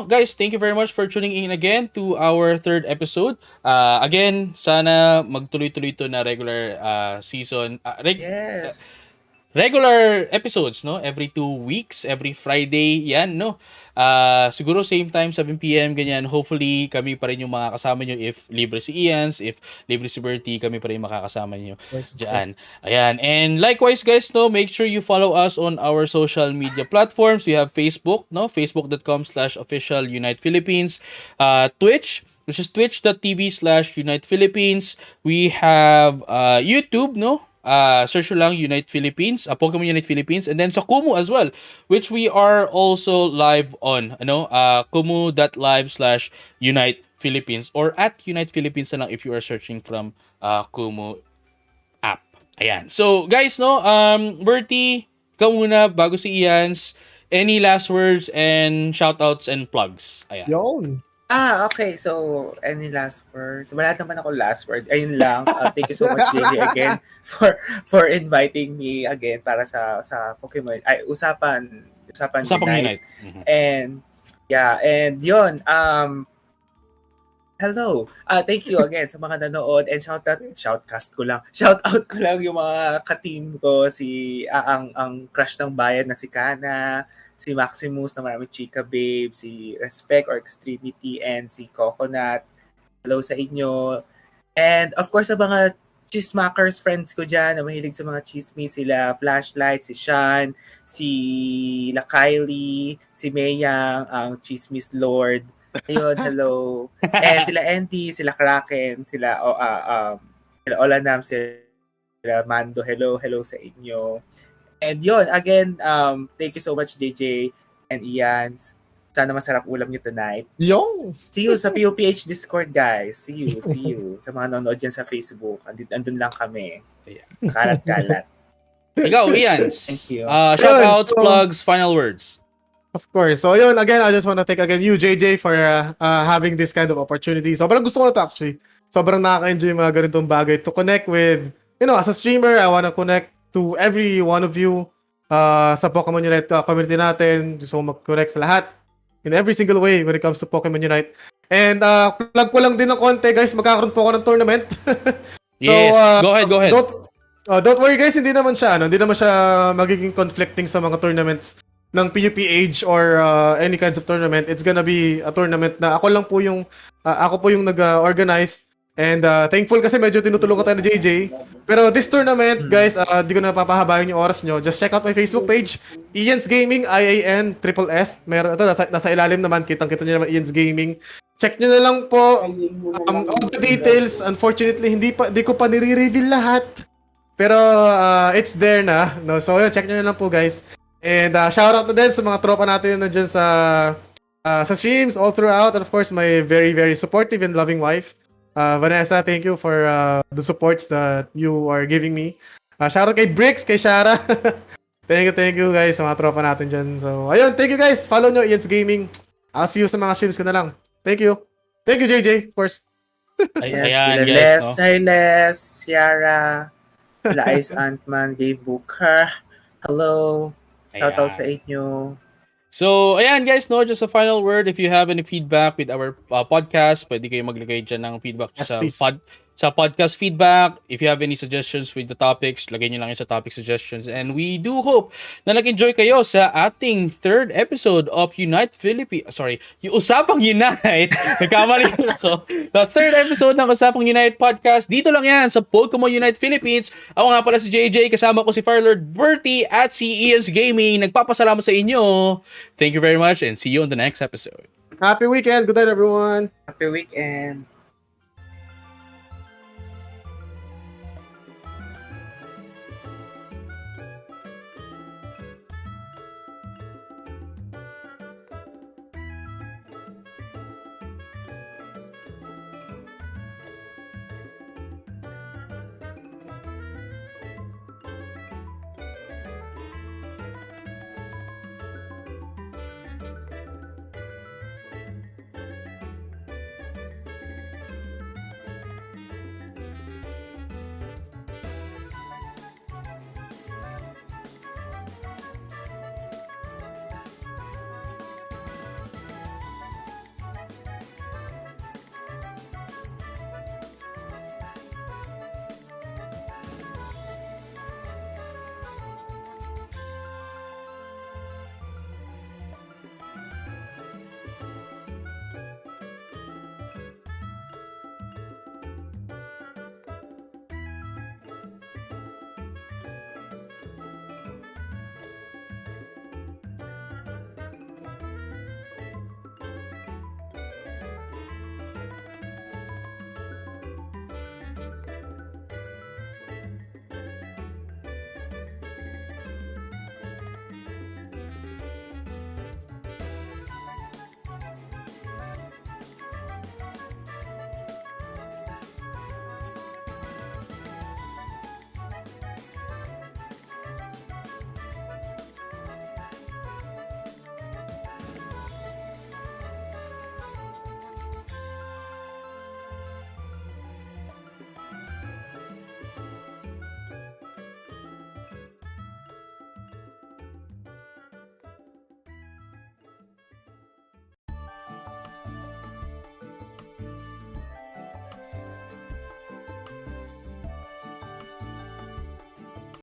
guys, thank you very much for tuning in again to our third episode. Again, sana magtuloy-tuloy to na regular season. Yes. regular episodes, no? Every 2 weeks, every Friday, yan, no? Siguro same time, 7 p.m., ganyan. Hopefully, kami pa rin yung makakasama nyo if libre si Ians, if libre si Bertie, kami pa rin makakasama nyo dyan. Ayan. And likewise, guys, no? Make sure you follow us on our social media platforms. We have Facebook, no? Facebook.com/official Unite Philippines. Twitch, which is twitch.tv/Unite Philippines. We have YouTube, no? Search lang Unite Philippines, Pokemon Unite Philippines, and then sa KUMU as well, which we are also live on, kumu.live/Unite Philippines or at Unite Philippines na lang if you are searching from KUMU app. Ayan. So, guys, no, Bertie, ikaw muna bago si Ians. Any last words and shoutouts and plugs? Ayan. Yon. Okay. So, any last word? Wala naman ako last word. Ayun lang. Thank you so much, JJ, again for inviting me again para sa Pokemon. Usapan Unite. Mhm. And yun. Hello. Thank you again sa mga nanood and shout out ko lang yung mga ka-team ko, ang crush ng bayan na si Kana, si Maximus na marami chika babe, si Respect or Extremity, and si Coconut. Hello sa inyo. And of course sa mga chismakers friends ko dyan na mahilig sa mga chismis, sila Flashlight, si Sean, si La Kylie, si Mayang, ang chismis lord. Ayun, hello. And sila Andy, sila Kraken, sila Olanam, sila Mando, hello sa inyo. And yun, again, thank you so much, JJ and Ian. Sana masarap ulam nyo tonight. Yung. See you sa POPH Discord, guys. See you. Sa mga nanonood dyan sa Facebook. Andun lang kami. Kalat-kalat. Ikaw, Ians. Thank you. Shoutouts, So- plugs, final words. Of course. So yun, again, I just want to thank again you, JJ, for having this kind of opportunity. Sobrang gusto ko na to actually. Sobrang nakaka-enjoy yung mga ganitong bagay to connect with, as a streamer, I want to connect to every one of you sa Pokemon Unite community natin. Gusto ko mag-connect sa lahat in every single way when it comes to Pokemon Unite. And plug ko lang din ng konti, guys. Magkakaroon po ako ng tournament. Yes, go ahead. Don't worry, guys. Hindi naman siya magiging conflicting sa mga tournaments ng PUPH or any kinds of tournament. It's gonna be a tournament na ako po yung nag-organize. And thankful kasi medyo tinutulungan tayo ni JJ. Pero this tournament, guys, di ko na papahabayan yung oras nyo. Just check out my Facebook page, Ian's Gaming, IAN_SSS. Meron ito, nasa ilalim naman, kitang-kita nyo naman Ian's Gaming. Check nyo na lang po all the details. Unfortunately, di ko pa nire-reveal lahat. Pero it's there na. No? So yun, check nyo na lang po, guys. And shoutout na din sa mga tropa natin na dyan sa streams all throughout. And of course, my very, very supportive and loving wife. Vanessa, thank you for the supports that you are giving me. Shoutout kay Bricks, kay Shara. Thank you guys sa mga tropa natin dyan. So, ayun, thank you guys. Follow nyo, Ian's Gaming. I'll see you sa mga streams ko na lang. Thank you. Thank you, JJ, of course. Ayan, sila guys, no? Hi Les, Ciara, sila Ice Antman, Gabe Booker. Hello. Shoutout sa inyo. So, ayan guys, no, just a final word. If you have any feedback with our podcast, pwede kayo maglagay dyan ng feedback Yes, sa please. sa podcast feedback. If you have any suggestions with the topics, lagay nyo lang yun sa topic suggestions. And we do hope na nag-enjoy kayo sa ating third episode of Unite Philippines. Sorry, yung Usapang Unite. Nagkamali ako. The third episode ng Usapang Unite podcast. Dito lang yan sa Pokémon Unite Philippines. Ako nga pala si JJ. Kasama ko si Firelord Bertie at si Ian's Gaming. Nagpapasalamat sa inyo. Thank you very much and see you on the next episode. Happy weekend. Good night, everyone. Happy weekend.